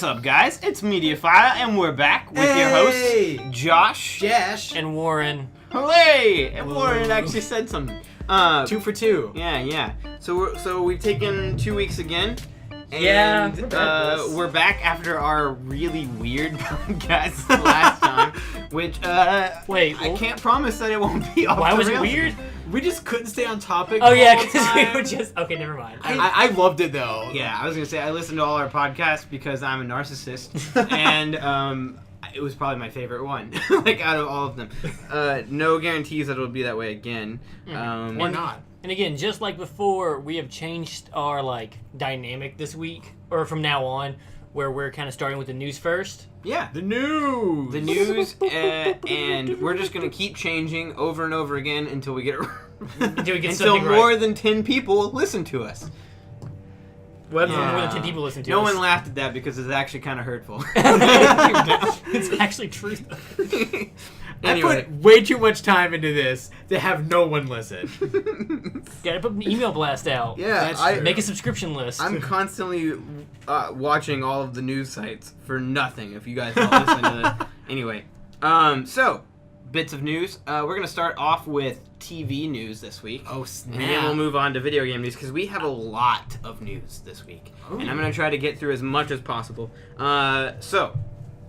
What's up, guys? It's Mediaphile, and we're back with your hosts, Josh, and Warren. Hooray! And Warren actually said something. 2 for 2. Yeah. So we've taken 2 weeks again. And Yeah, we're back after our really weird podcast last time, which Wait, I can't promise that it won't be off why the was it rails. weird? We just couldn't stay on topic. Oh yeah, the whole because we time. were just never mind. I loved it though. Yeah, I was gonna say I listened to all our podcasts because I'm a narcissist, and it was probably my favorite one, like out of all of them. No guarantees that it'll be that way again, Or not. And again, just like before, we have changed our dynamic this week, or from now on, where we're kind of starting with the news first. Yeah, The news. and we're just gonna keep changing over and over again until we get Until something more right. than 10 people listen to us. Well, more than 10 people listen to No us. one laughed at that because it's actually kind of hurtful. It's actually true. Anyway. I put way too much time into this to have no one listen. Gotta put an email blast out. Yeah, Make a subscription list. I'm constantly watching all of the news sites for nothing. If you guys don't listen to this, anyway. So bits of news. We're gonna start off with TV news this week. Oh And snap! then we'll move on to video game news because we have a lot of news this week, and I'm gonna try to get through as much as possible. So,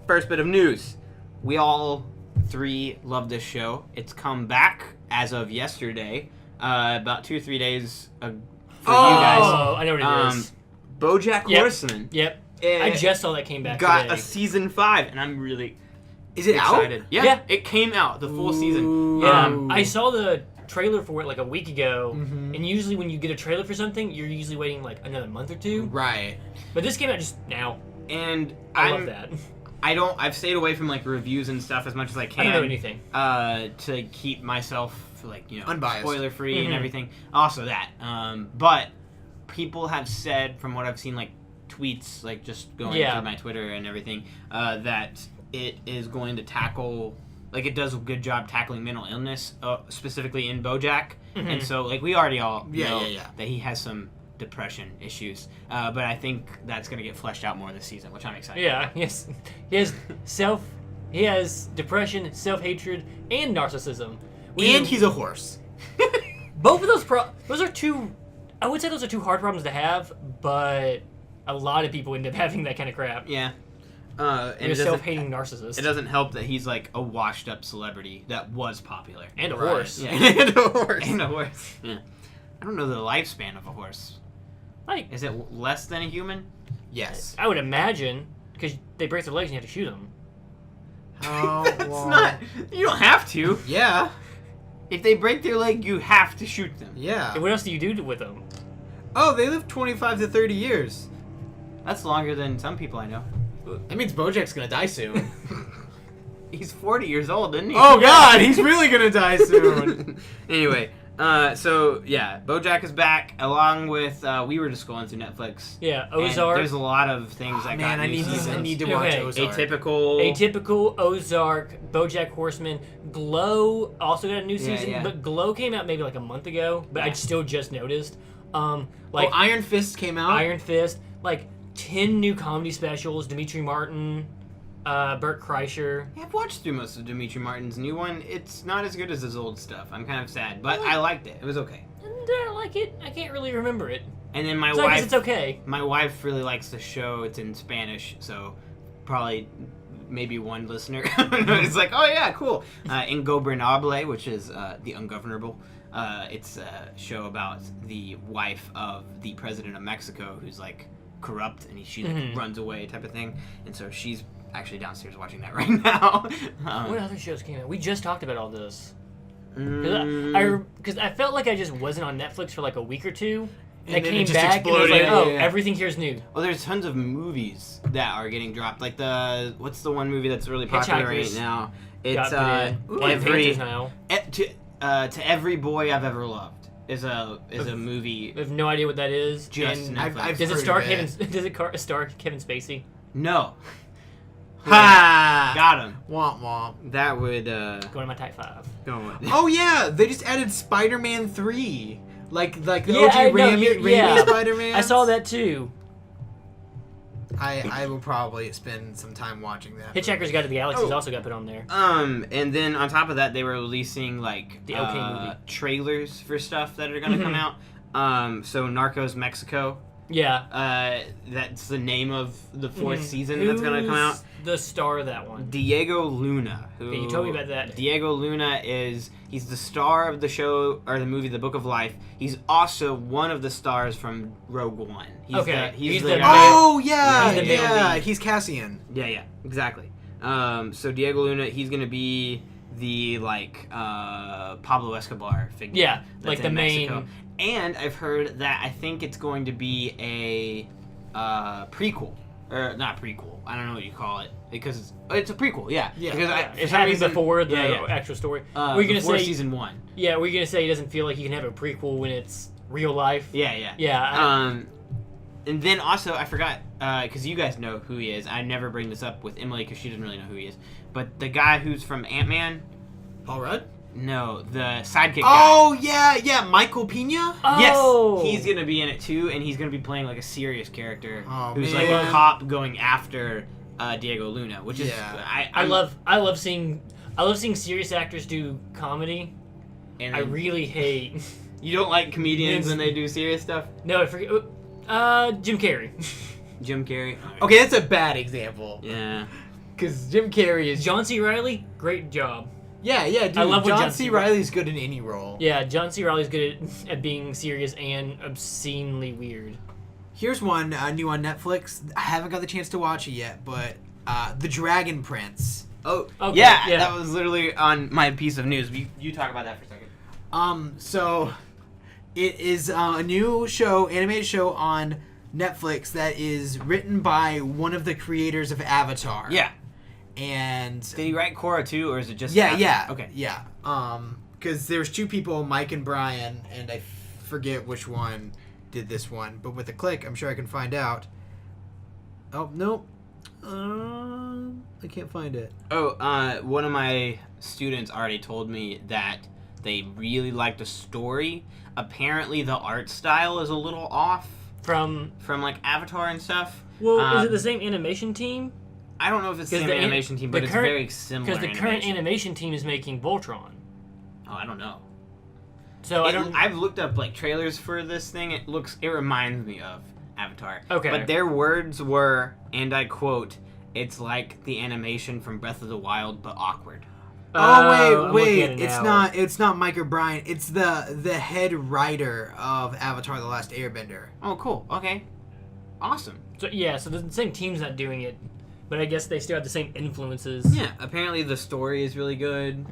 first bit of news: we all 3 love this show. It's come back as of yesterday, about 2 or 3 days for you guys. Oh, I know what it is. BoJack Yep. Horseman. Yep. I just saw that came back Got today. a season 5, and I'm really Is it excited. out? Yeah, it came out the full season. Ooh. Yeah, I saw the trailer for it a week ago, Mhm. and usually when you get a trailer for something, you're usually waiting another month or 2. Right. But this came out just now. And I love that. I've stayed away from reviews and stuff as much as I can. I don't know anything. To keep myself Unbiased. spoiler free and Mhm. everything. Also that. But people have said from what I've seen tweets just going through my Twitter and everything that it is going to tackle it does a good job tackling mental illness specifically in BoJack. Mhm. And so we already all know Yeah. that he has some depression issues, but I think that's going to get fleshed out more this season, which I'm excited Yeah, about. yes. He has depression, self-hatred, and narcissism. And he's a horse. Both of those are two. I would say those are 2 hard problems to have, but a lot of people end up having that kind of crap. Yeah. And And a it doesn't- self-hating narcissist. It doesn't help that he's a washed-up celebrity that was popular. And a Right. horse. Yeah. And a horse. And a horse. Yeah. I don't know the lifespan of a horse. Is it less than a human? Yes. I would imagine, because they break their legs and you have to shoot them. Oh, It's not. You don't have to. Yeah. If they break their leg, you have to shoot them. Yeah. And what else do you do with them? Oh, they live 25 to 30 years. That's longer than some people I know. That means BoJack's gonna die soon. He's 40 years old, isn't he? Oh God, he's really gonna die soon. Anyway, so yeah, BoJack is back along with we were just going through Netflix. Yeah, and Ozark. there's a lot of things that Man, got I new need seasons. to watch Okay. Ozark. Atypical. Ozark, BoJack Horseman, Glow also got a new season, yeah. but Glow came out maybe a month ago, but I Yeah. still just noticed. Iron Fist came out. Iron Fist, 10 new comedy specials, Dimitri Martin, Burt Kreischer. Yeah, I've watched through most of Dimitri Martin's new one. It's not as good as his old stuff. I'm kind of sad, but I liked it. It was okay. And I like it. I can't really remember it. And then my So I guess wife, it's okay. my wife really likes the show. It's in Spanish, so probably maybe one listener. It's oh yeah, cool. Ingobernable, which is the ungovernable. It's a show about the wife of the president of Mexico, who's corrupt, and she runs away type of thing. And so she's actually downstairs watching that right now. What other shows came out? We just talked about all this. Mm, Because I felt like I just wasn't on Netflix for a week or 2. And I then it came just back exploded. and I was Yeah. everything here's new. well, there's tons of movies that are getting dropped. What's the one movie that's really popular right Hitchhikers. now? Got It's put in. Black Panthers now. To Every Boy I've Ever Loved is a movie. I have no idea what that is. Just and Netflix. I've does it heard star of Kevin? it. Does it star Kevin Spacey? No. Ha! Got him. Womp womp. That would Going to my type 5. go on. Oh yeah, they just added Spider-Man 3. Like the Yeah, I OG know, Raimi yeah. Spider-Man. I saw that too. I will probably spend some time watching that. Hitchhiker's Guide to the Galaxy also got put on there. And then on top of that, they were releasing like The OK movie. trailers for stuff that are gonna come out. So Narcos Mexico. Yeah. That's the name of the fourth season that's gonna come out. The star of that one? Diego Luna. Who, you told me about that. Diego Luna he's the star of the show or the movie The Book of Life. He's also one of the stars from Rogue One. He's He's the the guy. Oh yeah, He's the male yeah. lead. He's Cassian. Yeah, exactly. So Diego Luna, he's gonna be the like Pablo Escobar figure. Yeah, that's like the in main. Mexico. And I've heard that I think it's going to be a prequel. Or not prequel. I don't know what you call it because it's a prequel. Yeah. Because It's happening before the actual story. We're gonna before say season 1. Yeah, we're gonna say he doesn't feel like he can have a prequel when it's real life. Yeah. Yeah. And then also I forgot because you guys know who he is. I never bring this up with Emily because she doesn't really know who he is. But the guy who's from Ant-Man. Paul Rudd? No, the sidekick guy. Oh yeah, Michael Pena. Oh. Yes, he's gonna be in it too, and he's gonna be playing like a serious character who's man. like a cop going after Diego Luna, which is I love seeing serious actors do comedy. And I really hate. You don't like comedians when they do serious stuff? No, I forget. Jim Carrey. Jim Carrey. Okay, that's a bad example. Yeah. Because Jim Carrey is. John C. Reilly, great job. Yeah, dude. I love when John C. Reilly's good in any role. Yeah, John C. Reilly's good at being serious and obscenely weird. Here's one new on Netflix. I haven't got the chance to watch it yet, but The Dragon Prince. Oh, okay, yeah, yeah. that was literally on my piece of news. You talk about that for a second. So it is a new show, animated show on Netflix that is written by one of the creators of Avatar. Yeah. And Did he write Korra too, or is it just yeah. Okay. Yeah. Because there's two people, Mike and Brian, and I forget which one did this one, but with a click, I'm sure I can find out. Oh, no. I can't find it. Oh, one of my students already told me that they really liked the story. Apparently, the art style is a little off from like Avatar and stuff. Well, is it the same animation team? I don't know if it's the same animation team, but it's very similar. Because the current animation team is making Voltron. Oh, I don't know. So I've looked up like trailers for this thing. It reminds me of Avatar. Okay. But their words were, and I quote, "It's like the animation from Breath of the Wild, but awkward." Oh wait! It's not Mike or Brian. It's the head writer of Avatar: The Last Airbender. Oh, cool. Okay. Awesome. So the same team's not doing it, but I guess they still have the same influences. Yeah. Apparently, the story is really good.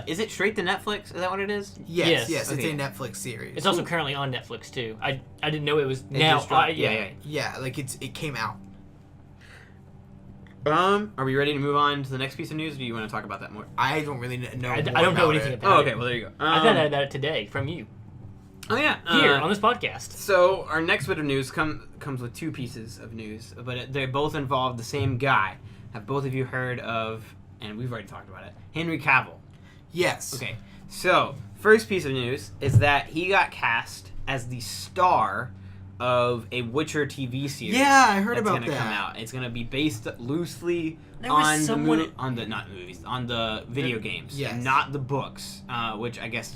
Is it straight to Netflix? Is that what it is? Yes. Okay. It's a Netflix series. It's also currently on Netflix too. I didn't know it was It now. just dropped. Yeah, like it came out. Are we ready to move on to the next piece of news, or do you want to talk about that more? I don't really know. I don't know anything about it. Oh, okay. Well, there you go. I found out about it today from you. Oh, yeah. Here, on this podcast. So, our next bit of news comes with two pieces of news, but they both involve the same guy. Have both of you heard of, and we've already talked about it, Henry Cavill? Yes. Okay. So, first piece of news is that he got cast as the star of a Witcher TV series. Yeah, I heard about that's gonna that. come out. It's gonna be based loosely There was on someone- on the video games, yes. not the books. Which I guess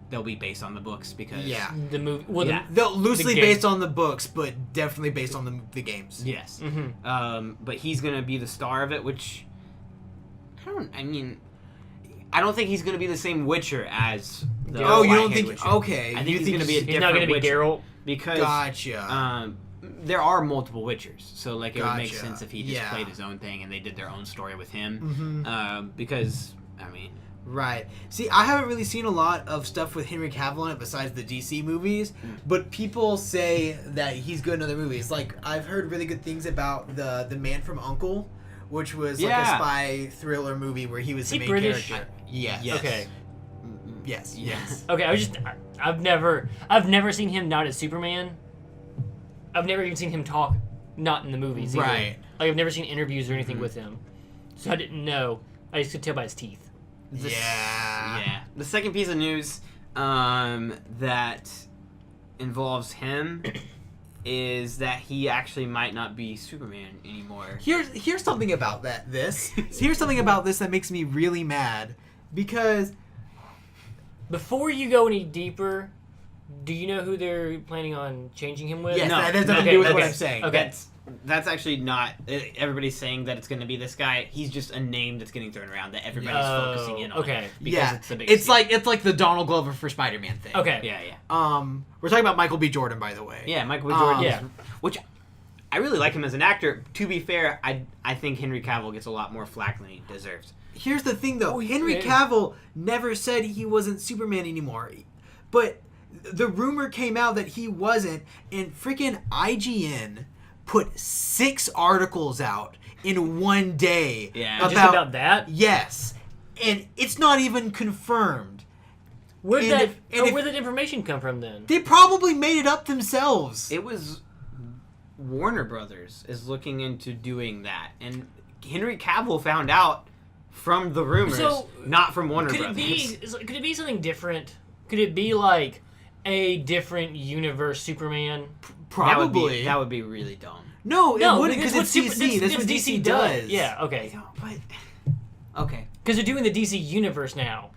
they'll be based on the books because The movie. Well, Yeah. They're loosely The based on the books, but definitely based on the games. yes. Mm-hmm. But he's gonna be the star of it, which I don't think he's gonna be the same Witcher as the Oh, you don't Whitehead think? Witcher. Okay. I think you he's gonna be a he's different not going to be Witcher Geralt. because Gotcha. there are multiple Witchers, so like it would make Gotcha. sense if he just Yeah. played his own thing and they did their own story with him. Because Right. See, I haven't really seen a lot of stuff with Henry Cavill in it besides the DC movies, but people say that he's good in other movies. Like, I've heard really good things about the Man from U.N.C.L.E., which was like a spy thriller movie where he was the main British? character. Yes. Yes. Okay. Yes. Okay, I've never seen him not as Superman. I've never even seen him talk not in the movies either. Right. Like, I've never seen interviews or anything with him. So I didn't know. I just could tell by his teeth. Yeah. The second piece of news that involves him is that he actually might not be Superman anymore. Here's something about here's something about this that makes me really mad, because Before you go any deeper, do you know who they're planning on changing him with? yes, No, that has nothing to okay, do with what okay, I'm saying. okay. That's actually not. Everybody's saying that it's going to be this guy. He's just a name that's getting thrown around that everybody's focusing in on. Okay. Because it's the big. it's scene. like the Donald Glover for Spider-Man thing. Okay. Yeah. We're talking about Michael B. Jordan, by the way. Yeah, Michael B. Jordan. Yeah. Which I really like him as an actor. To be fair, I think Henry Cavill gets a lot more flack than he deserves. Here's the thing, though. Oh, Henry yeah. Cavill never said he wasn't Superman anymore. But the rumor came out that he wasn't, and freaking IGN put 6 articles out in one day. Yeah. Just about that? Yes. And it's not even confirmed. Where'd And where'd that information come from then? They probably made it up themselves. It was Warner Brothers is looking into doing that, and Henry Cavill found out from the rumors, So, not from Warner Could Brothers. could it be something different? Could it be like a different universe Superman? Probably. That would be really dumb. No, it No, wouldn't, because it's DC. That's what DC does. Yeah, okay. But okay. Because they're doing the DC universe now.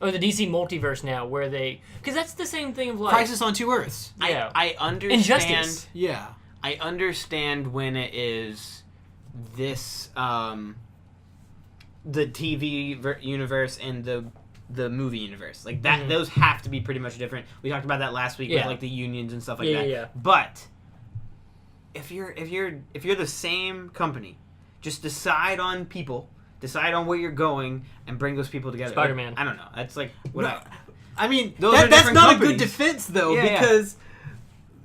Or the DC multiverse now, where they... Because that's the same thing of like... Crisis on Two Earths. Yeah. I understand. Injustice. Yeah. I understand when it is this the TV universe and the movie universe, like that. Mhm. Those have to be pretty much different. We talked about that last week with Yeah. like the unions and stuff like Yeah, that. yeah. But if you're the same company, just decide on people, decide on where you're going, and bring those people together. Spider-Man. Like, I don't know. That's like what No, I. I mean, Those are that's different not a companies. good defense, though, Yeah, yeah. because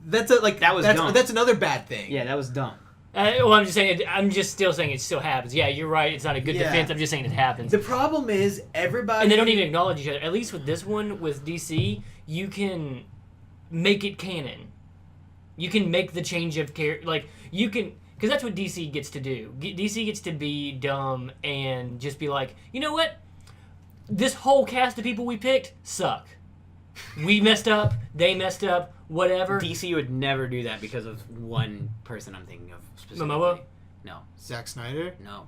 that's dumb. that's another bad thing. Yeah, that was dumb. well, I'm just saying. I'm just still saying it still happens. Yeah, you're right. It's not a good Yeah. defense. I'm just saying it happens. The problem is everybody, And they don't even acknowledge each other. At least with this one, with DC, you can make it canon. You can make the change of character. Like, you can... Because that's what DC gets to do. DC gets to be dumb and just be like, you know what? This whole cast of people we picked suck. We messed up. They messed up. Whatever. DC would never do that because of one person I'm thinking of specifically. Momoa? No. Zack Snyder. No.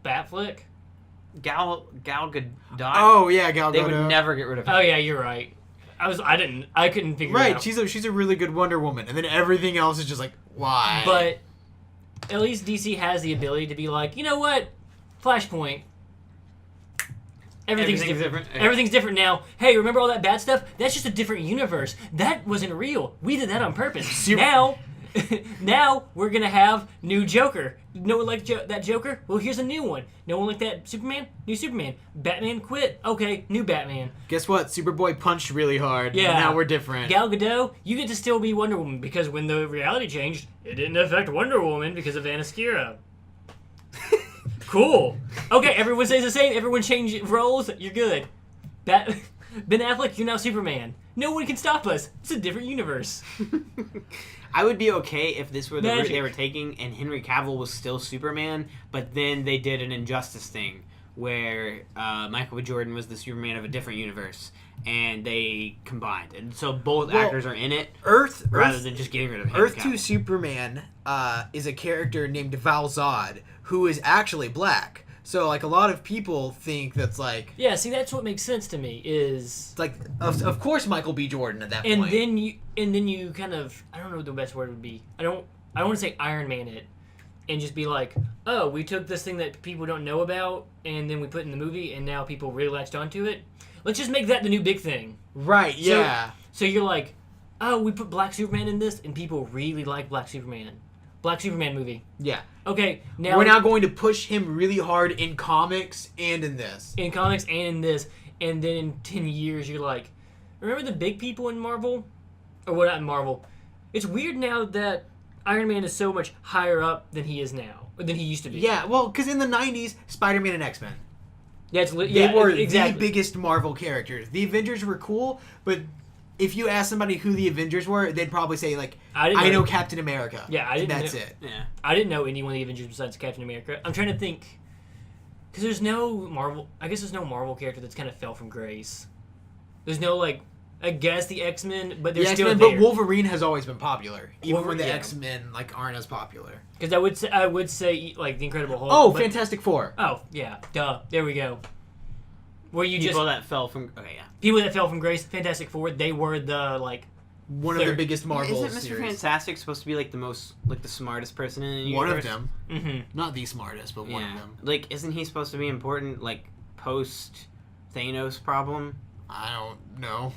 Batflick? Gal Gadot. Oh yeah, Gal Gadot. They would never get rid of her. Oh, yeah, you're right. I couldn't figure it Right, out. she's a really good Wonder Woman, and then everything else is just like, why? But at least DC has the ability to be like, you know what? Flashpoint. Everything's different. different. Everything's different now. Hey, remember all that bad stuff? That's just a different universe. That wasn't real. We did that on purpose. Now we're gonna have new Joker. No one liked that Joker? Well, here's a new one. No one liked that Superman? New Superman. Batman quit. Okay, new Batman. guess what? Superboy punched really hard. Yeah. And now we're different. Gal Gadot, you get to still be Wonder Woman because when the reality changed, it didn't affect Wonder Woman because of Anaskira. Cool. Okay, everyone stays the same. Everyone change roles. You're good. Ben Affleck, you're now Superman. No one can stop us. It's a different universe. I would be okay if this were the route Magic. they were taking and Henry Cavill was still Superman, but then they did an Injustice thing where Michael B. Jordan was the Superman of a different universe, and they combined. And so both actors are in it rather than just getting rid of Henry Earth 2 Cavill. Superman is a character named Val Zod, who is actually black. So, like, a lot of people think that's, like... Yeah, see, that's what makes sense to me is... Like, of course Michael B. Jordan at that And point. then you kind of... I don't know what the best word would be. I don't want to say Iron Man it and just be like, oh, we took this thing that people don't know about and then we put it in the movie and now people really latched onto it. Let's just make that the new big thing. Right, yeah. So you're like, oh, we put Black Superman in this and people really like Black Superman. Black Superman movie. Yeah. Okay, now... We're now going to push him really hard in comics and in this. In comics and in this, and then in 10 years you're like, remember the big people in Marvel? Or what, not in Marvel. It's weird now that Iron Man is so much higher up than he is now. Or than he used to be. Yeah, well, because in the 90s, Spider-Man and X-Men. Yeah, They were exactly. the biggest Marvel characters. The Avengers were cool, but if you ask somebody who the Avengers were, they'd probably say, like, I know Captain America. Yeah, I didn't And that's know- it. Yeah. I didn't know any one of the Avengers besides Captain America. I'm trying to think. Because there's no Marvel... I guess there's no Marvel character that's kind of fell from grace. There's no, like... I guess the X-Men, but they're The still X-Men, there. but Wolverine has always been popular, even when the Yeah. X-Men like aren't as popular. Because I would say like the Incredible Hulk. Oh, but, Fantastic Four. Oh yeah, duh. There we go. Where you People just that fell from. Okay, yeah. people that fell from grace, Fantastic Four. They were the like One of the Third. biggest Marvel Isn't Mr. series. Fantastic supposed to be like the smartest person in the universe? One of them, mm-hmm. not the smartest, but one of them. Like, isn't he supposed to be important? Like post Thanos problem? I don't know.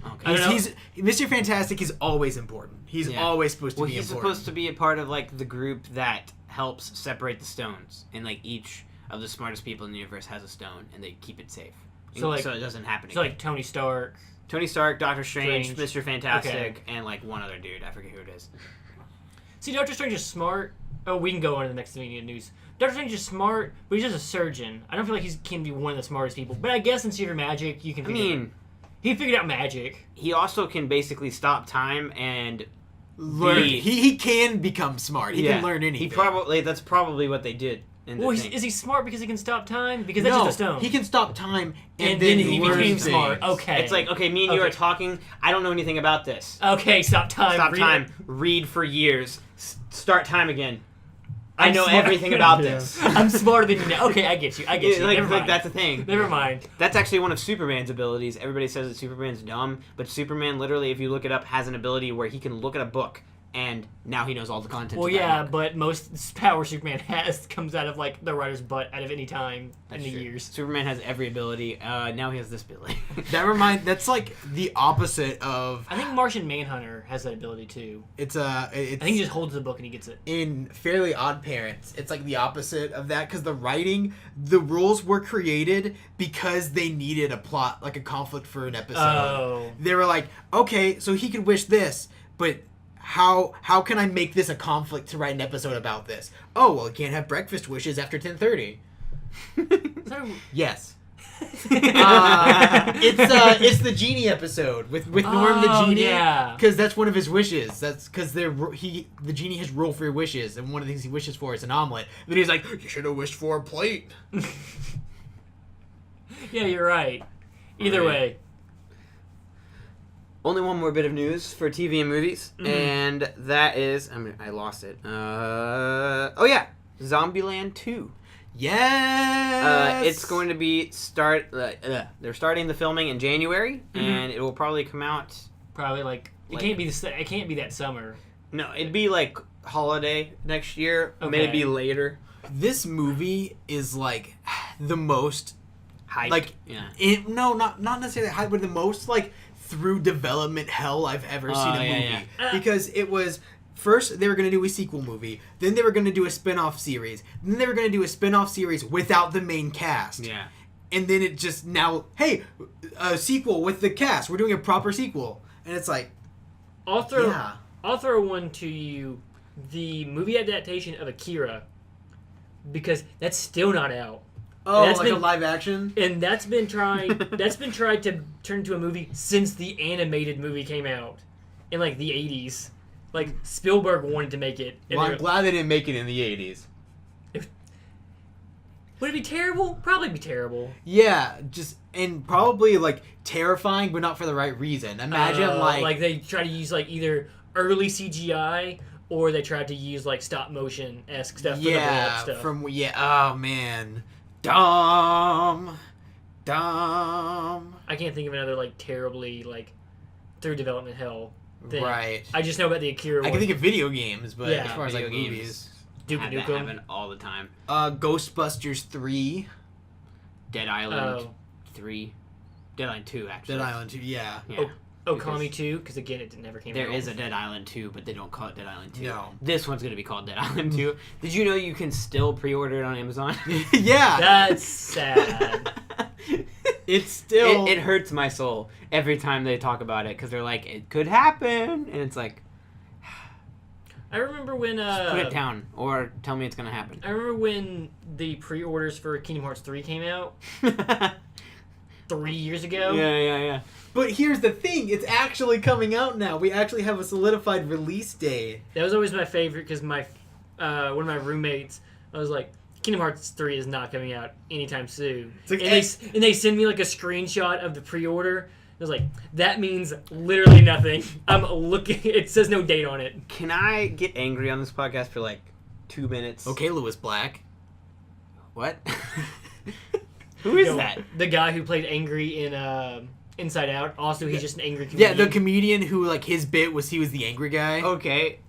Okay. I don't know. He's Mr. Fantastic is always important. He's Yeah. always supposed to Well, be he's important. supposed to be a part of like the group that helps separate the stones, and like each of the smartest people in the universe has a stone, and they keep it safe, So, like- so it doesn't happen. So again. like Tony Stark. Tony Stark, Doctor Strange, Strange. Mr. Fantastic, Okay. and like one other dude. I forget who it is. See, Doctor Strange is smart. Oh, we can go on to the next thing in news. Doctor Strange is smart, but he's just a surgeon. I don't feel like he can be one of the smartest people. But I guess in Secret Magic, you can. I mean, he figured out magic. he also can basically stop time and learn. be- He can become smart. He can learn anything. He probably that's probably what they did. In the Well, thing. is he smart because he can stop time? Because that's no, just a stone. he can stop time, and then he learn became things. smart. Okay. It's like, okay, me and you Okay. are talking. I don't know anything about this. Okay, stop time. Stop Read time. it. Read for years. Start time again. I I'm know smart. everything about Yeah. this. I'm smarter than you now. Okay, I get you. I get you. Like, Never like mind. that's a thing. Never mind. That's actually one of Superman's abilities. Everybody says that Superman's dumb, but Superman literally, if you look it up, has an ability where he can look at a book and now he knows all the content. Well, of that yeah, book. but most power Superman has comes out of like the writer's butt out of any time That's in the true. years. Superman has every ability. Now he has this ability. That's like the opposite of. I think Martian Manhunter has that ability too. It's I think he just holds the book and he gets it. in Fairly Odd Parents, it's like the opposite of that because the rules were created because they needed a plot, like a conflict for an episode. Oh. They were like, okay, so he could wish this, but how can I make this a conflict to write an episode about this? Oh, well, he can't have breakfast wishes after 10:30. Yes. It's the genie episode with Norm the genie. Yeah. Because that's one of his wishes. That's because the genie has rule-free wishes, and one of the things he wishes for is an omelet. Then he's like, "You should have wished for a plate." Yeah, you're right. Either Right. way. Only one more bit of news for TV and movies, Mhm. and that is I lost it. Oh yeah, Zombieland 2. Yes. It's going to be they're starting the filming in January, Mhm. and it will probably come out. Probably like it can't be it can't be that summer. No, it'd be like holiday next year, Okay. maybe later. This movie is like the most Hyped. like yeah. not necessarily hype, but the most like through development hell I've ever seen a movie. yeah. Because it was first they were gonna do a sequel movie, then they were gonna do a spin-off series, then they were gonna do a spin-off series without the main cast. Yeah. And then it just now, hey, a sequel with the cast. We're doing a proper sequel. And it's like, I'll throw yeah. one to you. The movie adaptation of Akira, because that's still not out. Oh, That's like a been- live action? And that's been tried to turn into a movie since the animated movie came out in like the 80s. Like Spielberg wanted to make it. And Well, they I'm were- glad they didn't make it in the 80s. would it be terrible? Probably be terrible. Yeah, and probably like terrifying, but not for the right reason. Imagine like they try to use like either early CGI or they tried to use like stop motion esque stuff. For the blow-up stuff. oh man, dumb. I can't think of another like terribly like through development hell thing. Right. I just know about the Akira I one. can think of video games, but Yeah, as far as like Video movies, games Duke have that Nukem. happen all the time. Ghostbusters 3, Dead Island Oh. 3, Dead Island 2 actually. Dead Island 2, yeah. Yeah. Okami 2, because again, it never came out. There is a Dead Island 2, but they don't call it Dead Island 2. No. This one's going to be called Dead Island 2. Did you know you can still pre-order it on Amazon? Yeah. That's sad. It's still It hurts my soul every time they talk about it because they're like, it could happen. And it's like, I remember when put it down or tell me it's going to happen. I remember when the pre-orders for Kingdom Hearts 3 came out 3 years ago. Yeah. But here's the thing, it's actually coming out now. We actually have a solidified release date. That was always my favorite because my one of my roommates, I was like, Kingdom Hearts 3 is not coming out anytime soon. Like, And they send me like a screenshot of the pre-order, was like, that means literally nothing. I'm looking. It says no date on it. Can I get angry on this podcast for like 2 minutes? Okay, Lewis Black. What? Who is Yo, that? The guy who played angry in Inside Out. Also, he's just an angry comedian. Yeah, the comedian who, like, his bit was he was the angry guy. Okay.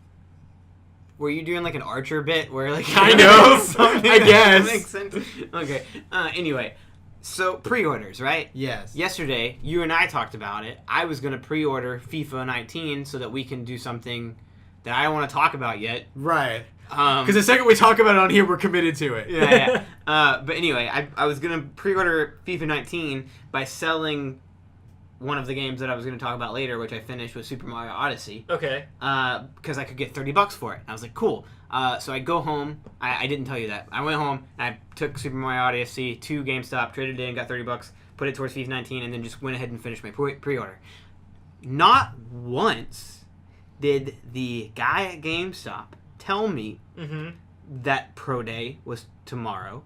Were you doing like an Archer bit where like Kind of, I guess. That makes sense. Okay. Anyway, so pre-orders, right? Yes. Yesterday, you and I talked about it. I was gonna pre-order FIFA 19 so that we can do something that I don't want to talk about yet. Right. Because the second we talk about it on here, we're committed to it. Yeah. But anyway, I was gonna pre-order FIFA 19 by selling one of the games that I was going to talk about later, which I finished with Super Mario Odyssey. Okay. Because I could get $30 for it. I was like, cool. So I go home. I didn't tell you that. I went home and I took Super Mario Odyssey to GameStop, traded it in, got $30, put it towards FIFA 19, and then just went ahead and finished my pre-order. Not once did the guy at GameStop tell me that Pro Day was tomorrow.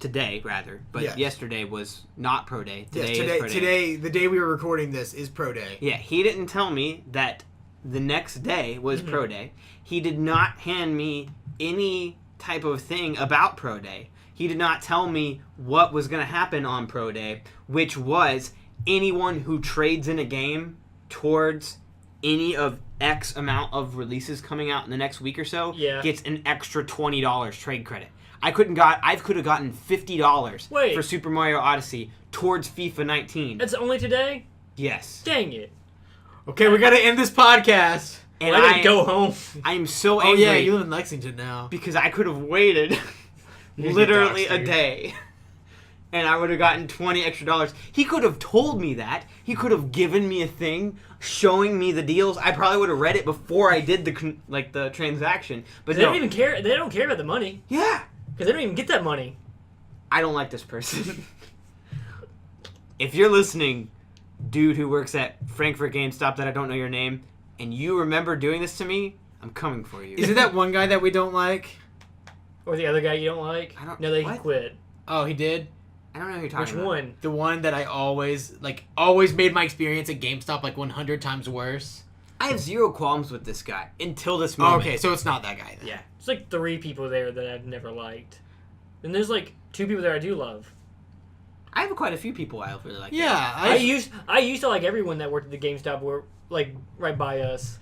Today, rather, but Yes. Yesterday was not Pro Day. Today yes, is Pro Day. today, the day we were recording this is Pro Day. Yeah, he didn't tell me that the next day was Pro Day. He did not hand me any type of thing about Pro Day. He did not tell me what was going to happen on Pro Day, which was anyone who trades in a game towards any of X amount of releases coming out in the next week or so gets an extra $20 trade credit. I could have gotten $50 for Super Mario Odyssey towards FIFA 19. That's only today? Yes. Dang it. Okay, we gotta end this podcast. And I gotta go home. I'm so angry. Oh yeah, you live in Lexington now. Because I could have waited literally a day. And I would have gotten $20 extra. He could have told me that. He could have given me a thing showing me the deals. I probably would have read it before I did the transaction. But they don't even care. They don't care about the money. Yeah. Because they don't even get that money. I don't like this person. If you're listening, dude who works at Frankfurt GameStop that I don't know your name, and you remember doing this to me, I'm coming for you. Is it that one guy that we don't like? Or the other guy you don't like? No, they quit. Oh, he did? I don't know who you're talking about. Which one? The one that I always made my experience at GameStop like 100 times worse. I have zero qualms with this guy until this moment. Oh, okay, so it's not that guy then. Yeah. There's like 3 people there that I've never liked. And there's like 2 people there I do love. I have quite a few people I really like. Yeah. I used to like everyone that worked at the GameStop were like right by us.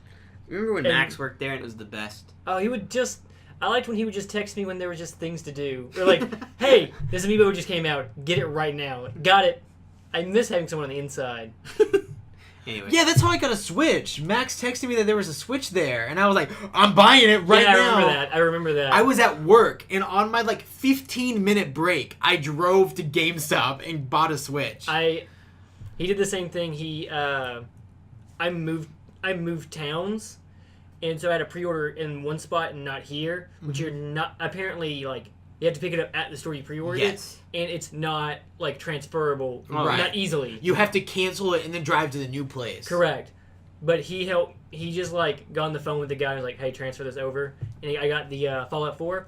Remember when Max worked there and it was the best? Oh, he would just... I liked when he would just text me when there were just things to do. Or like, hey, this amiibo just came out. Get it right now. Got it. I miss having someone on the inside. Anyway. Yeah, that's how I got a Switch. Max texted me that there was a Switch there, and I was like, I'm buying it right now. I remember that. I was at work, and on my 15-minute break, I drove to GameStop and bought a Switch. He did the same thing. I moved towns, and so I had to pre-order in one spot and not here, which you're not apparently you have to pick it up at the store you pre-ordered it, and it's not transferable, not easily. You have to cancel it and then drive to the new place. Correct. But he just got on the phone with the guy and was like, hey, transfer this over. And I got the Fallout 4.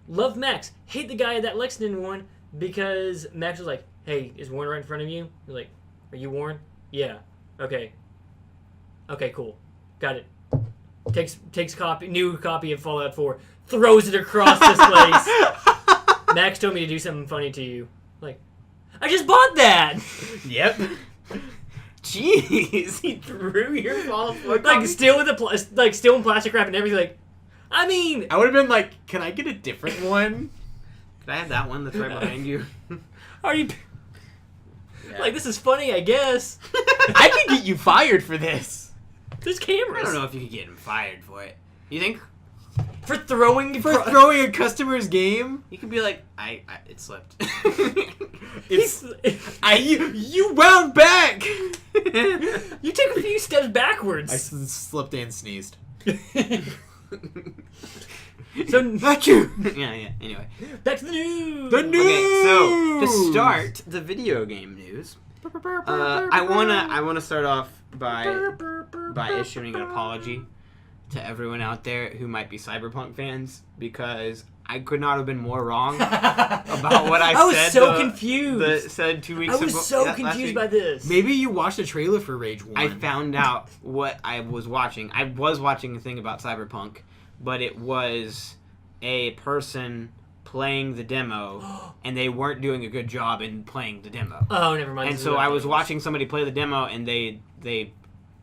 Love Max. Hate the guy at that Lexington one because Max was like, hey, is Warren right in front of you? He's like, are you Warren? Yeah. Okay. Okay, cool. Got it. Takes new copy of Fallout 4, throws it across this place. Max told me to do something funny to you. Like, I just bought that! Yep. Jeez, he threw your Fallout 4 copy? Still with still in plastic wrap and everything. I mean, I would have been like, can I get a different one? Could I have that one that's right behind you? Are you... Yeah. This is funny, I guess. I could get you fired for this. There's cameras. I don't know if you could get him fired for it. You think? For throwing a customer's game? You could be like, it slipped. You wound back! You took a few steps backwards. I slipped and sneezed. So back you. Yeah. Anyway, back to the news. Okay, so to start the video game news, I wanna start off by issuing an apology to everyone out there who might be Cyberpunk fans, because I could not have been more wrong about what I said. I was so confused. Said 2 weeks ago. I was so confused by this. Maybe you watched the trailer for Rage 1. I found out what I was watching. I was watching a thing about Cyberpunk, but it was a person playing the demo, and they weren't doing a good job in playing the demo. Oh, never mind. And so I was watching somebody play the demo, and they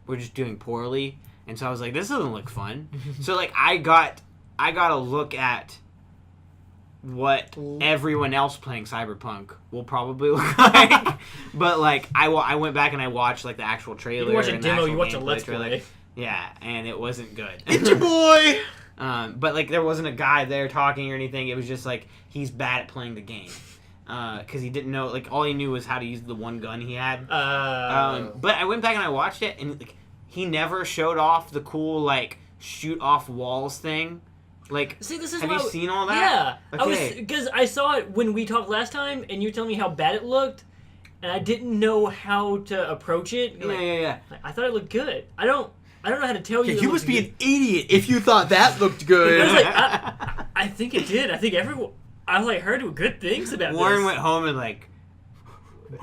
were just doing poorly. And so I was like, this doesn't look fun. So like I got a look at what everyone else playing Cyberpunk will probably look like. But like I went back and I watched like the actual trailer. You watch a and demo, you actual watch a gameplay let's trailer. play. Yeah, and it wasn't good. It's your boy! But like there wasn't a guy there talking or anything. It was just like he's bad at playing the game. Because he didn't know, like all he knew was how to use the one gun he had. But I went back and I watched it, and like he never showed off the cool like shoot off walls thing. Like, see, this is have you seen all that? Yeah, okay. Because I saw it when we talked last time, and you were telling me how bad it looked, and I didn't know how to approach it. Like, yeah. I thought it looked good. I don't know how to tell you. You must be an idiot if you thought that looked good. I was like, I think it did. I think everyone. I was like, heard good things about Warren this. went home and like.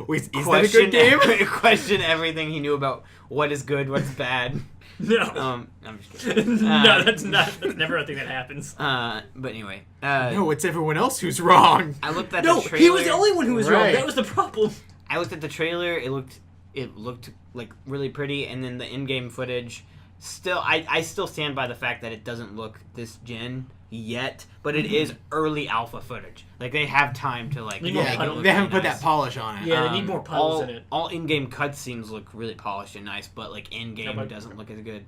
Wait, is that a good game? Question everything he knew about what is good, what's bad. No. I'm just kidding. No, that's never a thing that happens. But anyway. No, it's everyone else who's wrong. I looked at the trailer. He was the only one who was wrong. Right. That was the problem. I looked at the trailer. It looked like really pretty, and then the in-game footage. Still, I still stand by the fact that it doesn't look this gen yet, but it is early alpha footage. Like they have time to like. They Yeah, haven't look they haven't really put nice. that polish on it. Yeah, they need more puddles in it. All in-game cutscenes look really polished and nice, but like in-game doesn't look as good.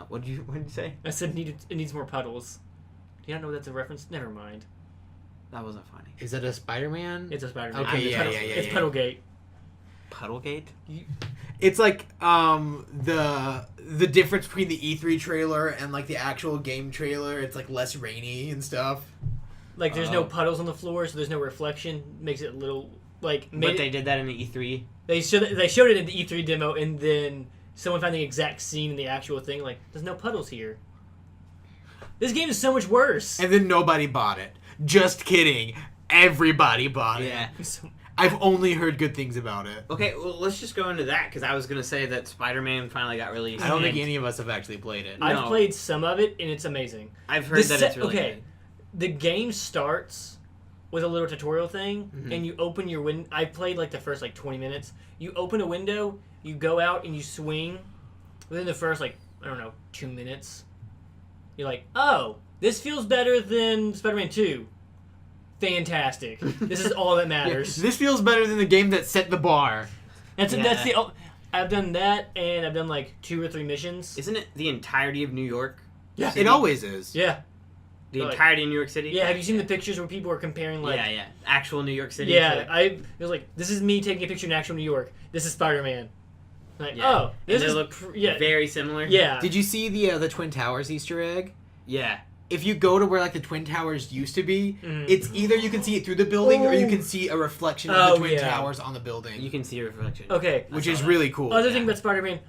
What did you say? I said it needs more puddles. Do you not know that's a reference? Never mind. That wasn't funny. Is that a Spider-Man? It's a Spider-Man. Okay, yeah. It's Puddlegate. Puddlegate? It's like the difference between the E3 trailer and like the actual game trailer. It's like less rainy and stuff. Like there's no puddles on the floor, so there's no reflection. Makes it a little like. But they did that in the E3. They showed it in the E3 demo, and then someone found the exact scene in the actual thing. Like, there's no puddles here. This game is so much worse. And then nobody bought it. Just kidding. Everybody bought it. Yeah. I've only heard good things about it. Okay, well, let's just go into that, because I was going to say that SpiderMan finally got released. I don't think any of us have actually played it. I've played some of it, and it's amazing. I've heard that it's really good. The game starts with a little tutorial thing, and you open your window. I played like the first like 20 minutes. You open a window, you go out, and you swing. Within the first like, I don't know, 2 minutes, you're like, oh, this feels better than Spider-Man 2. Fantastic. This is all that matters. Yeah, this feels better than the game that set the bar. That's the. I've done that, and I've done like 2 or 3 missions. Isn't it the entirety of New York? Yeah, it always is. Yeah. The entirety of New York City? Yeah, have you seen the pictures where people are comparing like... Yeah, actual New York City. Yeah, it was like, this is me taking a picture in actual New York. This is Spider-Man. Like, oh, this is... look very similar. Yeah. Did you see the Twin Towers Easter egg? Yeah. If you go to where like the Twin Towers used to be, it's either you can see it through the building or you can see a reflection of the Twin Towers on the building. You can see a reflection. Okay. Which is really cool. Other thing about Spider-Man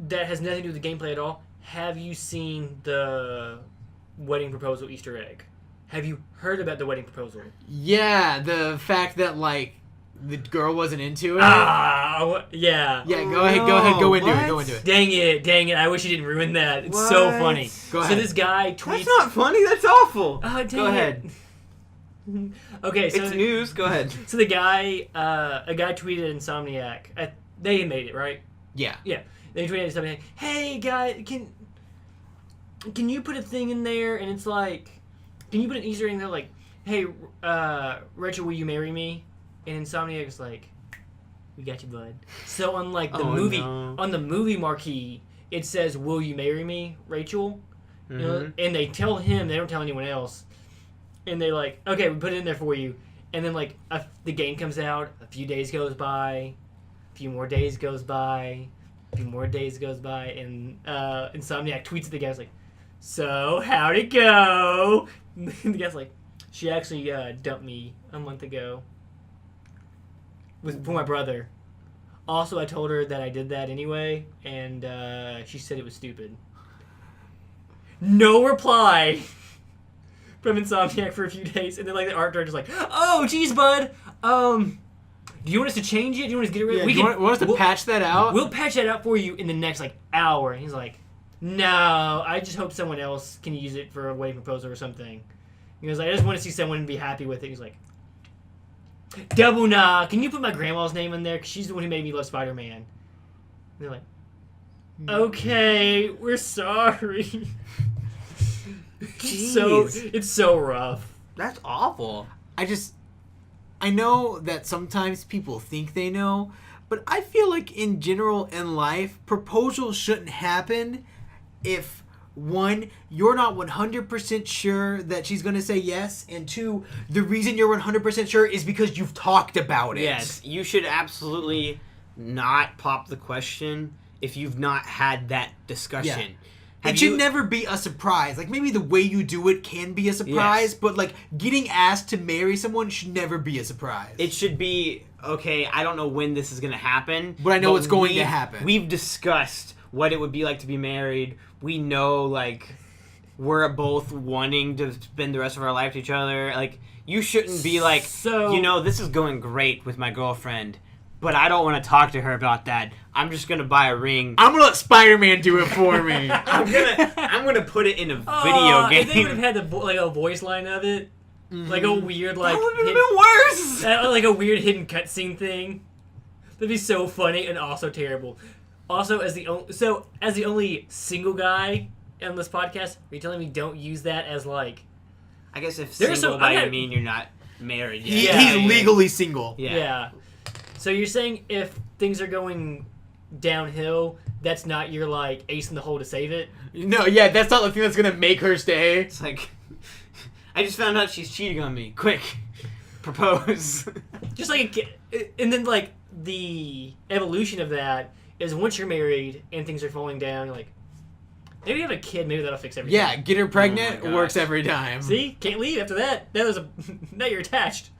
that has nothing to do with the gameplay at all, have you seen the wedding proposal Easter egg? Have you heard about the wedding proposal? Yeah, the fact that like the girl wasn't into it. Yeah. Yeah, go ahead, go into it. Dang it! I wish you didn't ruin that. It's so funny. Go ahead. So this guy tweets. That's not funny. That's awful. Oh, dang go ahead. Okay, so it's news. Go ahead. So the guy, a guy tweeted Insomniac. They made it, right? Yeah. Yeah. They tweeted Insomniac. Hey, guy, can you put a thing in there? And it's like, can you put an Easter egg in there? Like, hey, Rachel, will you marry me? And Insomniac's like, we got you, bud. So on like the on the movie marquee, it says, "Will you marry me, Rachel?" You know, and they tell him, they don't tell anyone else. And they like, okay, we put it in there for you. And then like the game comes out, a few days goes by, a few more days goes by, a few more days goes by, and Insomniac tweets at the guy's like, so how'd it go? And the guy's like, she actually dumped me a month ago. For my brother. Also, I told her that I did that anyway, and she said it was stupid. No reply. from Insomniac for a few days, and then like the art director's like, "Oh, geez, bud. Do you want us to change it? Do you want us to get rid of it? Yeah, want us to patch that out? We'll patch that out for you in the next like hour." And he's like, "No, I just hope someone else can use it for a wedding proposal or something." He goes, "I just want to see someone be happy with it." He's like, "Double nah. Can you put my grandma's name in there? Because she's the one who made me love Spider-Man." And they're like, "Okay, we're sorry." It's so rough. That's awful. I know that sometimes people think they know, but I feel like in general in life, proposals shouldn't happen if, one, you're not 100% sure that she's going to say yes, and two, the reason you're 100% sure is because you've talked about it. Yes, you should absolutely not pop the question if you've not had that discussion. Yeah. It should never be a surprise. Like, maybe the way you do it can be a surprise, but, like, getting asked to marry someone should never be a surprise. It should be, okay, I don't know when this is going to happen. But I know it's going to happen. We've discussed what it would be like to be married. We know, like, we're both wanting to spend the rest of our life with each other. Like, you shouldn't be like, this is going great with my girlfriend, but I don't want to talk to her about that. I'm just gonna buy a ring. I'm gonna let Spider-Man do it for me. I'm gonna put it in a video game. If they would have had a voice line of it, like a weird that would have been worse. Like a weird hidden cutscene thing. That'd be so funny and also terrible. Also, as the only single guy on this podcast, are you telling me don't use that as like? I guess if single by mean you're not married yet. He's legally single. Yeah. So you're saying if things are going downhill, that's not your like ace in the hole to save it? No, yeah, that's not the thing that's gonna make her stay. It's like, I just found out she's cheating on me. Quick, propose. Just like and then like the evolution of that is once you're married and things are falling down, you're like, maybe you have a kid, maybe that'll fix everything. Yeah, get her pregnant, works every time. See? Can't leave after that. Now you're attached.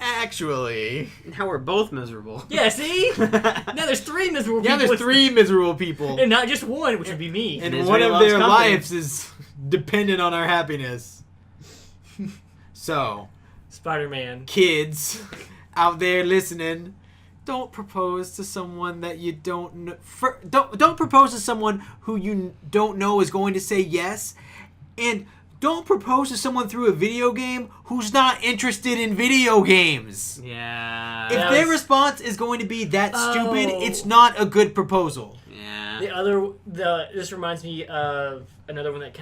Actually. Now we're both miserable. Yeah, see? Now there's 3 miserable people. Now there's 3 miserable people. And not just one, which would be me. And one of their lives is dependent on our happiness. So. Spider-Man. Kids out there listening, don't propose to someone that you don't know. Don't propose to someone who you don't know is going to say yes. And don't propose to someone through a video game who's not interested in video games. Yeah. If their response is going to be that stupid, it's not a good proposal. Yeah. This reminds me of another one that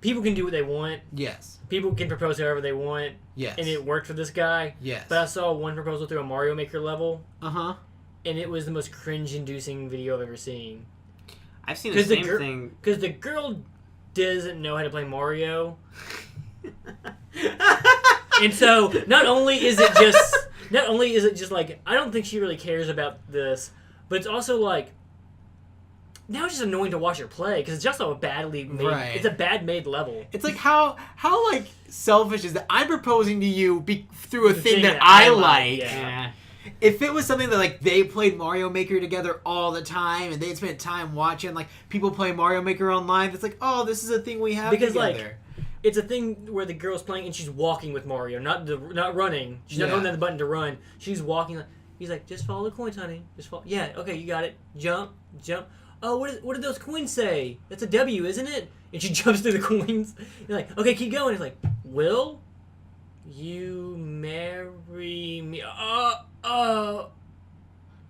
people can do what they want. Yes. People can propose however they want. Yes. And it worked for this guguy. Yes. But I saw one proposal through a Mario Maker level. Uh-huh. And it was the most cringe-inducing video I've ever seen. I've seen the same thing. Because the girl doesn't know how to play Mario. And so not only is it just like, I don't think she really cares about this, but it's also like, now it's just annoying to watch her play because it's just a badly made. Right. It's a bad made level. It's like how like selfish is that I'm proposing to you through a thing that I like. Yeah. If it was something that like they played Mario Maker together all the time and they'd spent time watching like people play Mario Maker online, it's like, oh, this is a thing we have together. Like, it's a thing where the girl's playing and she's walking with Mario, not running. She's not holding the button to run. She's walking. He's like, just follow the coins, honey. Just follow. Yeah, okay, you got it. Jump. Oh, what did those coins say? That's a W, isn't it? And she jumps through the coins. You're like, okay, keep going. He's like, will you marry me?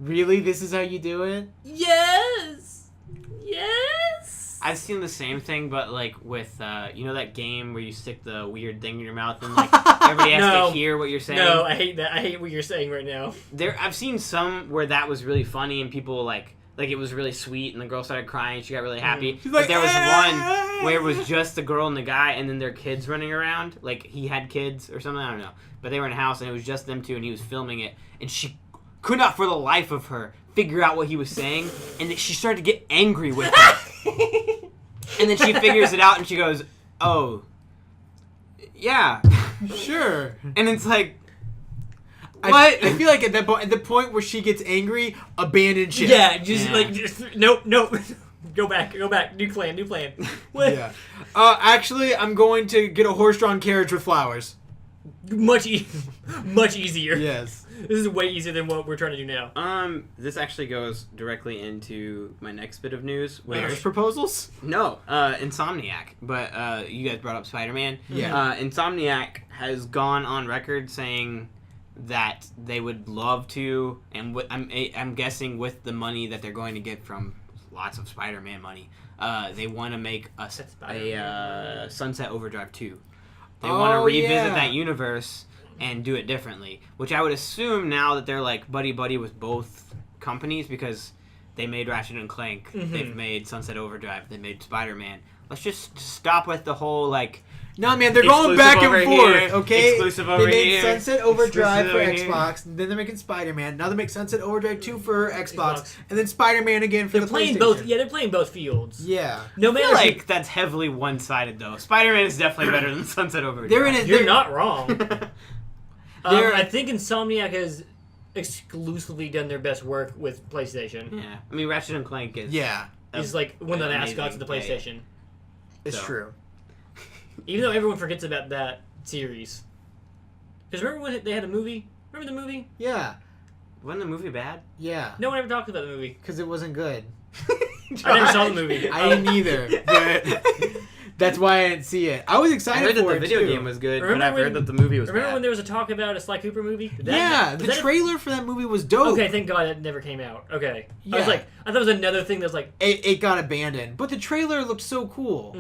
Really? This is how you do it? Yes. I've seen the same thing, but like with that game where you stick the weird thing in your mouth and like everybody has to hear what you're saying. No, I hate that. I hate what you're saying right now. I've seen some where that was really funny and people like it was really sweet and the girl started crying. She got really happy. But there was one where it was just the girl and the guy and then their kids running around. Like he had kids or something. I don't know. But they were in a house and it was just them two and he was filming it and she could not for the life of her figure out what he was saying and she started to get angry with him. And then she figures it out and she goes, oh, yeah, sure. And it's like, what? I feel like at the point where she gets angry, abandon ship. Yeah, nope. Go back. New plan. Yeah. Actually, I'm going to get a horse-drawn carriage with flowers. Much easier. Yes. This is way easier than what we're trying to do now. This actually goes directly into my next bit of news. Marriage proposals? No, Insomniac. But you guys brought up Spider-Man. Yeah. Insomniac has gone on record saying that they would love to, and I'm guessing with the money that they're going to get from lots of Spider-Man money, they want to make a Sunset Overdrive 2. They want to revisit that universe and do it differently, which I would assume now that they're like buddy with both companies, because they made Ratchet and Clank, they've made Sunset Overdrive, they made Spider-Man. Let's just stop with the whole like. No, man, they're going back and forth, here, okay? Exclusive over They made here. Sunset Overdrive for Exclusive over Xbox, then they're making Spider-Man. Now they make Sunset Overdrive 2 for Xbox, and then Spider-Man again for They're the playing PlayStation. both. Yeah, they're playing both fields. Yeah. No I matter feel like that's heavily one-sided, though. Spider-Man is definitely better than Sunset Overdrive. They're in it. You're not wrong. They're- I think Insomniac has exclusively done their best work with PlayStation. Yeah, I mean Ratchet and Clank is Is like one of the amazing mascots of the game. PlayStation. It's So. true. Even though everyone forgets about that series. Because remember when they had a movie? Remember the movie? Yeah. Wasn't the movie bad? Yeah. No one ever talked about the movie. Because it wasn't good. I never saw the movie. I didn't either, but that's why I didn't see it. I was I excited heard that for the it video too. game was good, Remember but I've when- heard that the movie was Remember bad. when there was a talk about a Sly Cooper movie? Did Yeah, was the that trailer for that movie was dope. Okay, thank God that never came out. Okay. Yeah. I was like, I thought it was another thing that was like, It got abandoned, but the trailer looked so cool.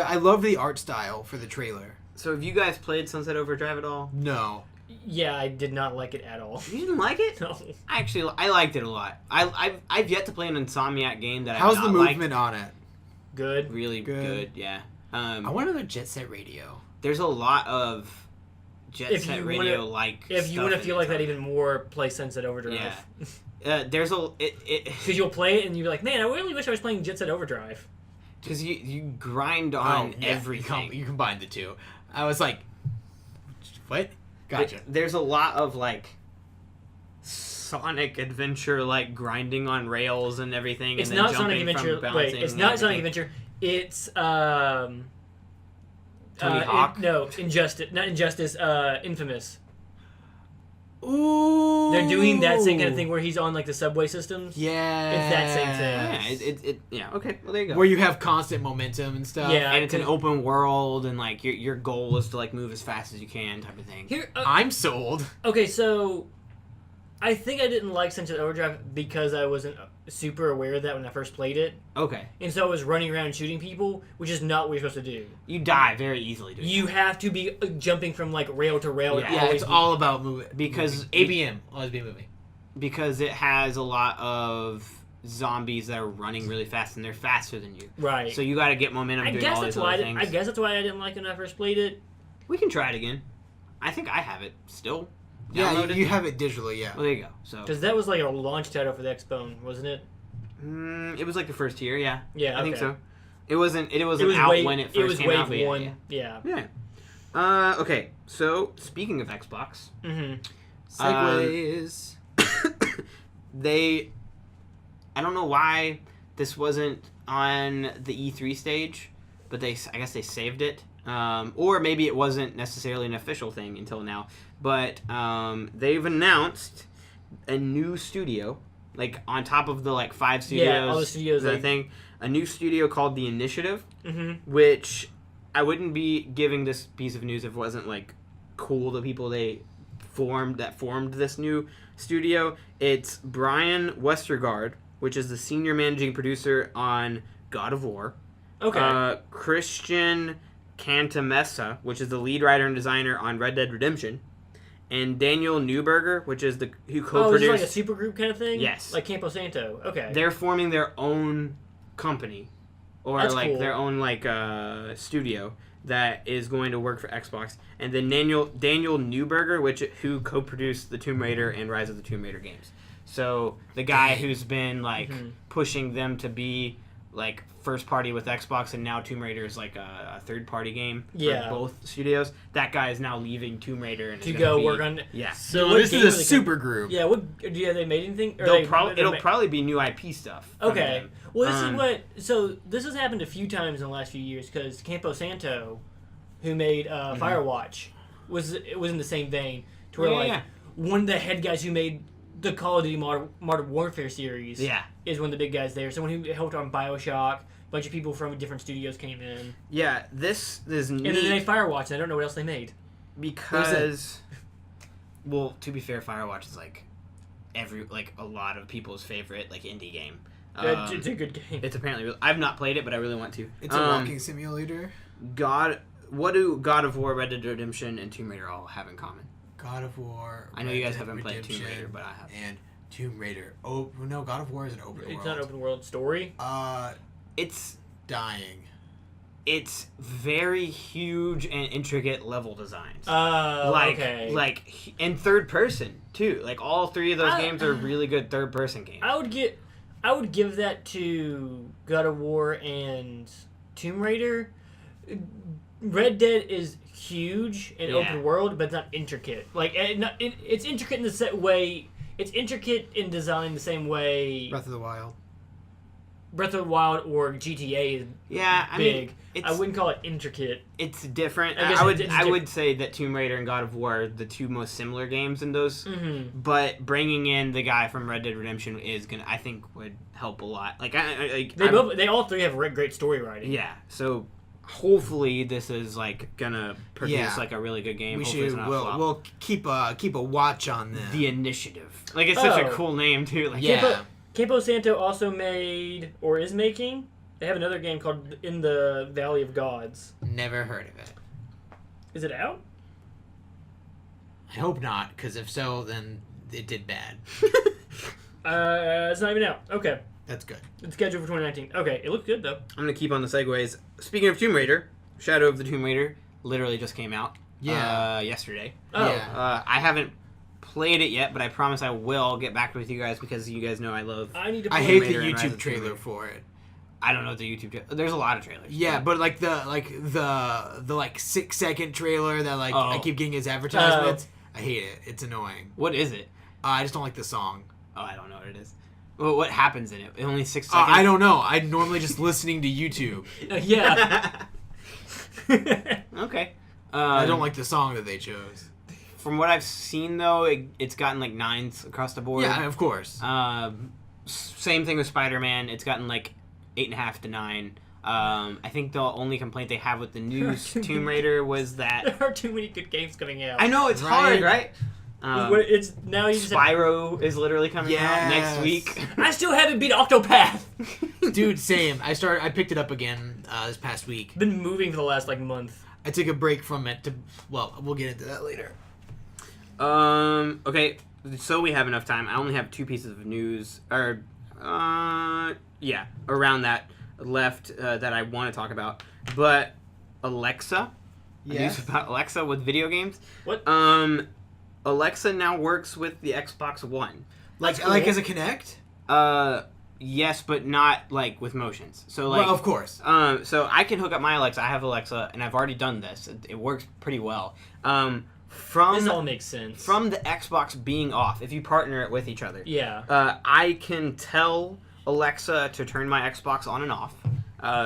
I love the art style for the trailer. So have you guys played Sunset Overdrive at all? No. yeah, I did not like it at all. You didn't like it? No. I liked it a lot. I've yet to play an Insomniac game that How's I've the not movement on it? Good. liked. Really good, yeah. I want another Jet Set Radio. There's a lot of Jet If Set you Radio like. If you want to feel like that even more, play Sunset Overdrive. Yeah. There's a Because you'll play it and you'll be like, man, I really wish I was playing Jet Set Overdrive. because you grind on yeah, everything. You combine the two. I was like, what? Gotcha. There's a lot of like Sonic Adventure, like grinding on rails and everything. It's and then not Sonic jumping Adventure. from Wait, bouncing it's and not Sonic everything. Adventure. It's Tony Hawk? no, Injustice. Not Injustice. Infamous. Ooh. They're doing that same kind of thing where he's on like the subway systems. Yeah. It's that same thing. Yeah, yeah. Okay, well there you go. Where you have constant momentum and stuff. Yeah. and it's an open world, and like your goal is to like move as fast as you can, type of thing. Here, I'm sold. okay, so I think I didn't like Sunset Overdrive because I wasn't super aware of that when I first played it, Okay, and so I was running around shooting people, which is not what you're supposed to do. you die very easily. Dude. You have to be jumping from like rail to rail. and Yeah, always it's be- all about moving. Because ABM, always be moving. because it has a lot of zombies that are running really fast, and they're faster than you. right. So you got to get momentum I doing guess all that's these why other I things. guess that's why I didn't like it when I first played it. We can try it again. I think I have it still. Yeah, Downloaded. you have it digitally, yeah. Well, there you go. So Because that was like a launch title for the Xbone, wasn't it? it was like the first year, yeah. Yeah, I think okay. so. It wasn't out wave, when it it first was came wave out. But one. Yeah. Yeah. Okay. So speaking of Xbox, Mm-hmm. Segways. I don't know why this wasn't on the E3 stage, but I guess they saved it. Or maybe it wasn't necessarily an official thing until now. But they've announced a new studio, like on top of the like 5 studios. Yeah, all the studios, The like- thing, a new studio called The Initiative, Mm-hmm. which I wouldn't be giving this piece of news if it wasn't like cool. The people they formed this new studio. It's Brian Westergaard, which is the senior managing producer on God of War. Okay. Christian Cantamessa, which is the lead writer and designer on Red Dead Redemption, and Daniel Newberger, which is who oh, co-produced. is it like a super group kind of thing? Yes. Like Campo Santo. Okay. They're forming their own company, or That's like cool. their own like studio that is going to work for Xbox. And then Daniel Newberger, who co-produced the Tomb Raider and Rise of the Tomb Raider games. So the guy who's been like Mm-hmm. pushing them to be like first party with Xbox, and now Tomb Raider is like a third party game Yeah. for both studios. That guy is now leaving Tomb Raider and To go work on. Yeah. So What this game is a are they super group. Yeah. What? Yeah. They made anything? Or It'll probably be new IP stuff. from Okay. them. Well, this is what. So this has happened a few times in the last few years because Campo Santo, who made Firewatch, was in the same vein. To where one of the head guys who made the Call of Duty Modern Warfare series is one of the big guys there. So when he helped on BioShock, a bunch of people from different studios came in. Yeah, this is neat. And then they made Firewatch, and I don't know what else they made. Because, well, to be fair, Firewatch is like a lot of people's favorite like indie game. It's a good game. It's apparently I've not played it, but I really want to. It's a walking simulator. What do God of War, Red Dead Redemption, and Tomb Raider all have in common? God of War. I know you guys haven't played Tomb Raider, but I have. And Tomb Raider. Oh no, God of War is an open world. It's not an open world story. It's dying. It's very huge and intricate level designs. Okay. Like in third person too. Like all three of those games are really good third person games. I would give that to God of War and Tomb Raider. Red Dead is huge and open world, but it's not intricate. Like it's intricate in the way. It's intricate in design the same way Breath of the Wild or GTA is big. I wouldn't call it intricate. It's different. I guess I would say that Tomb Raider and God of War are the two most similar games in those. Mm-hmm. But bringing in the guy from Red Dead Redemption I think would help a lot. Like They all three have great story writing. Yeah. So hopefully this is like gonna produce like a really good game. We'll keep a watch on them. The Initiative. Like it's such a cool name too. Like Campo Santo also made or is making. They have another game called In the Valley of Gods. Never heard of it. Is it out? I hope not, because if so, then it did bad. It's not even out. Okay. That's good. It's scheduled for 2019. Okay, it looks good though. I'm gonna keep on the segues. Speaking of Tomb Raider, Shadow of the Tomb Raider literally just came out. Yesterday. Oh. Yeah. I haven't played it yet, but I promise I will get back with you guys because you guys know I love. I need to. I hate the YouTube trailer for it. I don't know the YouTube. There's a lot of trailers. Yeah, but like the 6 second trailer that I keep getting as advertisements. I hate it. It's annoying. What is it? I just don't like the song. Oh, I don't know what it is. Well, what happens in it? Only 6 seconds. I don't know. I'm normally just listening to YouTube. Yeah. Okay. I don't like the song that they chose. From what I've seen, though, it's gotten like 9s across the board. Yeah, of course. Same thing with SpiderMan. It's gotten like 8.5 to 9. I think the only complaint they have with the new Tomb Raider was that there are too many good games coming out. I know it's hard, right? It's now you just Spyro is literally coming out next week. I still haven't beat Octopath. Dude, same. I picked it up again this past week. Been moving for the last month. I took a break from it to. Well, we'll get into that later. Okay. So we have enough time. I only have 2 pieces of news, around that left that I want to talk about. But Alexa, news about Alexa with video games. What? Alexa now works with the Xbox One. Like as a Kinect? Yes, but not like with motions. So like, well, of course. So I can hook up my Alexa. I have Alexa, and I've already done this. It works pretty well. This all makes sense. From the Xbox being off, if you partner it with each other. Yeah. I can tell Alexa to turn my Xbox on and off.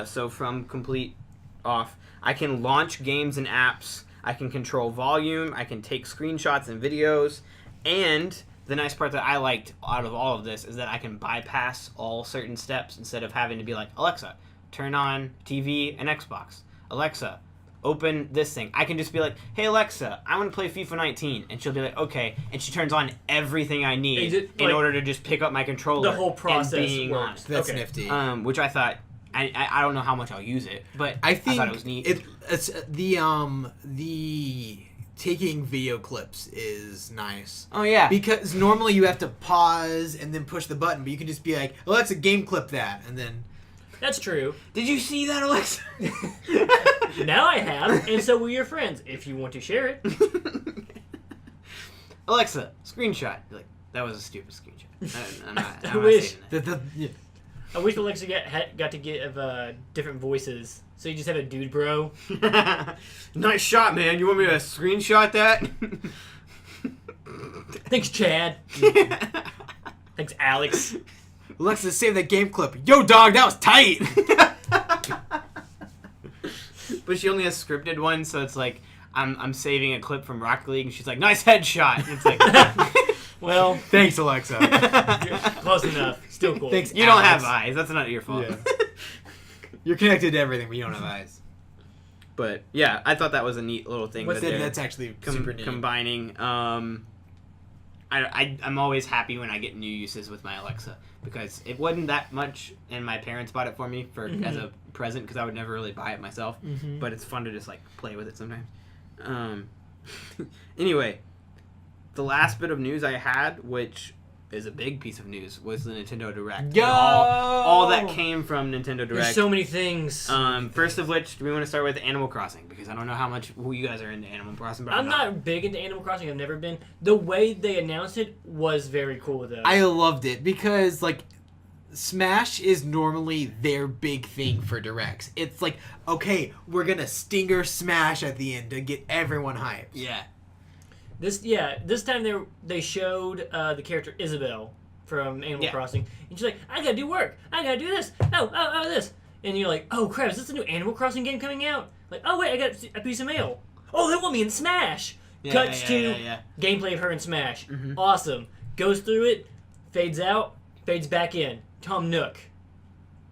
So from complete off, I can launch games and apps. I can control volume. I can take screenshots and videos. And the nice part that I liked out of all of this is that I can bypass all certain steps instead of having to be like, Alexa, turn on TV and Xbox. Alexa, open this thing. I can just be like, hey, Alexa, I want to play FIFA 19. And she'll be like, okay. And she turns on everything I need in order to just pick up my controller. The whole process works. That's nifty. Which I thought, I don't know how much I'll use it, but I thought it was neat. It's the taking video clips is nice. Oh, yeah. Because normally you have to pause and then push the button, but you can just be like, Alexa, game clip that, and then... That's true. Did you see that, Alexa? Now I have, and so will your friends, if you want to share it. Alexa, screenshot. Like, that was a stupid screenshot. I'm not wish. saving that. I wish Alexa got to give different voices. So you just have a dude bro. Nice shot, man. You want me to screenshot that? Thanks, Chad. Thanks, Alex. Alexa, save that game clip. Yo, dog, that was tight. But she only has scripted ones, so it's like I'm saving a clip from Rocket League, and she's like, "Nice headshot." And it's like, well, thanks, Alexa. close enough. Still cool. Thanks, you don't Alex. have eyes. That's not your fault. Yeah. You're connected to everything, but you don't have eyes. But yeah, I thought that was a neat little thing. That's actually super neat. Combining. I'm always happy when I get new uses with my Alexa because it wasn't that much, and my parents bought it for me as a present because I would never really buy it myself. Mm-hmm. But it's fun to just like play with it sometimes. Anyway, the last bit of news I had, which is a big piece of news, was the Nintendo Direct. Yo! All that came from Nintendo Direct. There's so many things. First of which, do we want to start with Animal Crossing? Because I don't know how much you guys are into Animal Crossing, but I'm not big into Animal Crossing. I've never been. The way they announced it was very cool, though. I loved it because, like, Smash is normally their big thing for Directs. It's like, okay, we're going to stinger Smash at the end to get everyone hyped. Yeah. This time they showed the character Isabelle from Animal Crossing, and she's like, "I gotta do work. I gotta do this. Oh, this." And you're like, "Oh crap! Is this a new Animal Crossing game coming out?" Like, "Oh wait, I got a piece of mail. Oh, they want me in Smash." Cuts to gameplay of her in Smash. Mm-hmm. Awesome. Goes through it, fades out, fades back in. Tom Nook.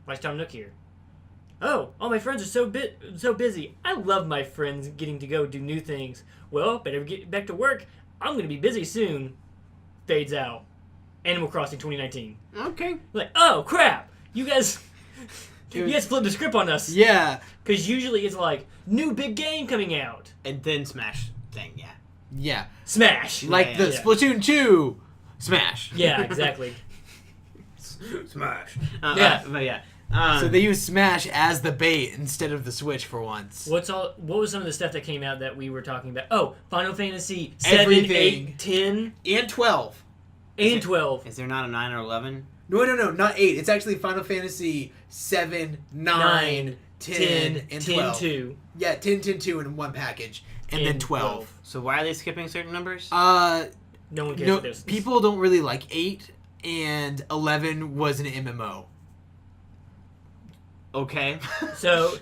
Why is Tom Nook here? Oh, all my friends are so busy. I love my friends getting to go do new things. Well, better get back to work. I'm going to be busy soon. Fades out. Animal Crossing 2019. Okay. Like, oh, crap. You guys flipped the script on us. Yeah. Because usually it's like, new big game coming out. And then Smash thing, yeah. Yeah. Smash. Like the Splatoon 2 Smash. Yeah, exactly. Smash. Yeah. But yeah. So they use Smash as the bait instead of the Switch for once. What was some of the stuff that came out that we were talking about? Oh, Final Fantasy 7, Everything. 8, 10, And 12. and 12. Is there not a 9 or 11? No, not 8. It's actually Final Fantasy 7, 9, 10, and 12. 2. Yeah, 10, 10, 2 in one package. And then 12. So why are they skipping certain numbers? No one cares No, what this. people don't really like 8, and 11 was an MMO. Okay. So,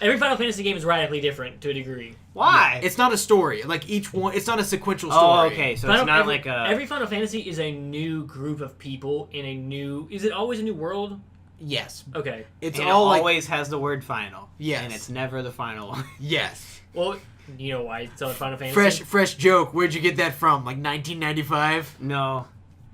every Final Fantasy game is radically different to a degree. Why? It's not a story. Like, each one, it's not a sequential story. Oh, okay. So it's not like a... Every Final Fantasy is a new group of people in a new... Is it always a new world? Yes. Okay. It's and all it like... always has the word final. Yes. And it's never the final one. Yes. Well, you know why it's on Final Fantasy? Fresh joke. Where'd you get that from? Like 1995? No.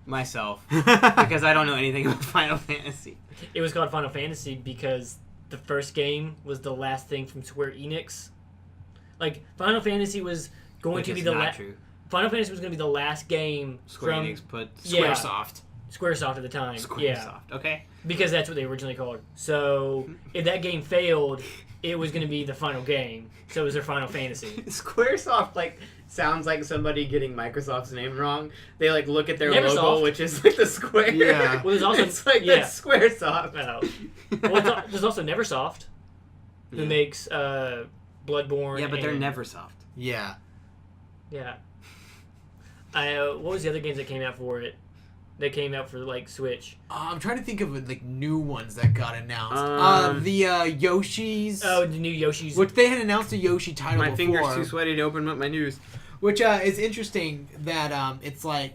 Myself. Because I don't know anything about Final Fantasy. It was called Final Fantasy because the first game was the last thing from Square Enix. Like, Final Fantasy was going to be the last... Final Fantasy was going to be the last game Square from... Enix put... Squaresoft. Squaresoft at the time. Squaresoft. Yeah. Okay. Because that's what they originally called. So, if that game failed, it was going to be the final game. So it was their Final Fantasy. Squaresoft, like, sounds like somebody getting Microsoft's name wrong. They, like, look at their Neversoft. logo, which is, like, the square. Yeah. Well, there's also... It's like that's Squaresoft. Well, there's also Neversoft, who makes Bloodborne. Yeah, but they're and, Neversoft. Yeah. Yeah. What was the other games that came out for it? That came out for, like, Switch. I'm trying to think of, like, new ones that got announced. The Yoshi's... Oh, the new Yoshi's... Which they had announced a Yoshi title My before. finger's too sweaty to open up my news. Which is interesting that it's like...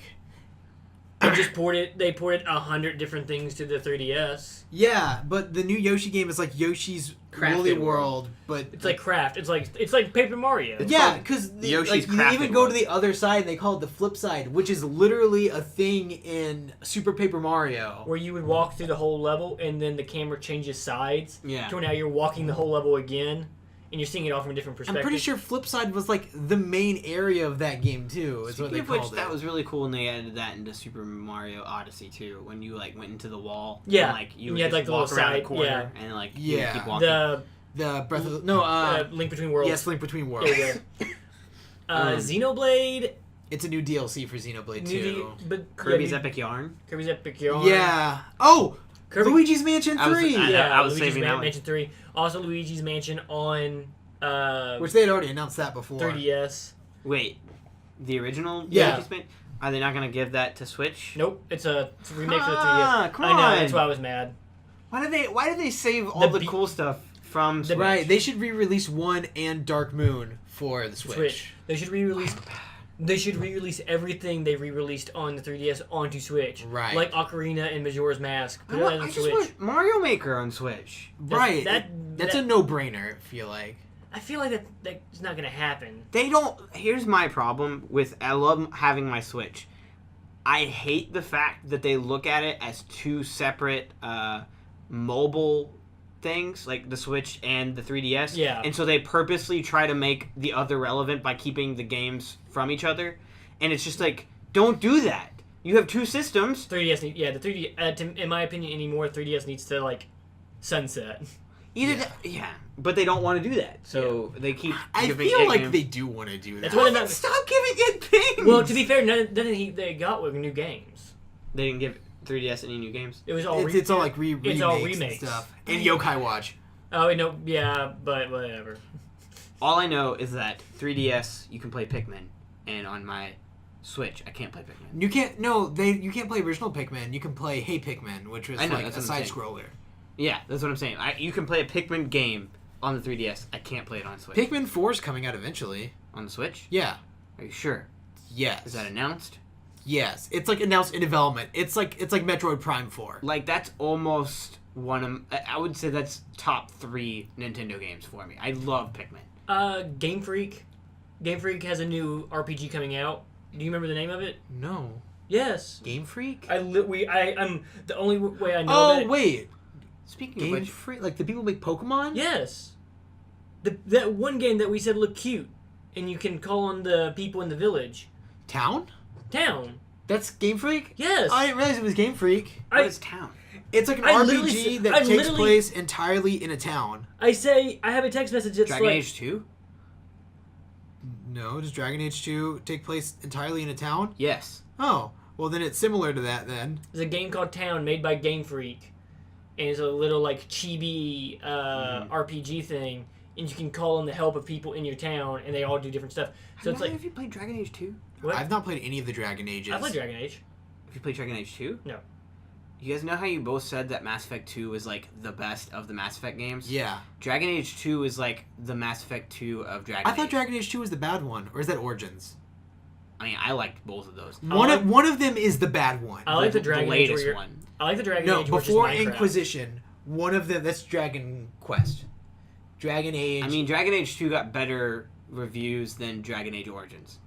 They ported 100 different things to the 3DS. Yeah, but the new Yoshi game is like Yoshi's Crafted Woolly World. World, but... It's like Craft. It's like Paper Mario. Yeah, because Yoshi's you Crafted even go World. to the other side and they call it the flip side, which is literally a thing in Super Paper Mario. Where you would walk through the whole level and then the camera changes sides. Yeah. So now you're walking the whole level again and you're seeing it all from a different perspective. I'm pretty sure flip side was like the main area of that game too. Is what they Speaking of which, called it. that was really cool when they added that into Super Mario Odyssey too. When you like went into the wall, Yeah. and, like you And would you had, just like, the walk little around side, the corner, yeah. and like Yeah. you keep walking. The Breath of the... Link Between Worlds. Yes, Link Between Worlds. There you go. Xenoblade. It's a new DLC for Xenoblade 2. But Kirby's yeah, Epic Yarn. Kirby's Epic Yarn. Yeah. Oh! Luigi's Mansion I was- 3, I was Luigi's saving that one. Mansion 3. Also, Luigi's Mansion on which they had already announced that before. 3DS. Wait, the original? Yeah. Luigi's Man- Are they not gonna give that to Switch? Nope, it's a remake for the 3DS. Come I know, on. that's why I was mad. Why did they save all the be- cool stuff from Switch? Right, they should re-release 1 and Dark Moon for the Switch. They should re-release. They should re-release everything they re-released on the 3DS onto Switch. Right. Like Ocarina and Majora's Mask. Put I, that want, on I just Switch. want Mario Maker on Switch. Right, that- that's a no-brainer, I feel like. I feel like that's not gonna happen. They don't. Here's my problem with. I love having my Switch. I hate the fact that they look at it as two separate mobile things, like the Switch and the 3DS. Yeah. And so they purposely try to make the other relevant by keeping the games from each other. And it's just like, don't do that. You have two systems. 3DS, the 3D. In my opinion, anymore, 3DS needs to like sunset. Yeah. But they don't want to do that. So they keep I giving feel it like games. they do want to do that. That's why they're not. Stop giving it things! Well, to be fair, none they got were new games. They didn't give 3DS any new games. It was all. It's all like It's all remakes and remakes. stuff. And Yokai Watch. Oh no, yeah, but whatever. All I know is that 3DS you can play Pikmin, and on my Switch I can't play Pikmin. You can't play original Pikmin. You can play Hey Pikmin, which was I know, like that's a what I'm side saying. scroller. Yeah, that's what I'm saying. You can play a Pikmin game on the 3DS. I can't play it on Switch. Pikmin 4 is coming out eventually. On the Switch? Yeah. Are you sure? Yes. Is that announced? Yes. It's like announced in development. It's like Metroid Prime 4. Like, that's almost one of... I would say that's top 3 Nintendo games for me. I love Pikmin. Game Freak. Game Freak has a new RPG coming out. Do you remember the name of it? No. Yes. Game Freak? I'm the only way I know. Oh, about it. wait. Speaking Game of which... Freak? Like the people who make Pokemon? Yes. That one game that we said looked cute, and you can call on the people in the village. Town? Town. That's Game Freak? Yes. I didn't realize it was Game Freak. What is Town? It's like an I literally RPG s- that I takes literally- place entirely in a town. I have a text message that's Dragon like, Age 2? No, does Dragon Age 2 take place entirely in a town? Yes. Oh, well then it's similar to that then. there's a game called Town made by Game Freak, and it's a little like chibi RPG thing, and you can call on the help of people in your town, and they all do different stuff. So it's like, Have you played Dragon Age 2? what? I've not played any of the Dragon Ages. I played Dragon Age. Have you played Dragon Age 2? No. You guys know how you both said that Mass Effect 2 was like the best of the Mass Effect games? Yeah. Dragon Age 2 is like the Mass Effect 2 of Dragon I Age. thought Dragon Age 2 was the bad one, or is that Origins? I mean, I liked both of those. One of them is the bad one. I like the Dragon Age latest where you're- one. I like the Dragon No, Age. where it's before just Minecraft. Inquisition, one of them, that's Dragon Quest. Dragon Age. I mean, Dragon Age 2 got better reviews than Dragon Age Origins.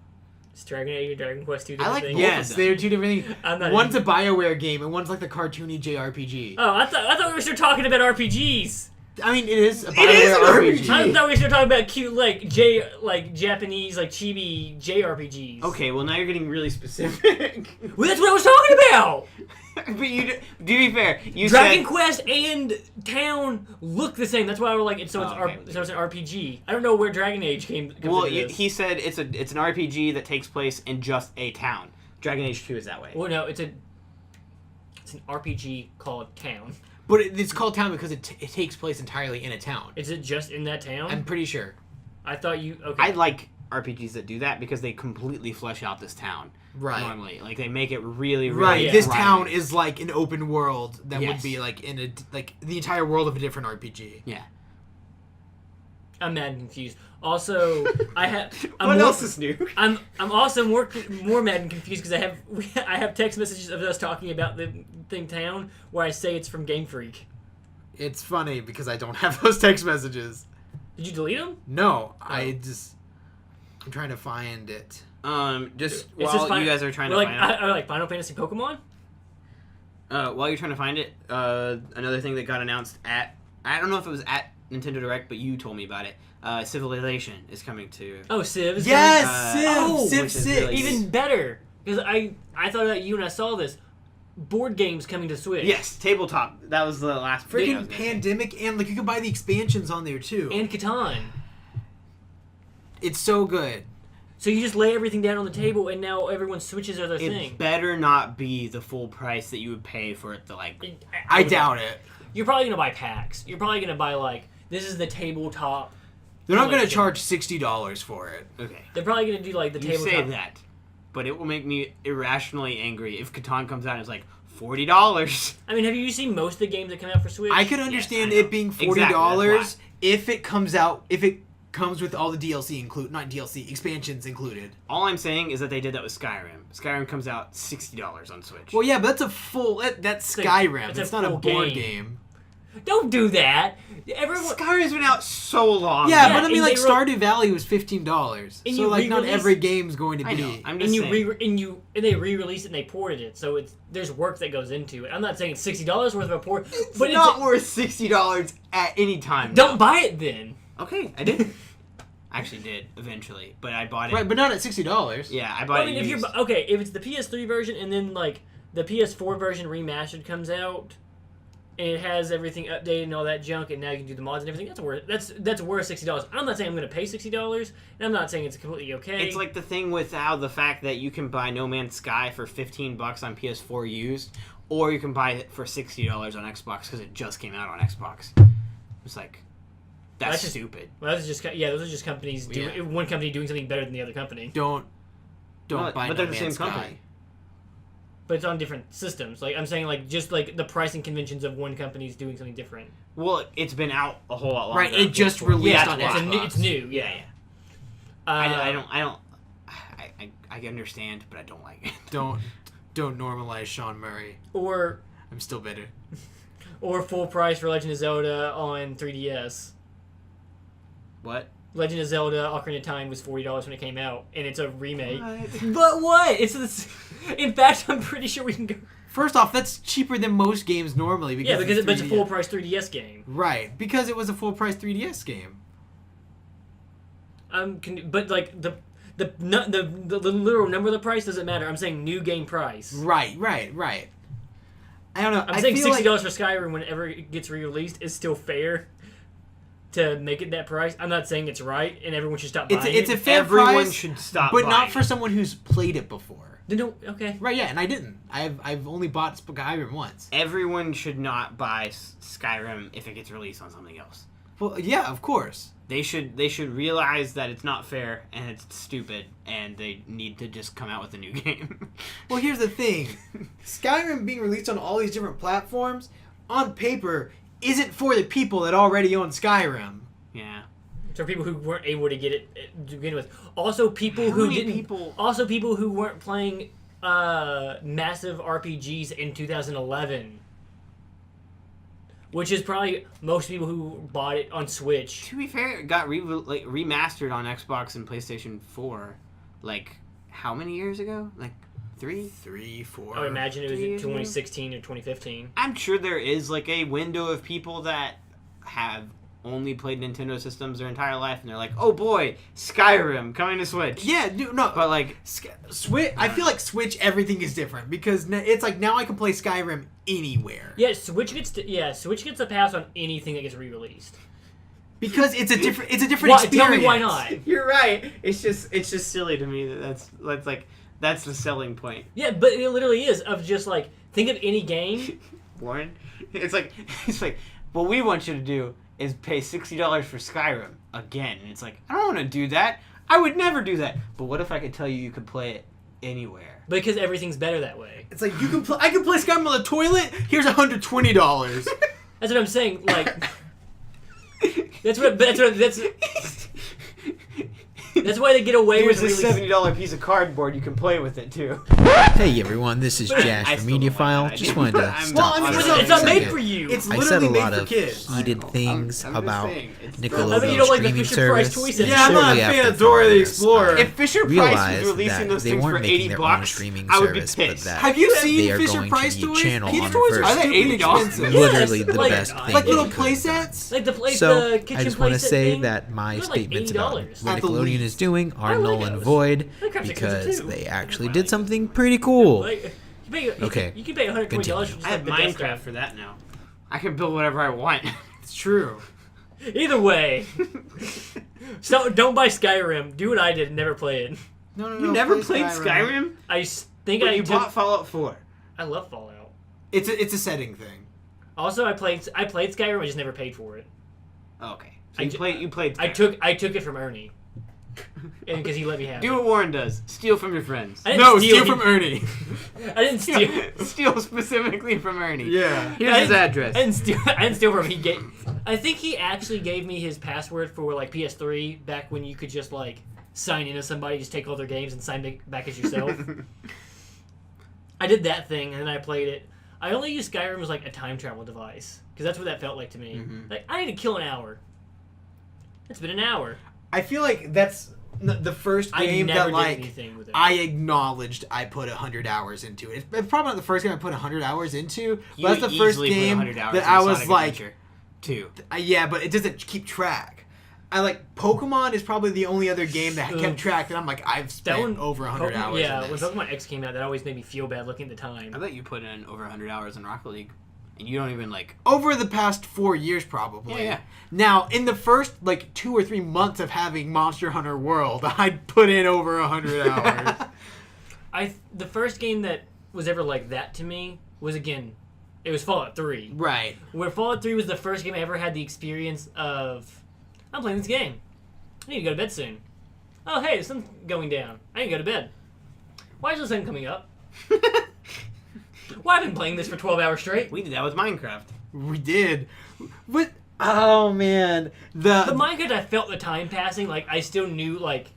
Is Dragon Age and Dragon Quest 2 I different like things? both yes, of them. they're two different things. I'm not One's a BioWare game, and one's like the cartoony JRPG. Oh, I thought we were still talking about RPGs. I mean, it is a It BioWare is an RPG. I thought we were still talking about cute like Japanese like chibi JRPGs. Okay, well now you're getting really specific. Well, that's what I was talking about. But to be fair, you Dragon said... Quest and Town look the same. That's why we're like, it's an RPG. I don't know where Dragon Age comes Well, into this. he said it's an RPG that takes place in just a town. Dragon Age 2 is that way. Well, no, it's an RPG called Town. But it's called Town because it takes place entirely in a town. Is it just in that town? I'm pretty sure. I thought you. Okay. I like RPGs that do that because they completely flesh out this town. Right. Normally, like they make it really, really. Right. Yeah. This thriving. town is like an open world that would Yes. be like in a like the entire world of a different RPG. Yeah. I'm mad and confused. Also, I'm What more- else is new? I'm also more mad and confused because I have text messages of us talking about the thing Town where I say it's from Game Freak. It's funny because I don't have those text messages. Did you delete them? No, Oh. I'm trying to find it. Just It's while just you guys are trying to like, find out. I like Final Fantasy Pokemon. While you're trying to find it, another thing that got announced at, I don't know if it was at Nintendo Direct, but you told me about it. Civilization is coming to... Oh, Civ. Is Yes, Oh, Civ which is 6. really- even better because I thought about you and I saw this. Board games coming to Switch. Yes, tabletop. That was the last thing I was Freaking gonna say. Pandemic, and like you can buy the expansions on there too. And Catan. It's so good. So you just lay everything down on the table, and now everyone switches their It thing. better not be the full price that you would pay for it to I doubt it. You're probably gonna buy packs. You're probably gonna buy this is the tabletop. They're not going to charge $60 for it. Okay. They're probably gonna do the You tabletop. say that, but it will make me irrationally angry if Catan comes out and it's like $40. I mean, have you seen most of the games that come out for Switch? I could understand Yes, I it being know. $40 Exactly, if it comes with all the DLC expansions included. All I'm saying is that they did that with Skyrim. Skyrim comes out $60 on Switch. Well, yeah, but that's a full. That's Skyrim. It's a It's not a full board game. game. Don't do that. Everyone. Skyrim's been out so long. Yeah, Yeah, but I mean, and like they Stardew Valley was $15, And so you like not re-release- every game's going to be. I know. I'm And just you saying. and they re-released it and they ported it, so there's work that goes into it. I'm not saying it's $60 worth of a port, It's but not worth $60 at any time. don't buy it then. Okay, I did. I actually did eventually, but I bought it. Right, but not at $60. Yeah, I bought Well, I it. mean, if used. if it's the PS3 version and then the PS4 version remastered comes out, and it has everything updated and all that junk, and now you can do the mods and everything, that's worth $60. I'm not saying I'm going to pay $60, and I'm not saying it's completely okay. It's like the thing with the fact that you can buy No Man's Sky for $15 on PS4 used, or you can buy it for $60 on Xbox because it just came out on Xbox. It's like that's just stupid. Well, those are just companies doing one company doing something better than the other company. Don't But buy they're No the same Man's Sky. company. But it's on different systems. I'm saying just the pricing conventions of one company's doing something different. Well, it's been out a whole lot longer. Right, than it just PS4. released Yeah, on that's why. Xbox. It's new. Yeah, yeah. I understand, but I don't like it. Don't normalize Sean Murray. Or I'm still bitter. full price for Legend of Zelda on 3DS. What? Legend of Zelda Ocarina of Time was $40 when it came out, and it's a remake. What? But what? In fact, I'm pretty sure we can go. First off, that's cheaper than most games normally. Because It's a full price 3DS game. Right, because it was a full price 3DS game. But the literal number of the price doesn't matter. I'm saying new game price. Right. I don't know. I'm saying $60 for Skyrim whenever it gets re-released is still fair to make it that price. I'm not saying it's right and everyone should stop buying It's it. a fair Everyone price, should stop but buying not for it. someone who's played it before. No, okay. Right, yeah, and I didn't. I've only bought Skyrim once. Everyone should not buy Skyrim if it gets released on something else. Well, yeah, of course. They should realize that it's not fair and it's stupid, and they need to just come out with a new game. Well, here's the thing. Skyrim being released on all these different platforms, on paper, isn't for the people that already own Skyrim. Yeah. For people who weren't able to get it to begin with. Also, people who many didn't. people- Also, people who weren't playing massive RPGs in 2011. Which is probably most people who bought it on Switch. To be fair, it got remastered on Xbox and PlayStation 4, how many years ago? 3? 3, 4. I would imagine it was 3 in years ago? 2016 or 2015. I'm sure there is a window of people that have only played Nintendo systems their entire life, and they're like, "Oh boy, Skyrim coming to Switch." Yeah, no. But Switch. I feel like Switch. Everything is different because it's now I can play Skyrim anywhere. Yeah, Switch gets a pass on anything that gets re-released. Because it's a different Why? experience. Tell me why not. You're right. It's just silly to me that's the selling point. Yeah, but it literally is of just think of any game. Warren, it's like what we want you to do is pay $60 for Skyrim again, and it's like, I don't want to do that. I would never do that. But what if I could tell you could play it anywhere? Because everything's better that way. It's like I can play Skyrim on the toilet. Here's $120. That's what I'm saying. That's why they get away Here's with this releasing. $70 piece of cardboard. You can play with it too. Hey everyone, this is But Jash I from still don't like Mediaphile. that Just idea. wanted to I'm stop not- for it's a not- It's not made second. for you. It's I literally said a made lot for of kids. heated things I'm just about saying, it's Nickelodeon's I mean, you don't like the streaming Fisher Price service. toys. and Yeah, I'm not shortly a fan after of Dora the filming this, Explorer. If Fisher Price realized was releasing that those they things for weren't making $80, their own streaming I would be service, but pissed. that Have you seen they are Fisher going Price to be toys? channel Kids on toys are first. Are they stupid $80? expensive. Literally Yes, the like- best thing. Like that little you could play have done. sets. Like the So kitchen I just want to playset say thing, that my they're like statements about $80. what At the Nickelodeon least. is doing are They're null Legos. and void They're crap's expensive, because too. they actually did something pretty cool. Okay. You can pay $120 for just I have the best Minecraft stuff. for that now. I can build whatever I want. It's true. Either way. So don't buy Skyrim. Do what I did and never play it. No. You never play played Skyrim? I think But you bought Fallout 4. I love Fallout. It's a setting thing. Also, I played Skyrim. I just never paid for it. Okay. So you played I Skyrim. took it from Ernie. Because he let me have Do it. what Warren does. Steal from your friends. I didn't Steal from Ernie. I didn't steal. Steal specifically from Ernie. Yeah. Here's his address. I didn't steal from him. I think he actually gave me his password for like PS3 back when you could just like sign into somebody, just take all their games and sign back as yourself. I did that thing and then I played it. I only used Skyrim as like a time travel device because that's what that felt like to me. Mm-hmm. Like I need to kill an hour. It's been an hour. I feel like that's the first game that like anything with it. I acknowledged I put 100 hours into it. It's probably not the first game I put 100 hours into, but that's the first game that I was like, two. Yeah, but it doesn't keep track. I like Pokemon is probably the only other game that kept track, and I'm like, I've spent over 100 hours. Yeah, in when this. Pokemon X came out, that always made me feel bad looking at the time. I bet you put in over 100 hours in Rocket League, and you don't even like. Over the past 4 years, probably. Yeah. Now, in the first like 2 or 3 months of having Monster Hunter World, I put in over 100 hours. The first game that was ever like that to me was it was Fallout 3. Right. Where Fallout 3 was the first game I ever had the experience of, I'm playing this game. I need to go to bed soon. Oh, hey, the sun's going down. I need to go to bed. Why is the sun coming up? Why have I been playing this for 12 hours straight? We did that with Minecraft. We did. But, oh, man. The Minecraft, I felt the time passing. Like, I still knew, like,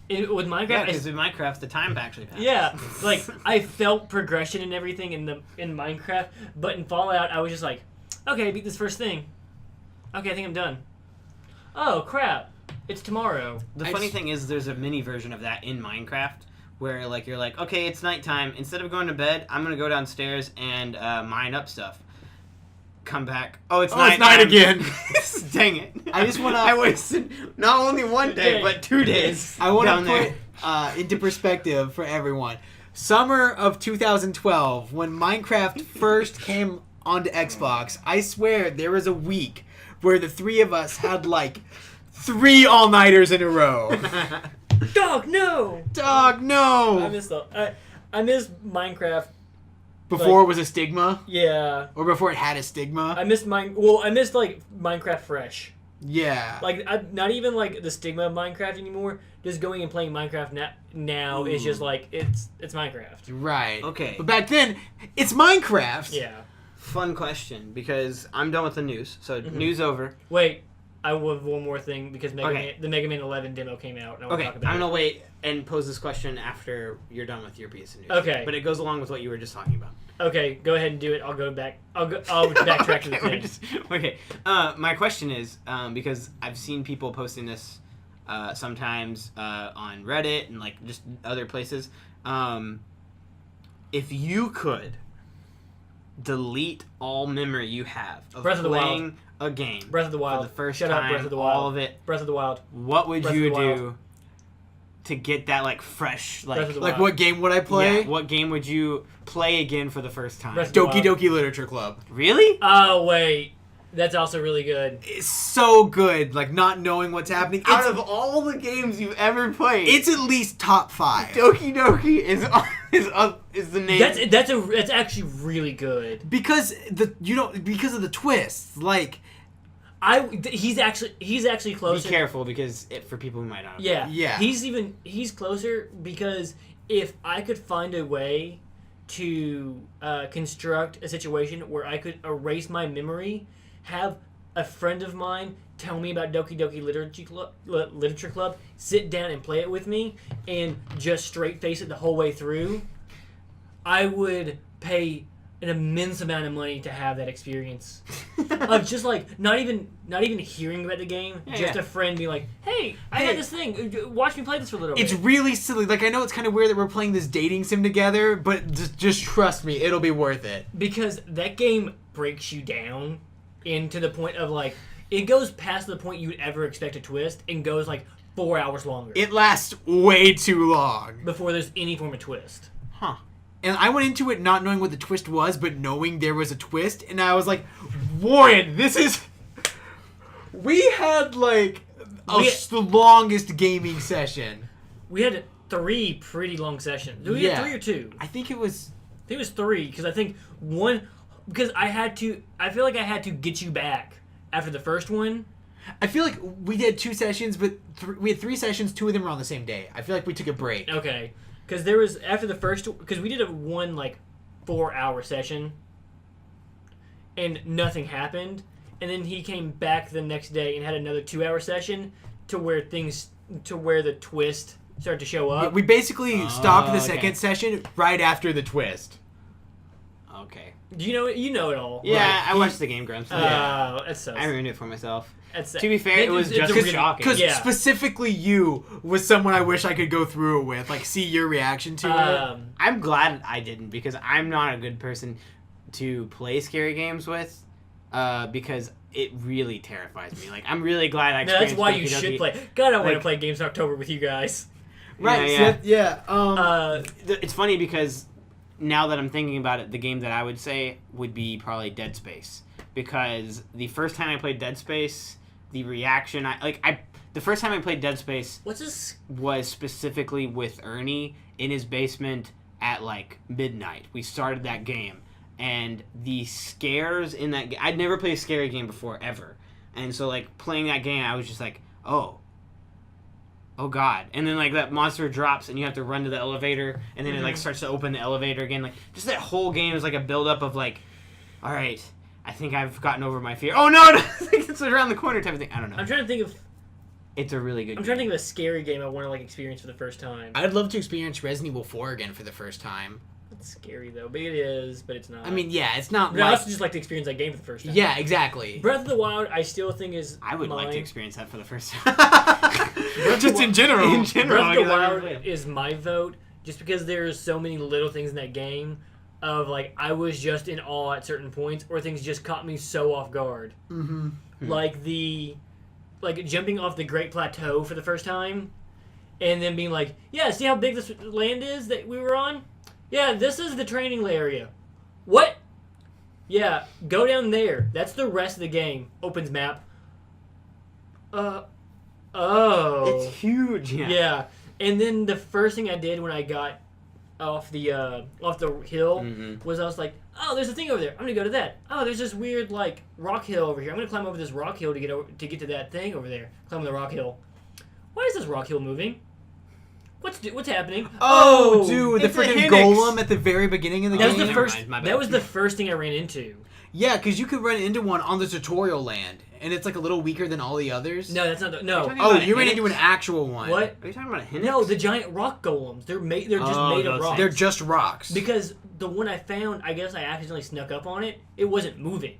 with Minecraft... Yeah, because in Minecraft, the time actually passes. Yeah, like, I felt progression and everything in Minecraft, but in Fallout, I was just like, okay, I beat this first thing. Okay, I think I'm done. Oh, crap. It's tomorrow. The funny thing is, there's a mini version of that in Minecraft, where like you're like, okay, it's nighttime. Instead of going to bed, I'm gonna go downstairs and mine up stuff. Come back. Oh, it's night. It's night again. Dang it! I just want to. I wasted not only 1 day, but 2 days. I want down to put into perspective for everyone. Summer of 2012, when Minecraft first came onto Xbox, I swear there was a week where the three of us had like 3 all-nighters in a row. Dog, no! Dog, no! I miss Minecraft. Before it was a stigma? Yeah. Or before it had a stigma? I missed like Minecraft Fresh. Yeah. Like not even like the stigma of Minecraft anymore. Just going and playing Minecraft now is just like it's Minecraft. Right. Okay. But back then, it's Minecraft. Yeah. Fun question, because I'm done with the news. So news over. Wait, I have one more thing because the Okay. Mega Man 11 demo came out. And I want Okay, to talk about I'm it. gonna wait and pose this question after you're done with your piece of news. Okay. But it goes along with what you were just talking about. Okay, go ahead and do it. I'll go back. I'll backtrack to the thing. Okay. My question is, because I've seen people posting this sometimes on Reddit and like just other places. If you could delete all memory you have of Breath of the playing a game, Breath of the Wild, for the first Shut time, up, Breath of the Wild. all of it, Breath of the Wild. what would Breath you of the Wild. do to get that like fresh, Breath of the Like, Wild. what game would I play? Yeah, what game would you play again for the first time? Breath of the Doki Wild. Doki Literature Club. Really? Oh wait, that's also really good. It's so good, like not knowing what's happening. Out of all the games you've ever played, It's at least top 5. Doki Doki is the name. That's actually really good. Because because of the twists. Like, He's actually Be closer. careful because for people who might not. Yeah. Yeah. He's closer because if I could find a way to construct a situation where I could erase my memory, have a friend of mine tell me about Doki Doki Literature Club, sit down and play it with me, and just straight face it the whole way through, I would pay an immense amount of money to have that experience of just like not even hearing about the game, just a friend being like, "Hey, I got this thing. Watch me play this for a little bit." it's really silly. Like, I know it's kind of weird that we're playing this dating sim together, but just trust me, it'll be worth it. Because that game breaks you down into the point of like it goes past the point you'd ever expect a twist and goes like 4 hours longer It lasts way too long. before there's any form of twist. Huh. And I went into it not knowing what the twist was, but knowing there was a twist, and I was like, Warren, this is We had like the longest gaming session. We had 3 pretty long sessions. Did we have 3 or 2? I think it was 3 because I think one because I feel like I had to get you back after the first one. I feel like we did 2 sessions, but we had 3 sessions. 2 of them were on the same day. I feel like we took a break. Okay, because there was after the first because we did a 4-hour session, and nothing happened, and then he came back the next day and had another 2-hour session to where the twist started to show up. We basically stopped the second session right after the twist. Okay. You know it all. Yeah, right? I watched the Game Grumps. That's so. I ruined it for myself. That's, To be fair, it was just shocking. Because specifically you was someone I wish I could go through it with, like see your reaction to it. I'm glad I didn't because I'm not a good person to play scary games with because it really terrifies me. Like, I'm really glad I experienced that's why you should play. God, I want to play Games in October with you guys. Right, It's funny because now that I'm thinking about it, the game that I would say would be probably Dead Space. Because the first time I played Dead Space, the reaction the first time I played Dead Space was specifically with Ernie in his basement at like midnight. We started that game, and the scares in that game, I'd never played a scary game before ever. And so like playing that game, I was just like, oh god. And then like that monster drops and you have to run to the elevator, and then it like starts to open the elevator again. Like just that whole game is like a build up of like, all right, I think I've gotten over my fear. Oh no, it's around the corner type of thing. I don't know. I'm trying to think of. It's a really good. I'm trying to think of a scary game I want to like experience for the first time. I'd love to experience Resident Evil 4 again for the first time. It's scary though, but it is, but it's not. I mean, yeah, it's not. But I also just like to experience that game for the first time. Yeah, exactly. Breath of the Wild, I still think is. I would mine. like to experience that for the first time. Just in general. In general, Breath of the Wild is my vote, just because there's so many little things in that game. Of like I was just in awe at certain points, or things just caught me so off guard. Mm-hmm. Like jumping off the Great Plateau for the first time, and then being like, "Yeah, see how big this land is that we were on? Yeah, this is the training area. What? Yeah, go down there. That's the rest of the game. Opens map. Oh. It's huge. Yeah, and then the first thing I did when I got off the hill was I was like, oh, there's a thing over there. I'm gonna go to that. Oh, there's this weird like rock hill over here. I'm gonna climb over this rock hill to get to that thing over there. Climb the rock hill. Why is this rock hill moving? What's happening? Oh, dude, the it's a freaking Hinox. golem at the very beginning of the That game. was the first. mind, my bad. That was the first thing I ran into. Yeah, because you could run into one on the tutorial land, and it's like a little weaker than all the others. No, that's not. No. talking Oh, about you ran Hinox? into an actual one. What? Are you talking about a Hinox? No, the giant rock golems. They're just Oh, made of those rocks. They're just rocks. Because the one I found, I guess I accidentally snuck up on it. It wasn't moving.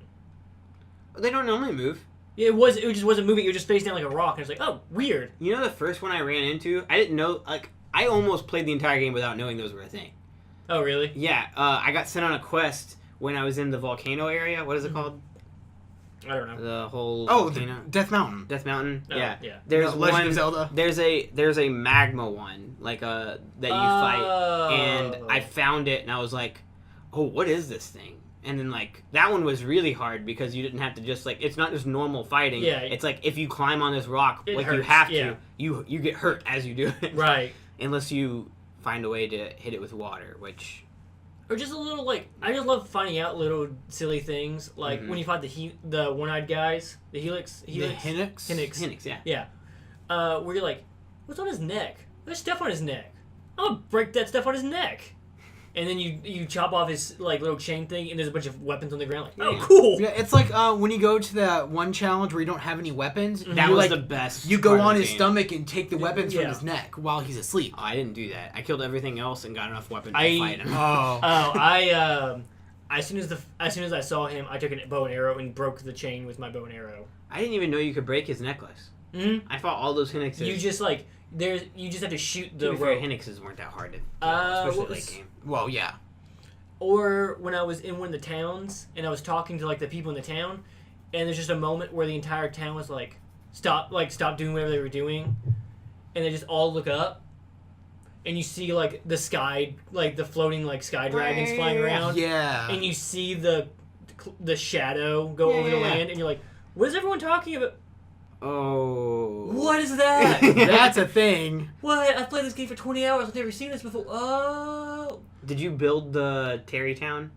They don't normally move. It just wasn't moving. It was just face down like a rock. And it's like, oh, weird. You know the first one I ran into, I didn't know, like, I almost played the entire game without knowing those were a thing. Oh, really? Yeah, I got sent on a quest when I was in the volcano area. What is it called? I don't know. The whole Oh, volcano. Death Mountain. Death Mountain? Oh, yeah. yeah. There's Legend one, of Zelda. There's a magma one, like that you fight, and I found it and I was like, oh, what is this thing? And then like that one was really hard because you didn't have to just like, it's not just normal fighting. Yeah. It's like if you climb on this rock, It like you hurts, have to, yeah. you get hurt as you do it. Right. Unless you find a way to hit it with water, which Or just a little, like, I just love finding out little silly things. Like, when you find the one-eyed guys, the Helix? The Hinox? Hinox, yeah. Yeah. Where you're like, what's on his neck? There's stuff on his neck. I'm gonna break that stuff on his neck. And then you chop off his, like, little chain thing, and there's a bunch of weapons on the ground. Like, oh, cool! Yeah, it's like when you go to that one challenge where you don't have any weapons. That you, was like, the best. You go part of on the his game. stomach and take the weapons Yeah. from his neck while he's asleep. Oh, I didn't do that. I killed everything else and got enough weapons I- to fight him. Oh. As soon as I saw him, I took a bow and arrow and broke the chain with my bow and arrow. I didn't even know you could break his necklace. Mm-hmm. I fought all those Hinoxes. You just you just have to shoot to the be fair, rope. Hinoxes weren't that hard to kill, What especially was- late game. Well, yeah. Or when I was in one of the towns and I was talking to like the people in the town, and there's just a moment where the entire town was like, stop doing whatever they were doing, and they just all look up, and you see like the sky, like the floating like sky dragons flying around, Yeah. and you see the shadow go over the Yeah. land, and you're like, what is everyone talking about? Oh. What is that? That's a thing. What? I've played this game for 20 hours. I've never seen this before. Oh. Did you build the Terrytown?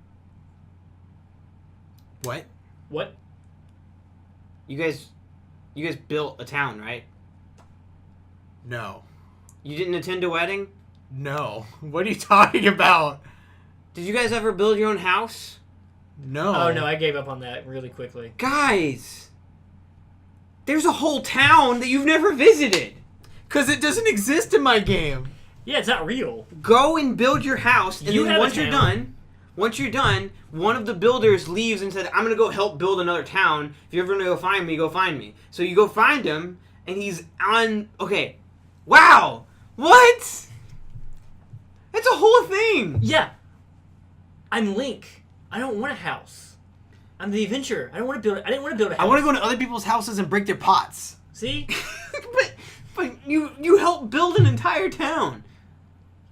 What? What? You guys built a town, right? No. You didn't attend a wedding? No. What are you talking about? Did you guys ever build your own house? No. Oh, no, I gave up on that really quickly. Guys! There's a whole town that you've never visited! Because it doesn't exist in my game. Yeah, it's not real. Go and build your house, and You then have a once you're done, one of the builders leaves and said, I'm gonna go help build another town. If you're ever gonna go find me, go find me. So you go find him, and he's on... Okay. Wow! What? That's a whole thing! Yeah. I'm Link. I don't want a house. I'm the adventurer. I didn't want to build a house. I want to go into other people's houses and break their pots. See? but you helped build an entire town.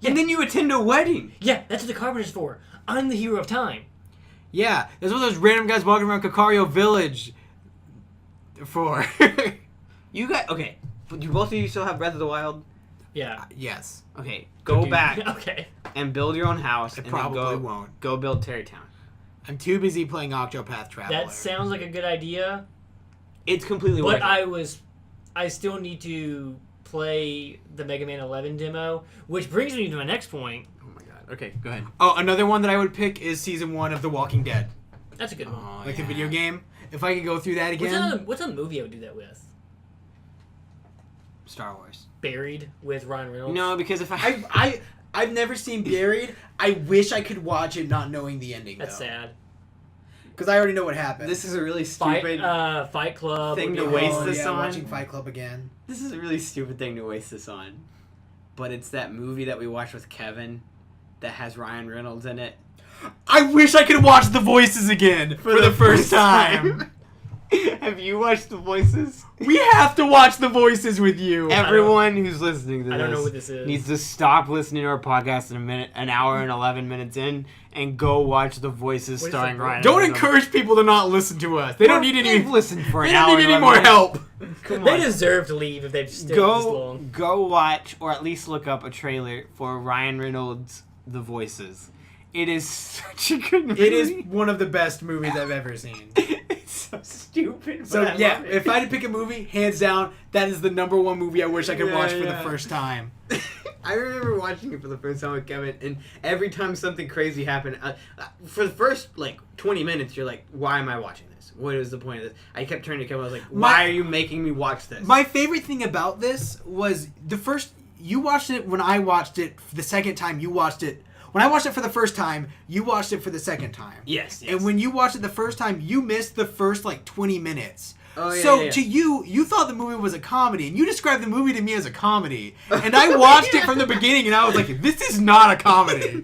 Yeah. And then you attend a wedding. Yeah, that's what the carpenter's for. I'm the hero of time. Yeah, that's what those random guys walking around Kakario Village for. You got... Okay. Do both of you still have Breath of the Wild? Yeah. Yes. Okay. Go back Okay. and build your own house. I and probably then won't. Go build Terrytown. I'm too busy playing Octopath Traveler. That sounds like a good idea, It's completely but worth it. I still need to play the Mega Man 11 demo, which brings me to my next point. Oh my god. Okay, go ahead. Oh, another one that I would pick is Season 1 of The Walking Dead. That's a good one. Like the video game. If I could go through that again. What's a movie I would do that with? Star Wars. Buried with Ryan Reynolds? No, because if I've never seen Buried. I wish I could watch it not knowing the ending, That's sad. Because I already know what happened. This is a really stupid Fight Club. thing would to be waste hard. this on. watching Fight Club again. This is a really stupid thing to waste this on. But it's that movie that we watched with Kevin that has Ryan Reynolds in it. I wish I could watch The Voices again for the first time. Have you watched The Voices? We have to watch The Voices with you. Everyone who's listening to this, I don't know what this is. needs to stop listening to our podcast in an hour and 11 minutes in, and go watch The Voices What is starring that? Ryan. Don't Reynolds. encourage people to not listen to us. They don't need any. They've listened for They an hour. don't need any and more 11 help. minutes. Come They on. deserve to leave if they've stayed this long. Go watch, or at least look up a trailer for Ryan Reynolds' The Voices. It is such a good movie. It is one of the best movies I've ever seen. It's so stupid. But So I yeah, love it. if I had to pick a movie, hands down, that is the number one movie I wish I could Yeah, watch for the yeah. first time. I remember watching it for the first time with Kevin, and every time something crazy happened, for the first 20 minutes, you're like, "Why am I watching this? What is the point of this?" I kept turning to Kevin. I was like, "Why are you making me watch this?" My favorite thing about this was the first. You watched it when I watched it the second time. You watched it when I watched it for the first time. You watched it for the second time. yes. And when you watched it the first time, you missed the first 20 minutes. Oh, yeah, so yeah. to you thought the movie was a comedy, and you described the movie to me as a comedy. And I watched it from the beginning, and I was like, "This is not a comedy.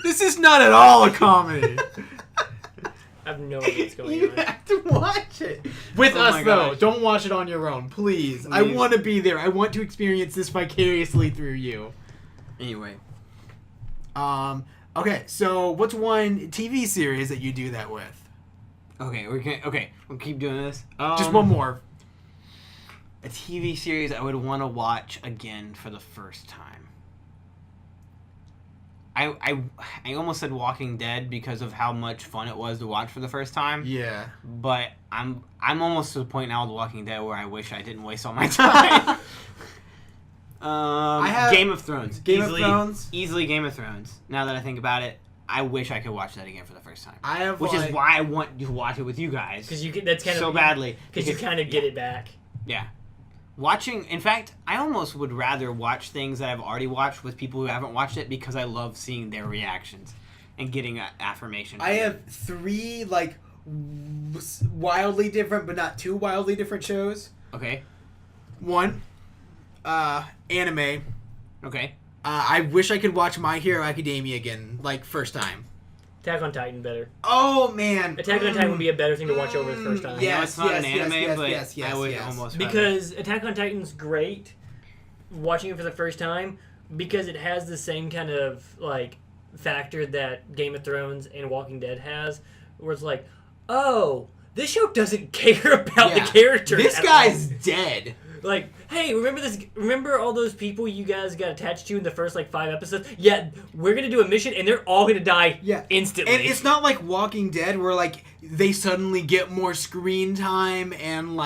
This is not at all a comedy." I have no idea what's going you on. have to watch it With Oh us my though, gosh. don't watch it on your own, please. I Please. want to be there. I want to experience this vicariously through you. Anyway, Okay, so what's one TV series that you do that with? we'll keep doing this. Just one more. A TV series I would want to watch again for the first time. I almost said Walking Dead because of how much fun it was to watch for the first time. Yeah. But I'm almost to the point now with Walking Dead where I wish I didn't waste all my time. I have Game of Thrones. Game of Thrones. Easily Game of Thrones. Now that I think about it, I wish I could watch that again for the first time. I have Which is why I want to watch it with you guys. Because you get that's kind so of badly. Because you kind of get it back. Yeah. Watching, in fact, I almost would rather watch things that I've already watched with people who haven't watched it because I love seeing their reactions and getting affirmation. I have 3 wildly different but not too wildly different shows. Okay. 1, anime. Okay. I wish I could watch My Hero Academia again, first time. Attack on Titan better. Oh man, Attack on Titan would be a better thing to watch over the first time. Yeah. I know it's not an yes, anime, but yes, I would yes. almost rather. Because Attack on Titan's great, watching it for the first time, because it has the same kind of factor that Game of Thrones and Walking Dead has, where it's like, oh, this show doesn't care about the characters. This guy's dead. Like, hey, remember all those people you guys got attached to in the first, 5 episodes? Yeah, we're going to do a mission, and they're all going to die instantly. And it's not like Walking Dead, where, they suddenly get more screen time, and,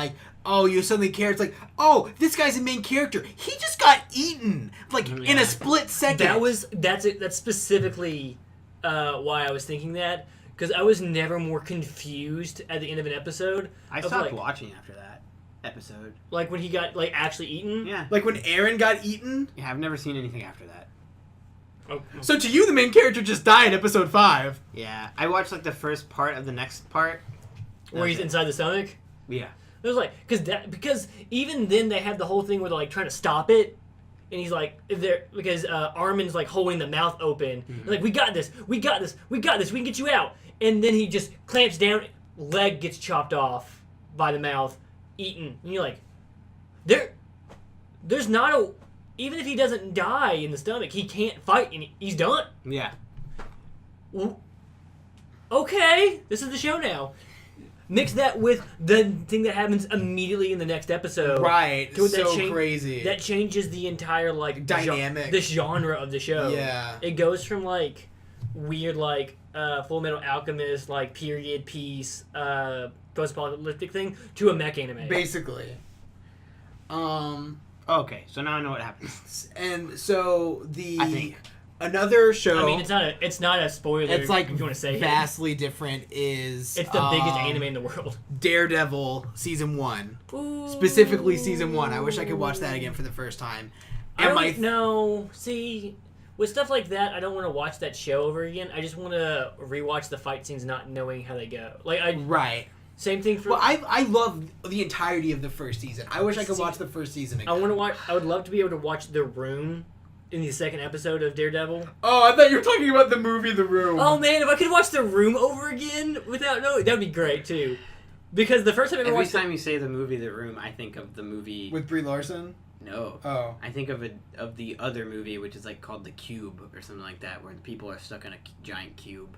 you suddenly care. It's like, oh, this guy's a main character. He just got eaten, in a split second. That's specifically why I was thinking that, because I was never more confused at the end of an episode. I stopped watching after that episode. When he got actually eaten? Yeah. When Aaron got eaten? Yeah, I've never seen anything after that. Oh. So to you, the main character just died in episode 5. Yeah. I watched the first part of the next part. Where he's inside the stomach? Yeah. It was because even then they have the whole thing where they're trying to stop it. And he's because Armin's holding the mouth open. Mm-hmm. We got this, we can get you out. And then he just clamps down, leg gets chopped off by the mouth. Eaten, and you're there's not a, even if he doesn't die in the stomach, he can't fight, and he's done. Yeah. Okay, this is the show now. Mix that with the thing that happens immediately in the next episode. Right, crazy. That changes the entire, dynamic. The genre of the show. Yeah. It goes from, weird, Full Metal Alchemist, period piece, post-apocalyptic thing to a mech anime. Basically. Okay, so now I know what happens. And so I think. Another show. I mean, it's not a spoiler. It's if you want to say vastly different. It's the biggest anime in the world. Daredevil season 1. Ooh. Specifically season 1. I wish I could watch that again for the first time. I don't know. See, with stuff like that, I don't want to watch that show over again. I just want to rewatch the fight scenes, not knowing how they go. Right. Same thing for. Well, I love the entirety of the first season. I wish I could watch the first season again. I would love to be able to watch The Room in the second episode of Daredevil. Oh, I thought you were talking about the movie The Room. Oh man, if I could watch The Room over again without knowing, that'd be great too. Because the first time I ever watched. Every time you say the movie The Room, I think of the movie with Brie Larson. No. Oh. I think of the other movie, which is called The Cube or something like that, where the people are stuck in a giant cube,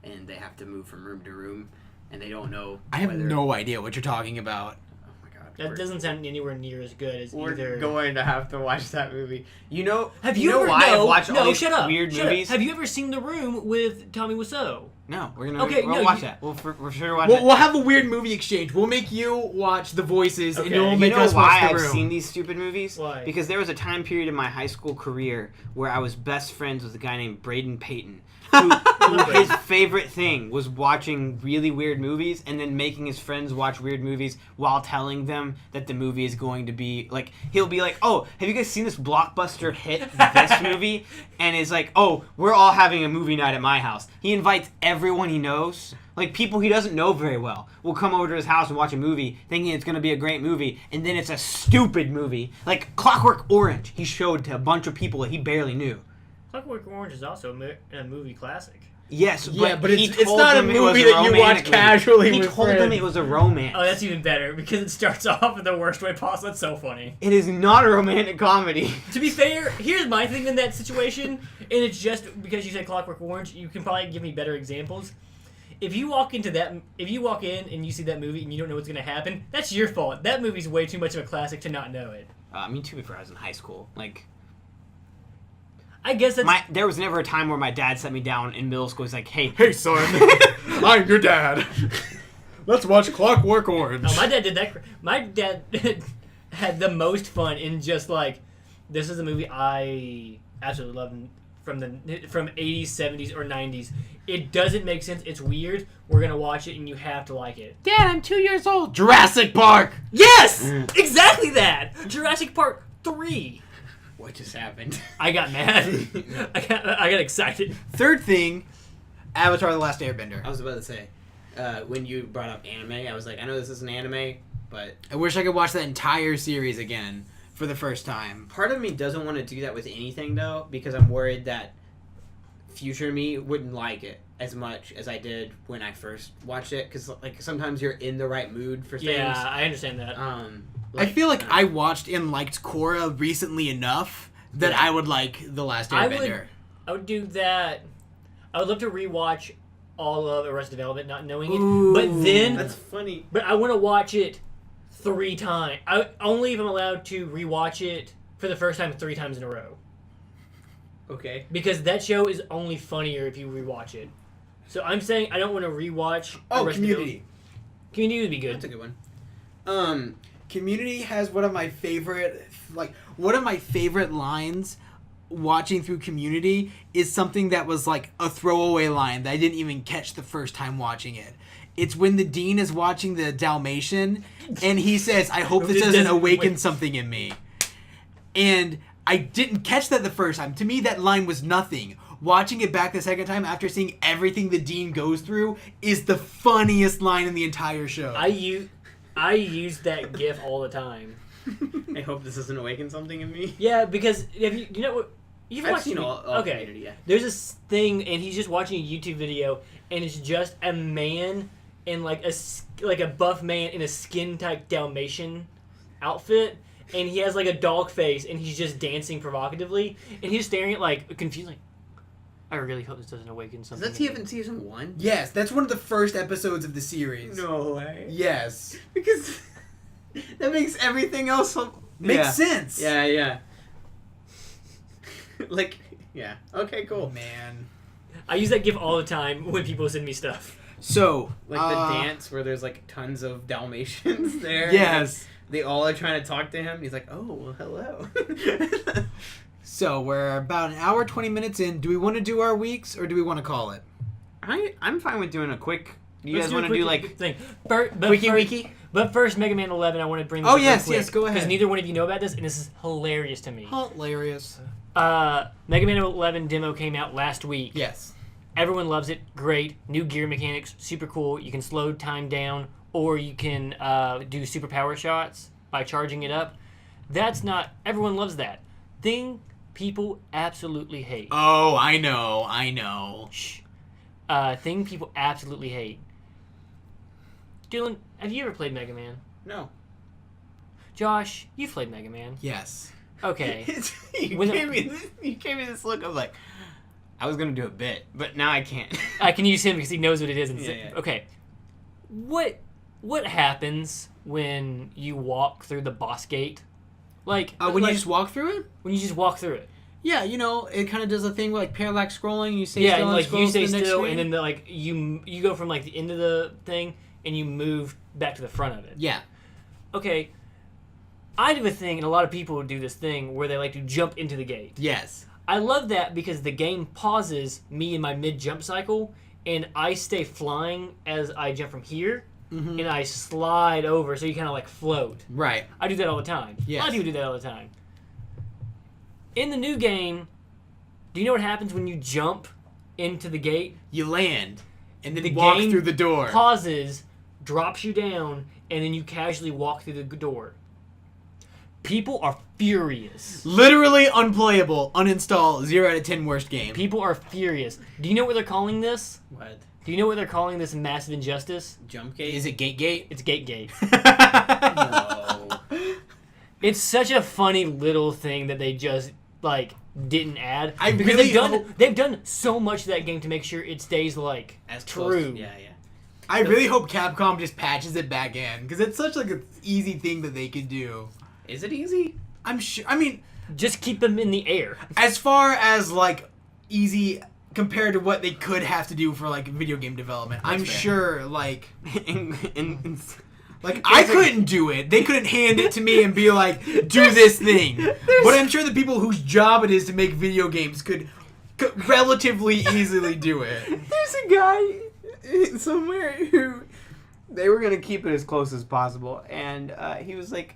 and they have to move from room to room, and they don't know. I have no idea what you're talking about. Oh my god. That doesn't sound anywhere near as good as We're either. going to have to watch that movie. Have you ever? Why I've watched all these shut up. weird movies? Have you ever seen The Room with Tommy Wiseau? No, we're watch that. We're sure to watch it. We'll have a weird movie exchange. We'll make you watch The Voices, and you'll You make know us why watch The I've Room. seen these stupid movies? Why? Because there was a time period in my high school career where I was best friends with a guy named Braden Payton, who his favorite thing was watching really weird movies and then making his friends watch weird movies while telling them that the movie is going to be he'll be like, oh, have you guys seen this blockbuster hit, this movie? And it's like, oh, we're all having a movie night at my house. He invites everyone he knows, people he doesn't know very well, will come over to his house and watch a movie thinking it's going to be a great movie, and then it's a stupid movie. Clockwork Orange, he showed to a bunch of people that he barely knew. Clockwork Orange is also a movie classic. Yes, but it's not a movie that you watch casually with friends. He told them it was a romance. Oh, that's even better, because it starts off in the worst way possible. That's so funny. It is not a romantic comedy. To be fair, here's my thing in that situation, and it's just because you said Clockwork Orange, you can probably give me better examples. If you walk in and you see that movie and you don't know what's going to happen, that's your fault. That movie's way too much of a classic to not know it. To be fair, I was in high school. I guess that's... There was never a time where my dad set me down in middle school. He's like, hey son, I'm your dad. Let's watch Clockwork Orange. Oh, my dad did that. My dad had the most fun in just this is a movie I absolutely love from 80s, 70s, or 90s. It doesn't make sense. It's weird. We're going to watch it, and you have to like it. Dad, I'm 2 years old. Jurassic Park. Yes! Exactly that! Jurassic Park 3. what just happened? I got mad. I got excited. Third thing, Avatar: The Last Airbender. I was about to say, when you brought up anime, I was like, I know this is an anime, but... I wish I could watch that entire series again for the first time. Part of me doesn't want to do that with anything, though, because I'm worried that future me wouldn't like it as much as I did when I first watched it, because sometimes you're in the right mood for things. Yeah, I understand that. I feel like I watched and liked Korra recently enough that I would like The Last Airbender. I would do that. I would love to rewatch all of Arrested Development, not knowing it. Ooh, But then, That's funny. but I want to watch it 3 times. Only if I'm allowed to rewatch it for the first time 3 times in a row. Okay. Because that show is only funnier if you rewatch it. So I'm saying I don't want to rewatch. Community. Community would be good. That's a good one. Community has one of my favorite lines watching through Community is something that was like a throwaway line that I didn't even catch the first time watching it. It's when the dean is watching the Dalmatian and he says, I hope this doesn't awaken something in me. And I didn't catch that the first time. To me, that line was nothing. Watching it back the second time after seeing everything the dean goes through is the funniest line in the entire show. I use that GIF all the time. I hope this doesn't awaken something in me. Yeah, because you know what? You've I've watched seen all okay. Community, yeah. There's this thing, and he's just watching a YouTube video, and it's just a man in like a buff man in a skin tight Dalmatian outfit, and he has like a dog face, and he's just dancing provocatively, and he's staring at like confused, like, I really hope this doesn't awaken Is something. that even season 1? Yes, that's one of the first episodes of the series. No way. Yes. Because that makes everything else Makes sense. Yeah. Like, yeah. Okay, Oh, cool. man. I use that GIF all the time when people send me stuff. So, Like the dance where there's like tons of Dalmatians there. Yes. They all are trying to talk to him. And he's like, oh, well, hello. So, we're about an hour, 20 minutes in. Do we want to do our weeks, or do we want to call it? I'm fine with doing a quick... Do you Let's guys want to a do quick like... thing? Wiki? But first, Mega Man 11, I want to bring this Oh, up real yes, quick, yes, go ahead. Because neither one of you know about this, and this is hilarious to me. Hilarious. Mega Man 11 demo came out last week. Yes. Everyone loves it. Great. New gear mechanics. Super cool. You can slow time down, or you can do super power shots by charging it up. That's not... Everyone loves that. Thing people absolutely hate. Oh, I know. Shh. Thing people absolutely hate. Doolin, have you ever played Mega Man? No. Josh, you've played Mega Man. Yes. Okay. you gave me this look of like, I was going to do a bit, but now I can't. I can use him because he knows what it is. Yeah. Okay. What happens when you walk through the boss gate? Like When you just walk through it? when you just walk through it. Yeah, it kind of does a thing where, like, parallax scrolling. You stay Yeah, still and like scroll you to stay the next still, screen. and then you go from like the end of the thing, and you move back to the front of it. Yeah. Okay. I do a thing, and a lot of people do this thing where they like to jump into the gate. Yes. I love that because the game pauses me in my mid-jump cycle, and I stay flying as I jump from here, and I slide over, so you kind of like float. Right. I do that all the time. Yes. A lot of people do that all the time. In the new game, do you know what happens when you jump into the gate? You land, and then The walk game through the door. Pauses, drops you down, and then you casually walk through the door. People are furious. Literally unplayable. Uninstall. 0 out of 10 worst game. People are furious. Do you know what they're calling this? What? Do you know what they're calling this massive injustice? Jump gate? Is it Gate? It's Gate. No. It's such a funny little thing that they just like didn't add. I because really they've done so much to that game to make sure it stays like As true. close. Yeah. I really hope Capcom just patches it back in, because it's such like an easy thing that they could do. Is it easy? I'm sure. I mean, Just keep them in the air. as far as like easy compared to what they could have to do for like video game development, I'm fair. sure like in like I couldn't do it. They couldn't hand it to me and be like, do this thing. But I'm sure the people whose job it is to make video games could relatively easily do it. There's a guy somewhere who they were gonna keep it as close as possible, and he was like,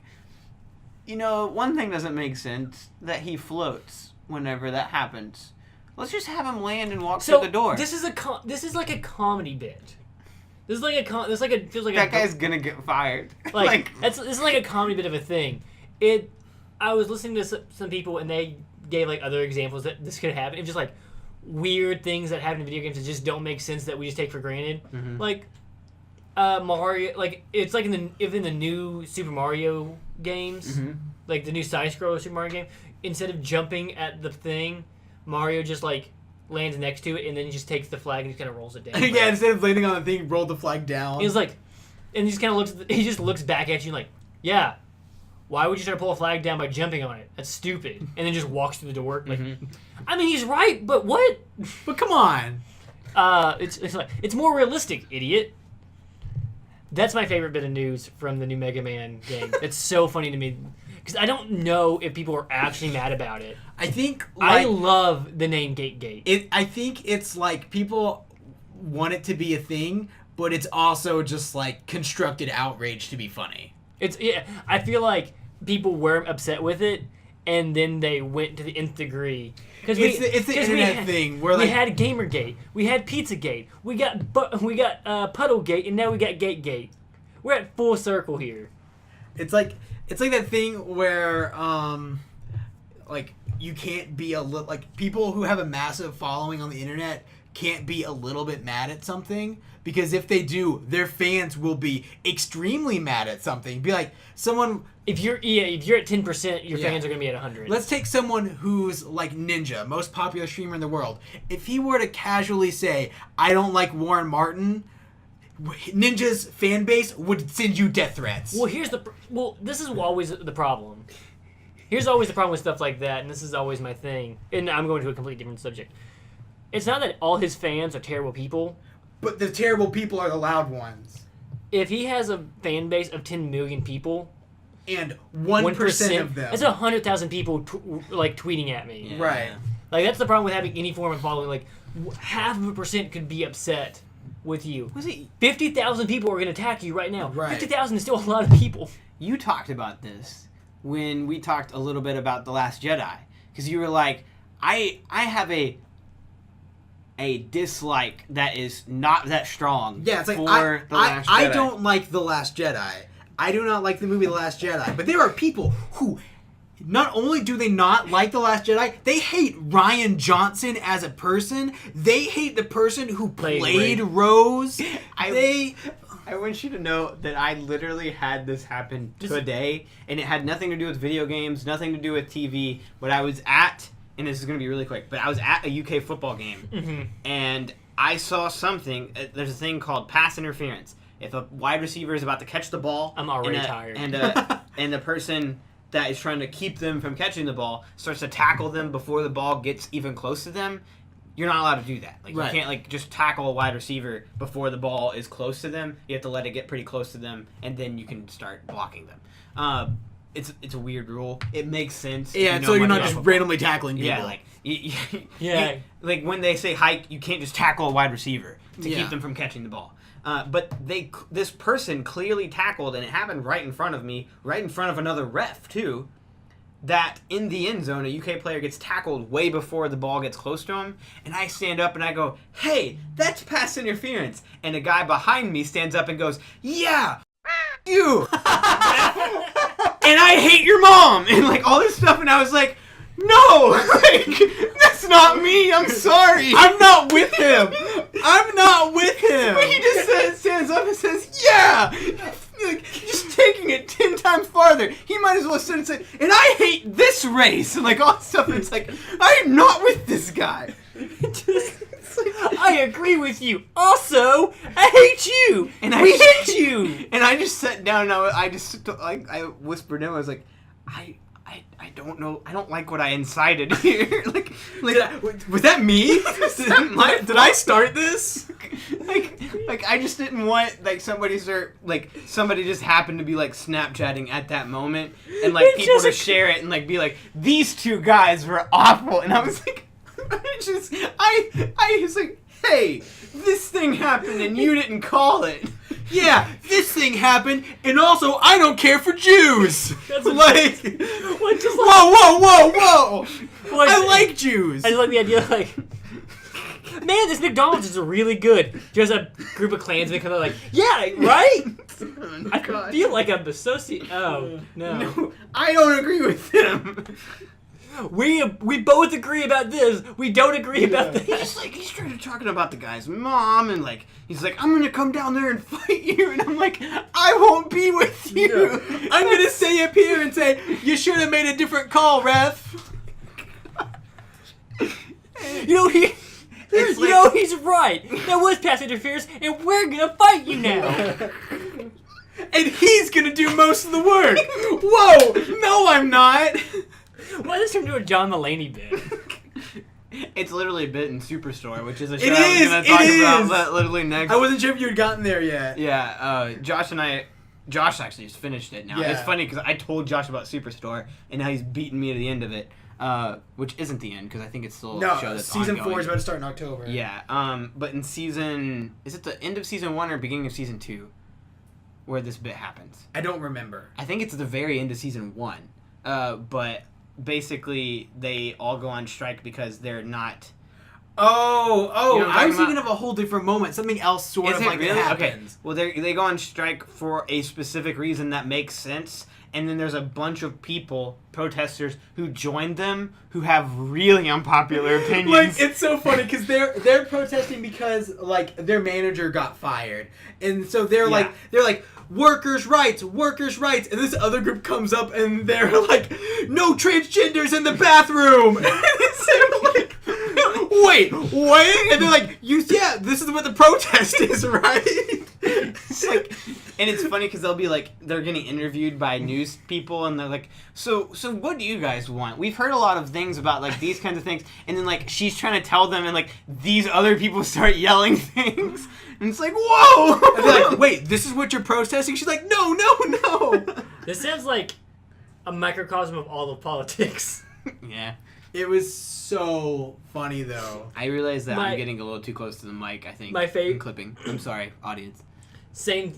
one thing doesn't make sense, that he floats whenever that happens. Let's just have him land and walk So through the door. this is like a comedy bit. This is like a feels like that a guy's gonna get fired. like this is like a comedy bit of a thing. I was listening to some people and they gave like other examples that this could happen. It's just like weird things that happen in video games that just don't make sense that we just take for granted. Mhm. Like Mario, like it's like in the new Super Mario games, like the new side scroller Super Mario game, instead of jumping at the thing, Mario just like lands next to it, and then he just takes the flag and just kind of rolls it down. Yeah, instead of landing on the thing, roll the flag down. He was like, and he just kind of looks. He just looks back at you like, yeah. Why would you try to pull a flag down by jumping on it? That's stupid. And then just walks through the door. Like, I mean, he's right, but what? But come on. It's more realistic, idiot. That's my favorite bit of news from the new Mega Man game. It's so funny to me because I don't know if people are actually mad about it. I think I love the name Gate. I think it's like people want it to be a thing, but it's also just like constructed outrage to be funny. I feel like people were upset with it, and then they went to the nth degree. It's the internet thing. Where we had Gamergate, we had Pizzagate, we got Puddlegate, and now we got Gate. We're at full circle here. It's like that thing where like you can't be like people who have a massive following on the internet can't be a little bit mad at something, because if they do, their fans will be extremely mad at something. Be like someone. If you're at 10%, your fans are gonna be at 100. Let's take someone who's like Ninja, most popular streamer in the world. If he were to casually say, "I don't like Warren Martin," Ninja's fan base would send you death threats. Well, this is always the problem. Here's always the problem with stuff like that, and this is always my thing. And I'm going to a completely different subject. It's not that all his fans are terrible people, but the terrible people are the loud ones. If he has a fan base of 10 million people, and 1% of them, that's 100,000 people tweeting at me. Yeah. Right. Like, that's the problem with having any form of following. Like, half of a percent could be upset with you. 50,000 people are going to attack you right now. Right. 50,000 is still a lot of people. You talked about this when we talked a little bit about The Last Jedi, because you were like, I have a dislike that is not that strong. Yeah, it's like for The Last Jedi. I don't like The Last Jedi. I do not like the movie The Last Jedi. But there are people who not only do they not like The Last Jedi, they hate Rian as a person. They hate the person who played Rose. I want you to know that I literally had this happen today, and it had nothing to do with video games, nothing to do with TV, but I was at, and this is going to be really quick, but I was at a UK football game, and I saw something. There's a thing called pass interference. If a wide receiver is about to catch the ball, I'm already tired. And the person that is trying to keep them from catching the ball starts to tackle them before the ball gets even close to them, you're not allowed to do that. Like, right. You can't just tackle a wide receiver before the ball is close to them. You have to let it get pretty close to them, and then you can start blocking them. It's a weird rule. It makes sense. Yeah, so you're not just randomly tackling people. Yeah, like when they say hike, you can't just tackle a wide receiver to keep them from catching the ball. But this person clearly tackled, and it happened right in front of me, right in front of another ref too, that in the end zone, a UK player gets tackled way before the ball gets close to him, and I stand up and I go, "Hey, that's pass interference." And a guy behind me stands up and goes, "Yeah, you." And I hate your mom, and all this stuff, and I was like, no, that's not me. I'm sorry. I'm not with him. I'm not with him. But he just stands up and says, "Yeah." Just taking it 10 times farther. He might as well sit and say, "And I hate this race," and all this stuff. And it's like, I am not with this guy. I agree with you. Also, I hate you. And we hate you. And I just sat down and I whispered to him. I was like, I don't know. I don't like what I incited here. Was that me? Did I start this? I just didn't want somebody just happened to be Snapchatting at that moment and people to share it and be like, "These two guys were awful," and I was like, I was like, "Hey, this thing happened and you didn't call it." Yeah, this thing happened, and also I don't care for Jews. That's whoa! I like Jews. I just like the idea, man, this McDonald's is really good. Just a group of Klansmen come out yeah, right? I feel like I'm associated. Oh, no. I don't agree with them. We both agree about this. We don't agree about this. He started talking about the guy's mom, and he's like, "I'm gonna come down there and fight you," and I'm like, "I won't be with you." Yeah. I'm gonna stay up here and say, "You should have made a different call, ref." It's You know, he's right. That was pass interference, and we're gonna fight you now. And he's gonna do most of the work. Whoa! No, I'm not. Why does this turn into a John Mulaney bit? It's literally a bit in Superstore, which is a show It I was is, going to it talk is. about literally next. I wasn't sure if you had gotten there yet. Yeah, Josh actually just finished it now. Yeah. It's funny because I told Josh about Superstore, and now he's beating me to the end of it, which isn't the end because I think it's still a show that's season ongoing. 4 is about to start in October. Yeah, but in season... Is it the end of season 1 or beginning of season 2 where this bit happens? I don't remember. I think it's the very end of season 1. But basically, they all go on strike because they're not... Oh, You know what I'm I was talking thinking of a whole different moment. Something else sort Is of it like really? that Okay. happens. Well, they go on strike for a specific reason that makes sense, and then there's a bunch of people, protesters, who joined them who have really unpopular opinions. Like, it's so funny because they're protesting because like their manager got fired, and so they're like workers' rights, and this other group comes up and they're like, no transgenders in the bathroom. And they're like, wait, and they're like, yeah, this is what the protest is, right? It's like, and it's funny because they'll be like, they're getting interviewed by news people, and they're like, so what do you guys want? We've heard a lot of things about like these kinds of things, and then like she's trying to tell them, and like these other people start yelling things, and it's like, whoa! And they're like, wait, this is what you're protesting? She's like, no. This sounds like a microcosm of all of politics. Yeah. It was so funny though. I realize that My- I'm getting a little too close to the mic, I think. My I'm clipping. I'm sorry, audience. Same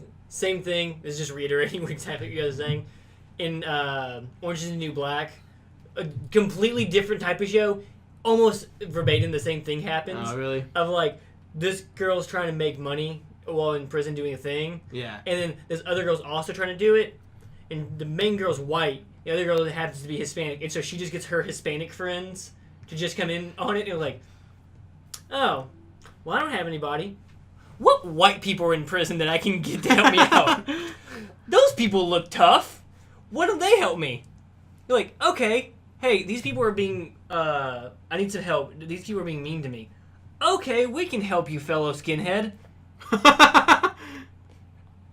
thing. This is just reiterating what exactly you guys are saying. In Orange is the New Black, a completely different type of show, almost verbatim the same thing happens. Oh, really? Of like, this girl's trying to make money while in prison doing a thing, Yeah. and then this other girl's also trying to do it, and the main girl's white, the other girl happens to be Hispanic, and so she just gets her Hispanic friends to just come in on it, and like, oh, well, I don't have anybody. What white people are in prison that I can get to help me out? Those people look tough. Why don't they help me? You're like, okay, hey, these people are being, I need some help. These people are being mean to me. Okay, we can help you, fellow skinhead.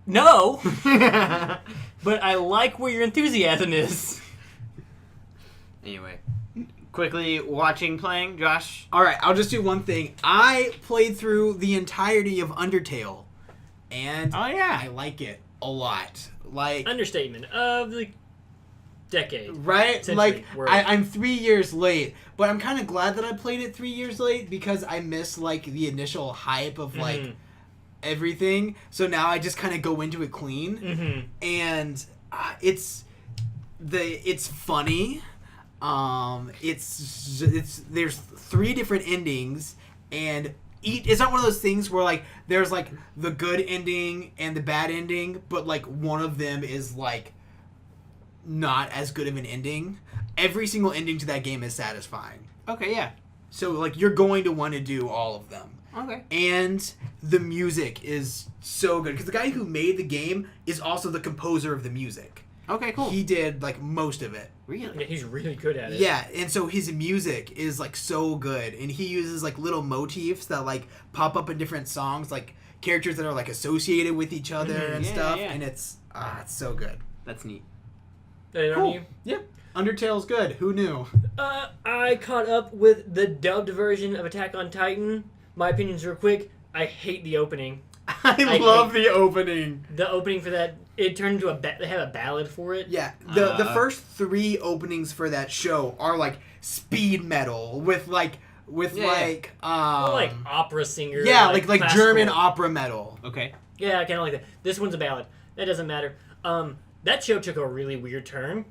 No, but I like where your enthusiasm is. Anyway, quickly playing, Josh. All right, I'll just do one thing. I played through the entirety of Undertale, and Oh, yeah. I like it a lot. Like, Understatement of the decade. right? Essentially, Like, we're- I'm 3 years late, but I'm kind of glad that I played it 3 years late because I missed like the initial hype of like Mhm. everything. So now I just kind of go into it clean, Mm-hmm. and it's funny. There's 3 different endings, and it's not one of those things where like there's like the good ending and the bad ending, but like one of them is like not as good of an ending. Every single ending to that game is satisfying. Okay, yeah. So like you're going to want to do all of them. Okay. And the music is so good because the guy who made the game is also the composer of the music. Okay, cool. He did like most of it. Really? Yeah, he's really good at it. Yeah, and so his music is like so good, and he uses like little motifs that like pop up in different songs, like characters that are like associated with each other and Yeah, stuff, yeah. and it's so good. That's neat. Did it on you? Yep. Undertale's good. Who knew? I caught up with the dubbed version of Attack on Titan. My opinions real quick. I hate the opening. I love the opening. The opening for that, it turned into they have a ballad for it. Yeah, the first 3 openings for that show are like speed metal with like like opera singer. yeah, like classical. German opera metal. Okay. Yeah, I kind of like that. This one's a ballad. That doesn't matter. That show took a really weird turn.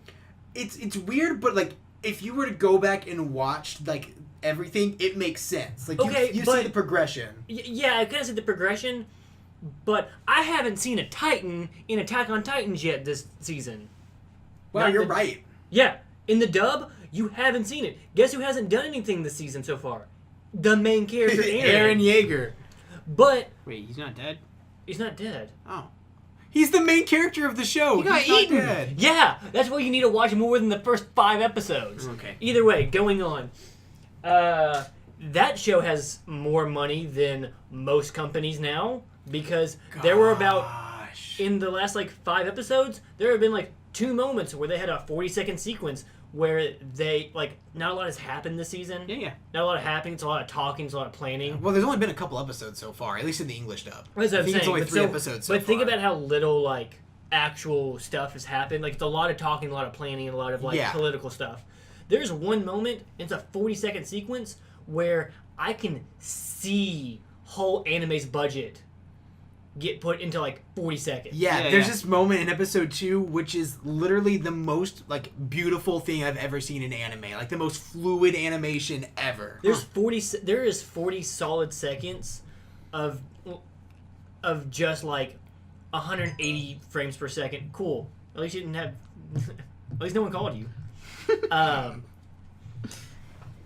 It's weird, but like if you were to go back and watch like everything, it makes sense. Like Okay, you but- see the progression. Yeah, I kind of see the progression, but I haven't seen a Titan in Attack on Titans yet this season. Wow, Not you're the- right. Yeah, in the dub, you haven't seen it. Guess who hasn't done anything this season so far? The main character, Aaron. Eren Yeager. But Wait, he's not dead? he's not dead. Oh. He's the main character of the show. He got He's not eaten. dead. Yeah, that's why you need to watch more than the first 5 episodes. Okay. Either way, going on. that show has more money than most companies now because there were about in the last like 5 episodes there have been like 2 moments where they had a 40-second sequence where they like not a lot has happened this season. Yeah. Not a lot of happening. It's a lot of talking. It's a lot of planning. Well, there's only been a couple episodes so far, at least in the English dub. That's what I'm saying. It's only But 3 so- episodes so But think far. about how little like actual stuff has happened. Like it's a lot of talking, a lot of planning, and a lot of like political stuff. There's one moment. It's a 40-second sequence where I can see whole anime's budget get put into like 40 seconds. Yeah, there's this moment in episode 2 which is literally the most like beautiful thing I've ever seen in anime. Like the most fluid animation ever. There is 40 solid seconds of just like 180 frames per second. Cool. At least you didn't have at least no one called you.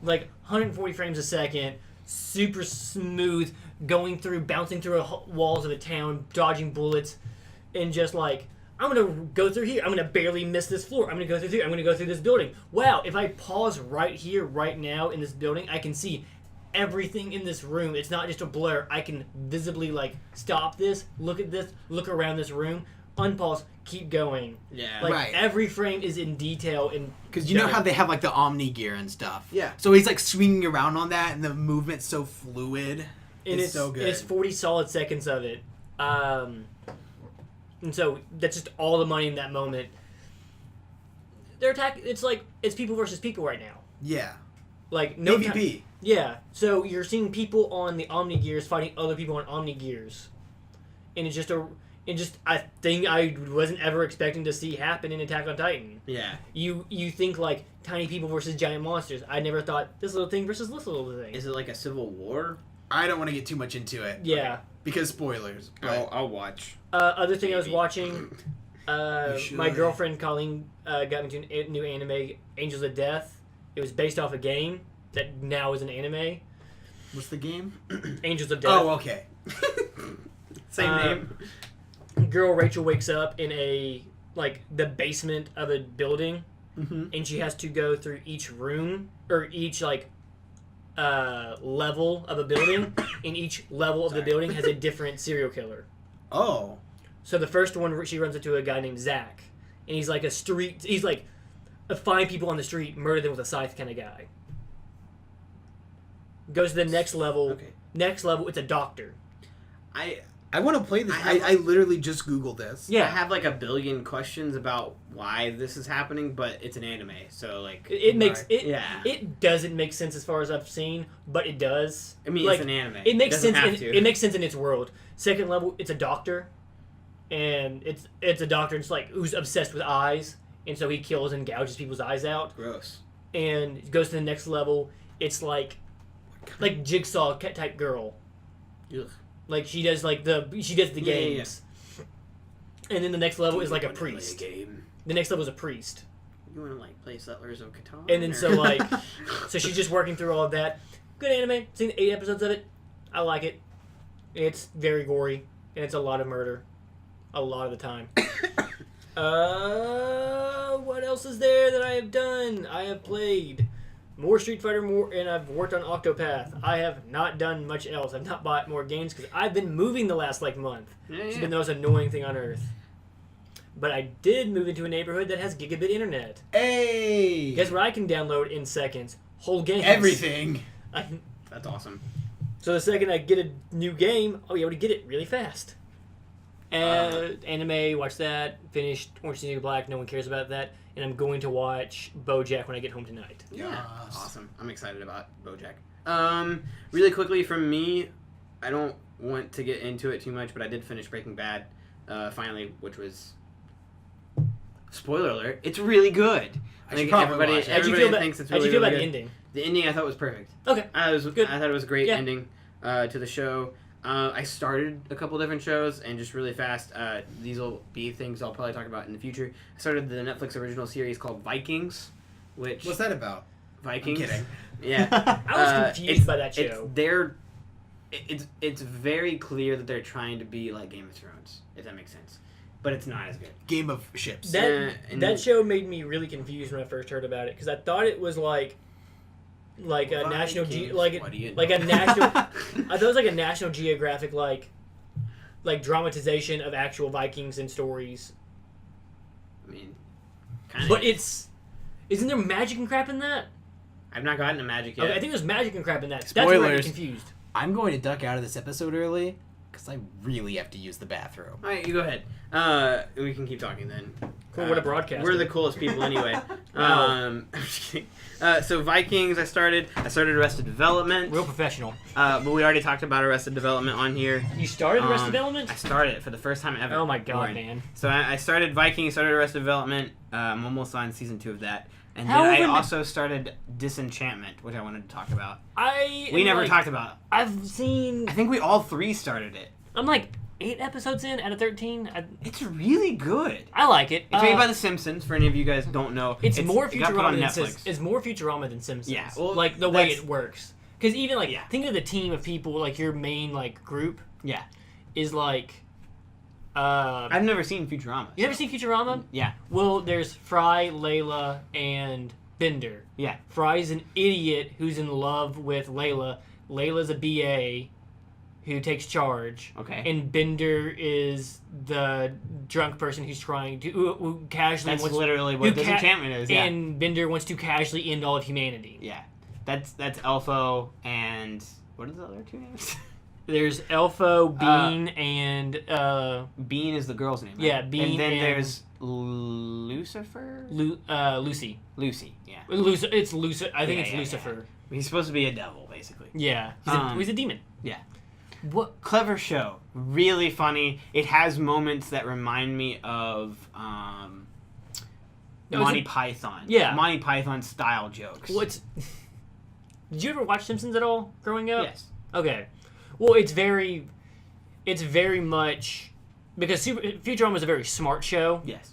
Like 140 frames a second, super smooth, bouncing through walls of a town, dodging bullets, and just like, I'm gonna go through here. I'm gonna barely miss this floor. I'm gonna go through here. I'm gonna go through this building. Wow, if I pause right here, right now in this building, I can see everything in this room. It's not just a blur. I can visibly like stop this, look at this, look around this room, unpause, keep going. Yeah. Like every frame is in detail and because you know how they have like the Omni gear and stuff. Yeah. So he's like swinging around on that, and the movement's so fluid. And it's so good. It's 40 solid seconds of it. And so that's just all the money in that moment. Their attack, it's like, it's people versus people right now. Yeah. Like, no PvP. Yeah. So you're seeing people on the Omni Gears fighting other people on Omni Gears. And it's just I think I wasn't ever expecting to see happen in Attack on Titan. Yeah. You think like tiny people versus giant monsters. I never thought this little thing versus this little thing. Is it like a civil war? I don't want to get too much into it. Yeah. Because spoilers. But I'll watch. Other thing I was watching, should. my girlfriend Colleen got me to a new anime, Angels of Death. It was based off a game that now is an anime. What's the game? Angels of Death. Oh, okay. Same name. Girl Rachel wakes up in the basement of a building, and she has to go through each room or each level of a building, and each level of the building has a different serial killer. Oh. So the first one, she runs into a guy named Zach, and he's like he's like a find people on the street, murder them with a scythe kind of guy. Goes to the next level. Okay. Next level, it's a doctor. I want to play this. I literally just Googled this. Yeah. I have like a billion questions about why this is happening, but it's an anime, so like It makes Right. it. Yeah. It doesn't make sense as far as I've seen, but it does. I mean, like, it's an anime. It makes doesn't sense. have to. It makes sense in its world. Second level, it's a doctor, and it's a doctor just like who's obsessed with eyes, and so he kills and gouges people's eyes out. Gross. And goes to the next level. It's like Jigsaw type girl. Ugh. Like she does the games. And then the next level is like a You wanna play priest. game? The next level is a priest. You want to like play Settlers of Catan? And then or- so she's just working through all of that. Good anime. Seen 8 episodes of it. I like it. It's very gory and it's a lot of murder, a lot of the time. What else is there that I have done? I have played more Street Fighter, and I've worked on Octopath. I have not done much else. I've not bought more games because I've been moving the last month. It's been the most annoying thing on earth. But I did move into a neighborhood that has gigabit internet. Hey! Guess what I can download in seconds? Whole games. Everything. That's awesome. So the second I get a new game, I'll be able to get it really fast. Anime, watch that. Finished Orange is the New Black. No one cares about that. And I'm going to watch BoJack when I get home tonight. Yeah. Yes. Awesome. I'm excited about BoJack. Really quickly from me, I don't want to get into it too much, but I did finish Breaking Bad, finally, which was spoiler alert. It's really good. I should probably everybody watch it. everybody thinks it's How'd really, you feel really about good. the ending? The ending I thought was perfect. Okay. I Good. thought it was a great Yeah. ending to the show. I started a couple different shows, and just really fast, these will be things I'll probably talk about in the future. I started the Netflix original series called Vikings, which... What's that about? Vikings? I'm kidding. Yeah. I was confused by that show. It's very clear that they're trying to be like Game of Thrones, if that makes sense. But it's not as good. Game of Ships. That show made me really confused when I first heard about it because I thought it was like like a National Vikings, like what do you like a know? national. I thought it was like a National Geographic like dramatization of actual Vikings and stories. I mean, kind of. But isn't there magic and crap in that? I've not gotten to magic yet. Okay, I think there's magic and crap in that. That's where I get Spoilers. confused. I'm going to duck out of this episode early because I really have to use the bathroom. All right, you go ahead. We can keep talking then. Cool, what a broadcaster. We're the coolest people anyway. Wow. I'm just kidding. So Vikings, I started Arrested Development. Real professional. But we already talked about Arrested Development on here. You started Arrested Development? I started it for the first time ever. Oh my god, Lauren. man. So I started Vikings, started Arrested Development. I'm almost on season 2 of that. And How then I have I- also started Disenchantment, which I wanted to talk about. We never talked about it. I've seen. I think we all 3 started it. I'm like 8 episodes in out of 13. It's really good. I like it. It's made by The Simpsons. For any of you guys who don't know, It's more it got put on Futurama than Netflix. It's more Futurama than Simpsons. Yeah, well, like the way that's- it works. Because even like Yeah. think of the team of people, like your main like group Yeah, is like. I've never seen Futurama. You ever seen Futurama? Yeah, Well, there's Fry, Layla, and Bender. yeah. Fry's an idiot who's in love with Layla. Layla's a BA who takes charge. Okay. And Bender is the drunk person who's trying to who casually That's wants literally who what Disenchantment is. Yeah, and Bender wants to casually end all of humanity. yeah. That's Elfo and what are the other 2 names? There's Elfo, Bean, and Bean is the girl's name. Right? Yeah, Bean And then and- there's Lucifer. Lucy. Lucy. Yeah. It's Lucifer. I think Yeah, it's yeah, Lucifer. He's supposed to be a devil, basically. Yeah, he's a demon. Yeah. What? Clever show. Really funny. It has moments that remind me of Monty Python. Yeah. Monty Python style jokes. What's? Did you ever watch Simpsons at all growing up? Yes. Okay. Well, it's very much because Futurama was a very smart show, Yes.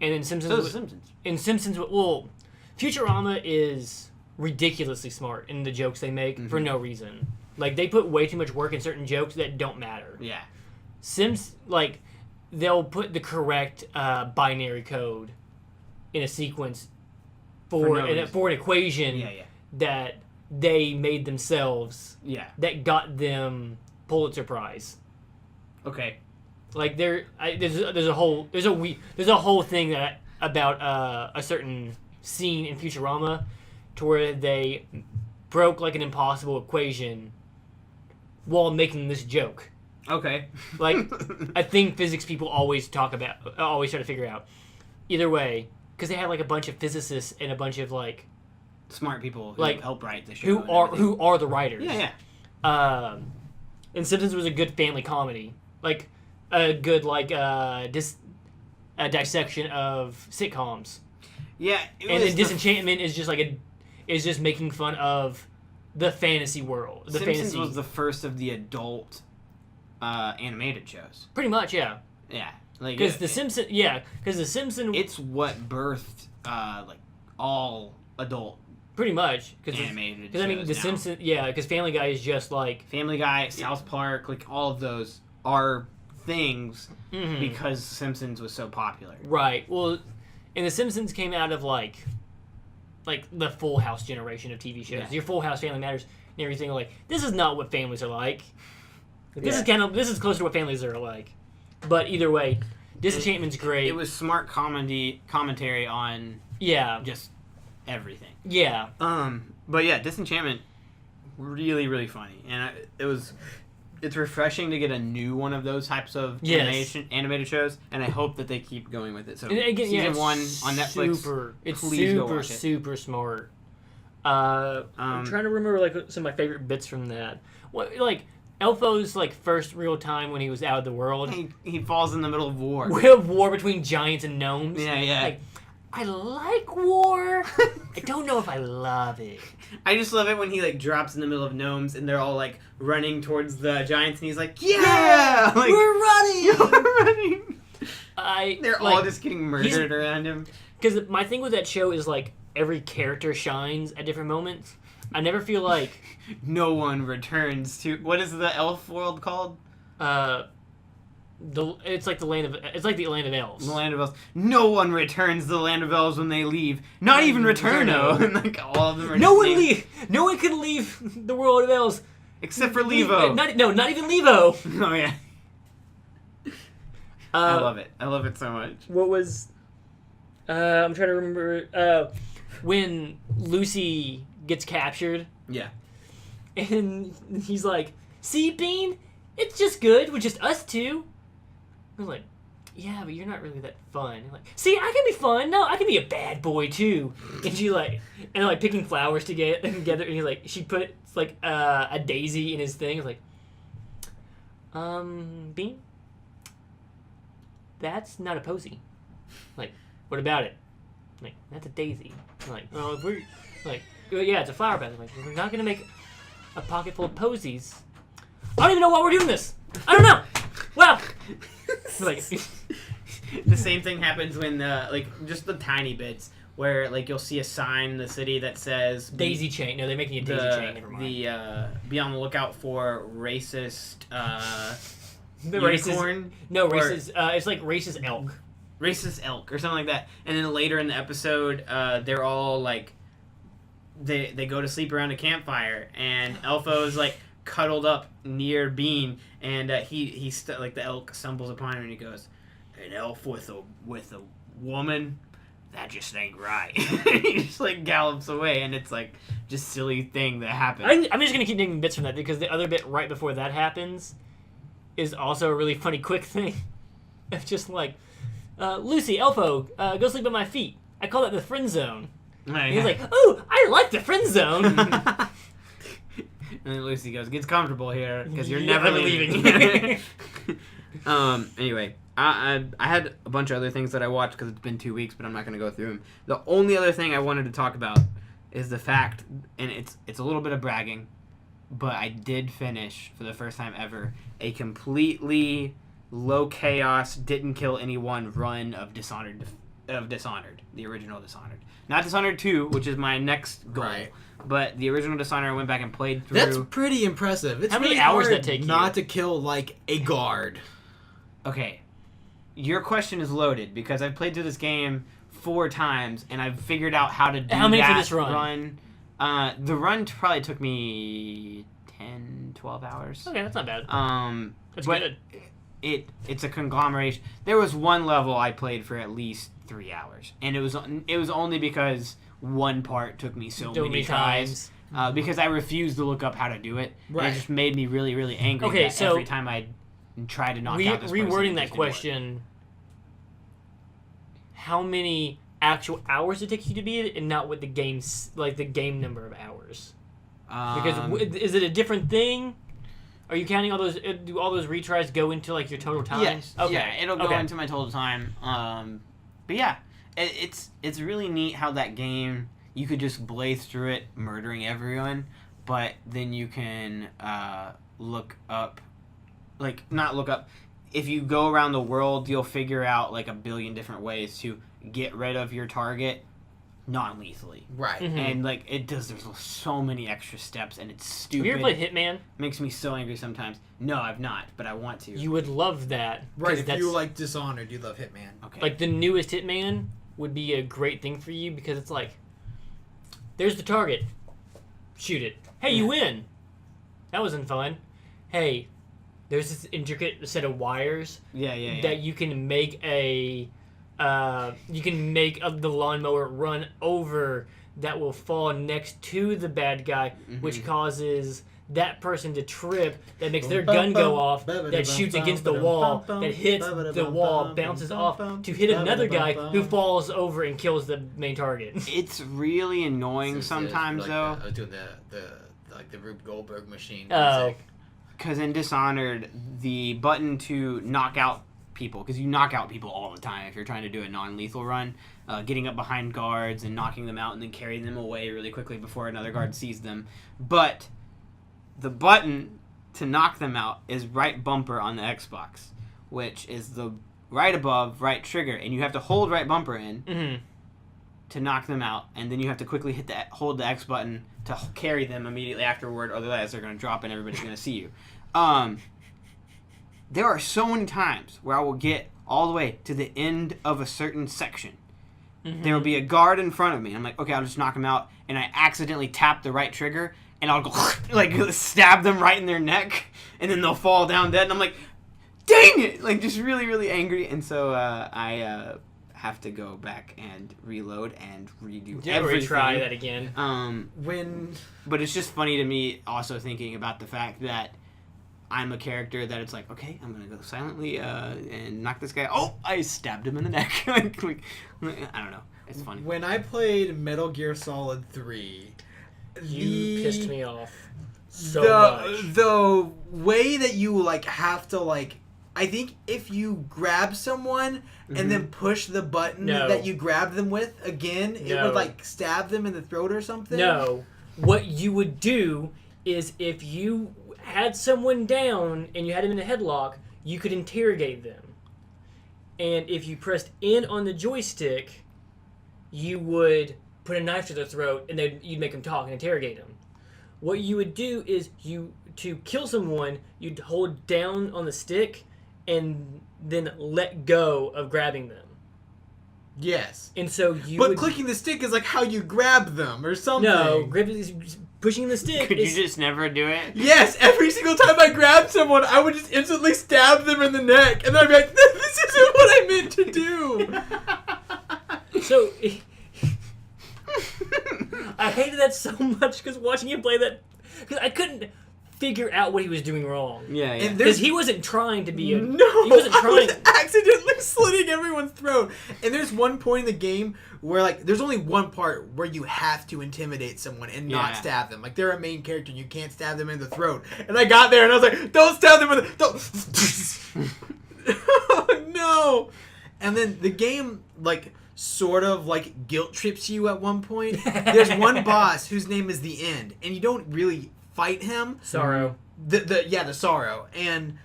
and then Simpsons. So is was, The Simpsons. and Simpsons. Well, Futurama is ridiculously smart in the jokes they make for no reason. Like they put way too much work in certain jokes that don't matter. Yeah. Like they'll put the correct binary code in a sequence for no reason. an equation Yeah, yeah. that they made themselves Yeah. that got them Pulitzer Prize. Okay. Like there's a whole thing that about a certain scene in Futurama to where they broke like an impossible equation while making this joke. Okay. Like I think physics people always try to figure out. Either way, because they have like a bunch of physicists and a bunch of like Smart people who Like, help write the show. who and are everything. who are the writers. Yeah, yeah. And Simpsons was a good family comedy, like a good like dissection of sitcoms. Yeah. And then Disenchantment is just making fun of the fantasy world. The Simpsons fantasy was the first of the adult animated shows. pretty much, yeah. Yeah. Like Because the Simpsons, it's what birthed like all adult pretty much animated because I mean shows the now. Simpsons, yeah. Because Family Guy is just like Family Guy, South Park, like all of those are things mhm. because Simpsons was so popular. Right. Well, and the Simpsons came out of like the Full House generation of TV shows. Yeah. Your Full House, Family Matters, and everything. Like this is not what families are like. This Yeah. this is close to what families are like. But either way, Disenchantment's great. It was smart commentary on yeah, just everything. yeah. But yeah, Disenchantment, really, really funny, and it's refreshing to get a new one of those types of Yes. animated shows, and I hope that they keep going with it. So And again, season it's 1 on Netflix. It's please go super, watch it. super smart. I'm trying to remember like some of my favorite bits from that. What like Elfo's like first real time when he was out of the world. He falls in the middle of war. We have war between giants and gnomes. Yeah, yeah. Like, I like war. I don't know if I love it. I just love it when he like drops in the middle of gnomes and they're all like running towards the giants, and he's like, "Yeah, like, we're running." we're running." They're like, all just getting murdered around him. Because my thing with that show is like every character shines at different moments. I never feel like No one returns to what is the elf world called? It's like the land of elves. The land of elves. No one returns the land of elves when they leave. Not even Returno. And like all of them are. No one can leave the world of elves except for Levo. Not even Levo. Oh yeah. I love it. I love it so much. What was? I'm trying to remember. When Lucy gets captured. Yeah. And he's like, "See, Bean, it's just good with just us two." I was like, "Yeah, but you're not really that fun." I'm like, "See, I can be fun. No, I can be a bad boy too." And she like picking flowers together, and he's like, she puts like a daisy in his thing. I was like, Bean, that's not a posy. Like, what about it? I'm like, that's a daisy. I'm like, well, if we're like, well, yeah, it's a flower bed. I'm like, we're not gonna make a pocket full of posies. I don't even know why we're doing this. I don't know. Well, like the same thing happens when like just the tiny bits where like you'll see a sign in the city that says daisy chain. No, they're making a daisy chain. Never mind. Be on the lookout for racist the unicorn. Racist. It's like racist elk. Racist elk or something like that. And then later in the episode, they're all like they go to sleep around a campfire, and Elfo's like cuddled up near Bean, and like the elk stumbles upon him, and he goes, "An elf with a woman? That just ain't right." He just like gallops away, and it's like just silly thing that happens. I'm just gonna keep naming bits from that because the other bit right before that happens is also a really funny quick thing. It's just like, Lucy, Elfo, go sleep at my feet. I call that the friend zone. And he's like, "Oh, I like the friend zone." And then Lucy goes, "Gets comfortable here because you're never leaving." Anyway, I had a bunch of other things that I watched because it's been 2 weeks, but I'm not going to go through them. The only other thing I wanted to talk about is the fact, and it's a little bit of bragging, but I did finish for the first time ever a completely low chaos, didn't kill anyone run of Dishonored, the original Dishonored. Not Dishonored 2, which is my next goal. Right. But the original Dishonored I went back and played through. That's pretty impressive. It's How many really hours hard that take not to kill like a guard. Okay. Your question is loaded because I've played through this game 4 times and I've figured out how to do How many that for this run? The run probably took me 10, 12 hours. Okay, that's not bad. That's but good. It's a conglomeration. There was one level I played for at least 3 hours, and it was only because one part took me so many tries. Because I refused to look up how to do it. Right. It just made me really, really angry. Okay, so every time I try to knock out this person, rewording that question, how many actual hours it takes you to beat it, and not what the game's like the game number of hours? Because is it a different thing? Are you counting all those? Do all those retries go into like your total time? Yes. Okay. Yeah, it'll go into my total time. But yeah, it's really neat how that game you could just blaze through it, murdering everyone, but then you can look up, like not look up. If you go around the world, you'll figure out like a billion different ways to get rid of your target non-lethally. Right. Mm-hmm. And like there's so many extra steps, and it's stupid. Have you ever played Hitman? Makes me so angry sometimes. No, I've not, but I want to. You would love that. Right, if you like Dishonored, you love Hitman. Okay. Like the newest Hitman would be a great thing for you because it's like, there's the target. Shoot it. Hey, you win. That wasn't fun. Hey, there's this intricate set of wires. Yeah. That you can make the lawnmower run over that will fall next to the bad guy, which causes that person to trip, that makes their gun go off, that shoots against the wall, that hits the wall, bounces off to hit another guy who falls over and kills the main target. It's really annoying sometimes, like though. I was doing the Rube Goldberg machine. Oh. Because in Dishonored, the button to knock out people, because you knock out people all the time if you're trying to do a non-lethal run, getting up behind guards and knocking them out and then carrying them away really quickly before another guard sees them. But the button to knock them out is right bumper on the Xbox, which is the right above right trigger, and you have to hold right bumper in to knock them out, and then you have to quickly hold the X button to carry them immediately afterward, otherwise they're going to drop and everybody's going to see you. there are so many times where I will get all the way to the end of a certain section. There will be a guard in front of me. I'm like, okay, I'll just knock him out. And I accidentally tap the right trigger, and I'll go, like, stab them right in their neck, and then they'll fall down dead. And I'm like, dang it! Like, just really, really angry. And so I have to go back and reload and redo everything. Retry that again. But it's just funny to me also thinking about the fact that I'm a character that it's like, okay, I'm going to go silently and knock this guy. Oh, I stabbed him in the neck. I don't know. It's funny. When I played Metal Gear Solid 3, you pissed me off so much. The way that you, like, have to, like, I think if you grab someone and then push the button that you grabbed them with again, it would, like, stab them in the throat or something? No. What you would do is if you had someone down and you had him in a headlock, you could interrogate them. And if you pressed in on the joystick, you would put a knife to their throat and then you'd make them talk and interrogate them. What you would do is to kill someone, you'd hold down on the stick and then let go of grabbing them. Yes. And so you clicking the stick is like how you grab them or something. No, pushing the stick Could you just never do it? Yes, every single time I grabbed someone, I would just instantly stab them in the neck, and then I'd be like, this isn't what I meant to do. So, I hated that so much because watching him play that, because I couldn't figure out what he was doing wrong. Yeah. Because he wasn't trying to be a... No, he wasn't trying. I was accidentally slitting everyone's throat. And there's one point in the game where, like, there's only one part where you have to intimidate someone and not stab them. Like, they're a main character and you can't stab them in the throat. And I got there and I was like, don't stab them in the... Don't... Oh, no! And then the game, like, sort of, like, guilt trips you at one point. There's one boss whose name is The End. And you don't really fight him. Sorrow. The Sorrow. And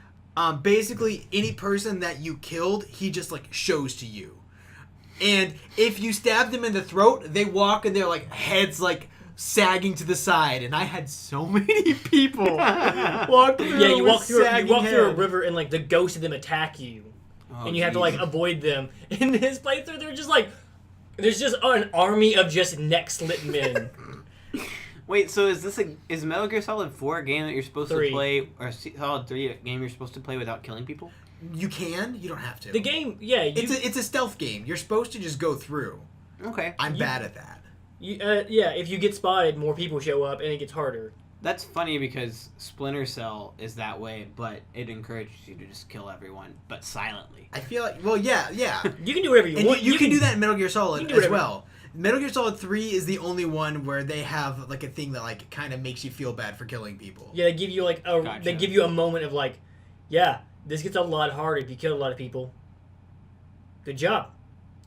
basically any person that you killed, he just, like, shows to you. And if you stab them in the throat, they walk and they're, like, heads, like, sagging to the side. And I had so many people walk through. Yeah, you walk through a river and, like, the ghosts of them attack you. Oh, and you have to, like, avoid them. In his playthrough, they're just, like, there's just an army of just neck-slit men. Wait, so is Metal Gear Solid 4 a game that you're supposed to play, or Solid 3 a game you're supposed to play without killing people? You can. You don't have to. The game, yeah. It's a stealth game. You're supposed to just go through. Okay. I'm bad at that. Yeah, if you get spotted, more people show up, and it gets harder. That's funny because Splinter Cell is that way, but it encourages you to just kill everyone, but silently. I feel like, well, yeah. You can do whatever you want. You can do that in Metal Gear Solid as well. Metal Gear Solid 3 is the only one where they have, like, a thing that, like, kind of makes you feel bad for killing people. Yeah, they give you, like, they give you a moment of, like, yeah, this gets a lot harder if you kill a lot of people. Good job.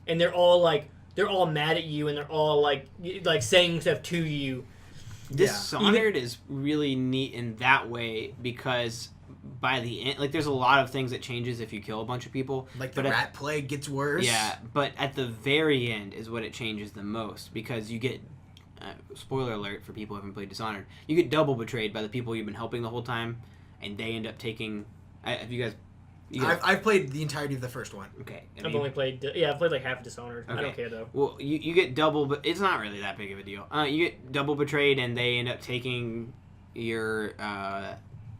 And they're all mad at you, and they're all, like saying stuff to you. Dishonored is really neat in that way because by the end, like, there's a lot of things that changes if you kill a bunch of people. Like the rat plague gets worse. Yeah, but at the very end is what it changes the most because you get, spoiler alert for people who haven't played Dishonored, you get double betrayed by the people you've been helping the whole time, and they end up taking. Have you guys? I've played the entirety of the first one. Okay. I've only played. I've played like half Dishonored. Okay. I don't care though. Well, you get double, but it's not really that big of a deal. You get double betrayed, and they end up taking your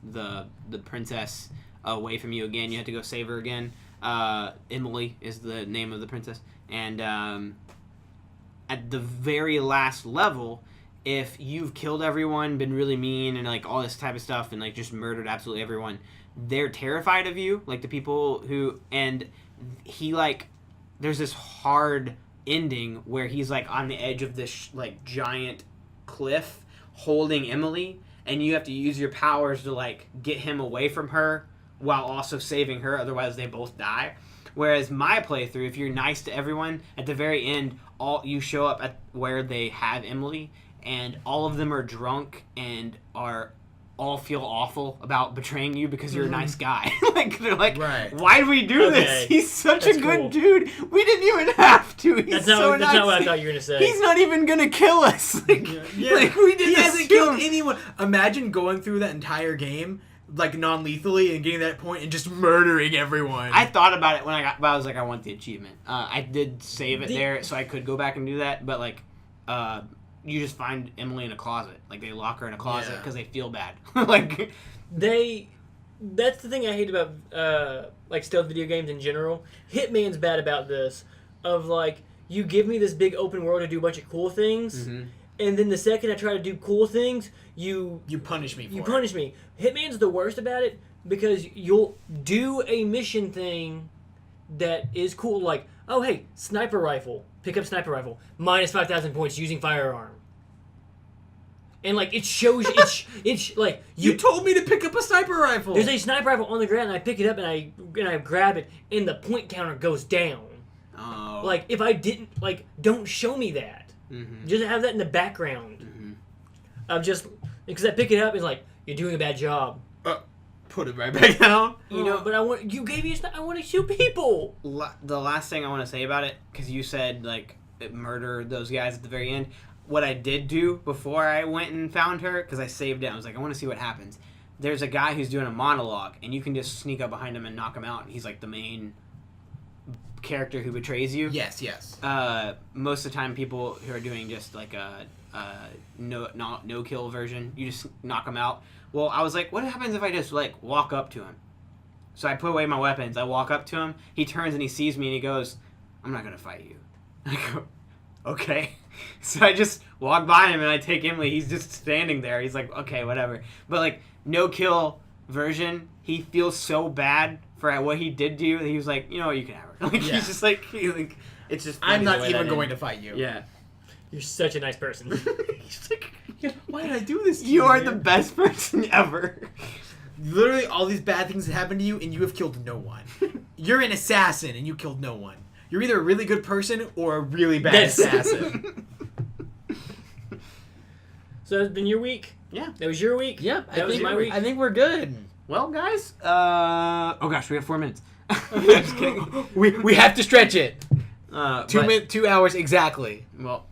the princess away from you again. You have to go save her again. Emily is the name of the princess, and at the very last level, if you've killed everyone, been really mean, and like all this type of stuff, and like just murdered absolutely everyone, they're terrified of you, like the people who, and he, like, there's this hard ending where he's like on the edge of this like giant cliff holding Emily, and you have to use your powers to like get him away from her while also saving her, otherwise they both die. Whereas my playthrough, if you're nice to everyone, at the very end, you show up at where they have Emily, and all of them are drunk and all feel awful about betraying you because you're a nice guy. Like, they're like, right. Why do we do this? He's such a good dude. We didn't even have to. That's not what I thought you were going to say. He's not even going to kill us. Like, yeah. Like, we didn't He hasn't killed anyone. Imagine going through that entire game like non-lethally and getting to that point and just murdering everyone. I thought about it when but I was like, I want the achievement. I did save it there, so I could go back and do that. But like, you just find Emily in a closet. Like they lock her in a closet because they feel bad. Like that's the thing I hate about like stealth video games in general. Hitman's bad about this. Of like, you give me this big open world to do a bunch of cool things, and then the second I try to do cool things, you punish me. Punish me. Hitman's the worst about it because you'll do a mission thing that is cool, like, oh hey, sniper rifle, pick up sniper rifle, minus 5,000 points using firearm. And like it shows it's like you told me to pick up a sniper rifle. There's a sniper rifle on the ground, and I pick it up and I grab it, and the point counter goes down. Oh. Like if I didn't don't show me that. Just have that in the background. Of just because I pick it up, it's like you're doing a bad job. Put it right back down. You know, but you gave me I want to shoot people. The last thing I want to say about it, because you said like murder those guys at the very end. What I did do before I went and found her, because I saved it, I was like, I want to see what happens. There's a guy who's doing a monologue, and you can just sneak up behind him and knock him out, and he's like the main character who betrays you. Yes. Most of the time, people who are doing just like a no kill version, you just knock him out. Well, I was like, what happens if I just like walk up to him? So I put away my weapons. I walk up to him. He turns and he sees me, and he goes, "I'm not gonna fight you." I go, "Okay." So I just walk by him and I take Emily. He's just standing there. He's like, okay, whatever. But like no kill version, he feels so bad for what he did to you that he was like, you know what, you can have her. Like he's just like, it's just. I'm not even going to fight you. Yeah. You're such a nice person. He's like, why did I do this to you? You are the best person ever. Literally, all these bad things that happened to you, and you have killed no one. You're an assassin, and you killed no one. You're either a really good person or a really bad assassin. So that's been your week? Yeah. That was your week? Yeah. That was my week? I think we're good. Well, guys, oh gosh, we have 4 minutes. Just kidding. We have to stretch it. 2 hours exactly. Well,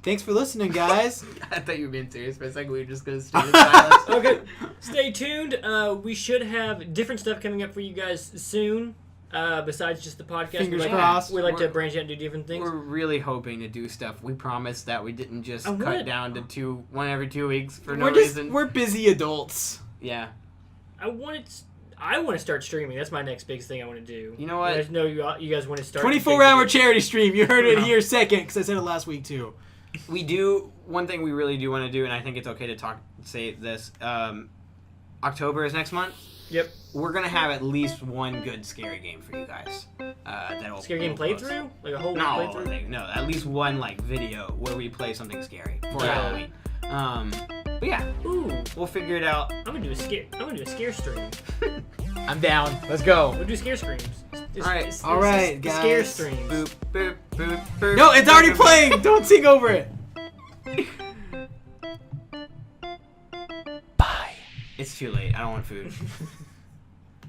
thanks for listening, guys. I thought you were being serious for a second. We were just going to stay in silence. Okay. Stay tuned. We should have different stuff coming up for you guys soon. Besides just the podcast, Fingers crossed. We like to branch out and do different things. We're really hoping to do stuff. We promised that we didn't just cut down to one every 2 weeks for no reason. We're busy adults. Yeah. I want to start streaming. That's my next big thing I want to do. You know what? I know you guys want to start. 24-hour charity stream. You heard it here second because I said it last week too. We do one thing we really do want to do, and I think it's okay to say this. October is next month. Yep. We're gonna have at least one good scary game for you guys. Scary game playthrough? Like a whole playthrough? No, at least one like video where we play something scary for Halloween. But yeah, we'll figure it out. I'm gonna do a scare stream. I'm down. Let's go. We'll do scare streams. All right, guys. Scare streams. Boop, boop, boop, boop. No, it's already playing. Don't sing over it. Bye. It's too late. I don't want food.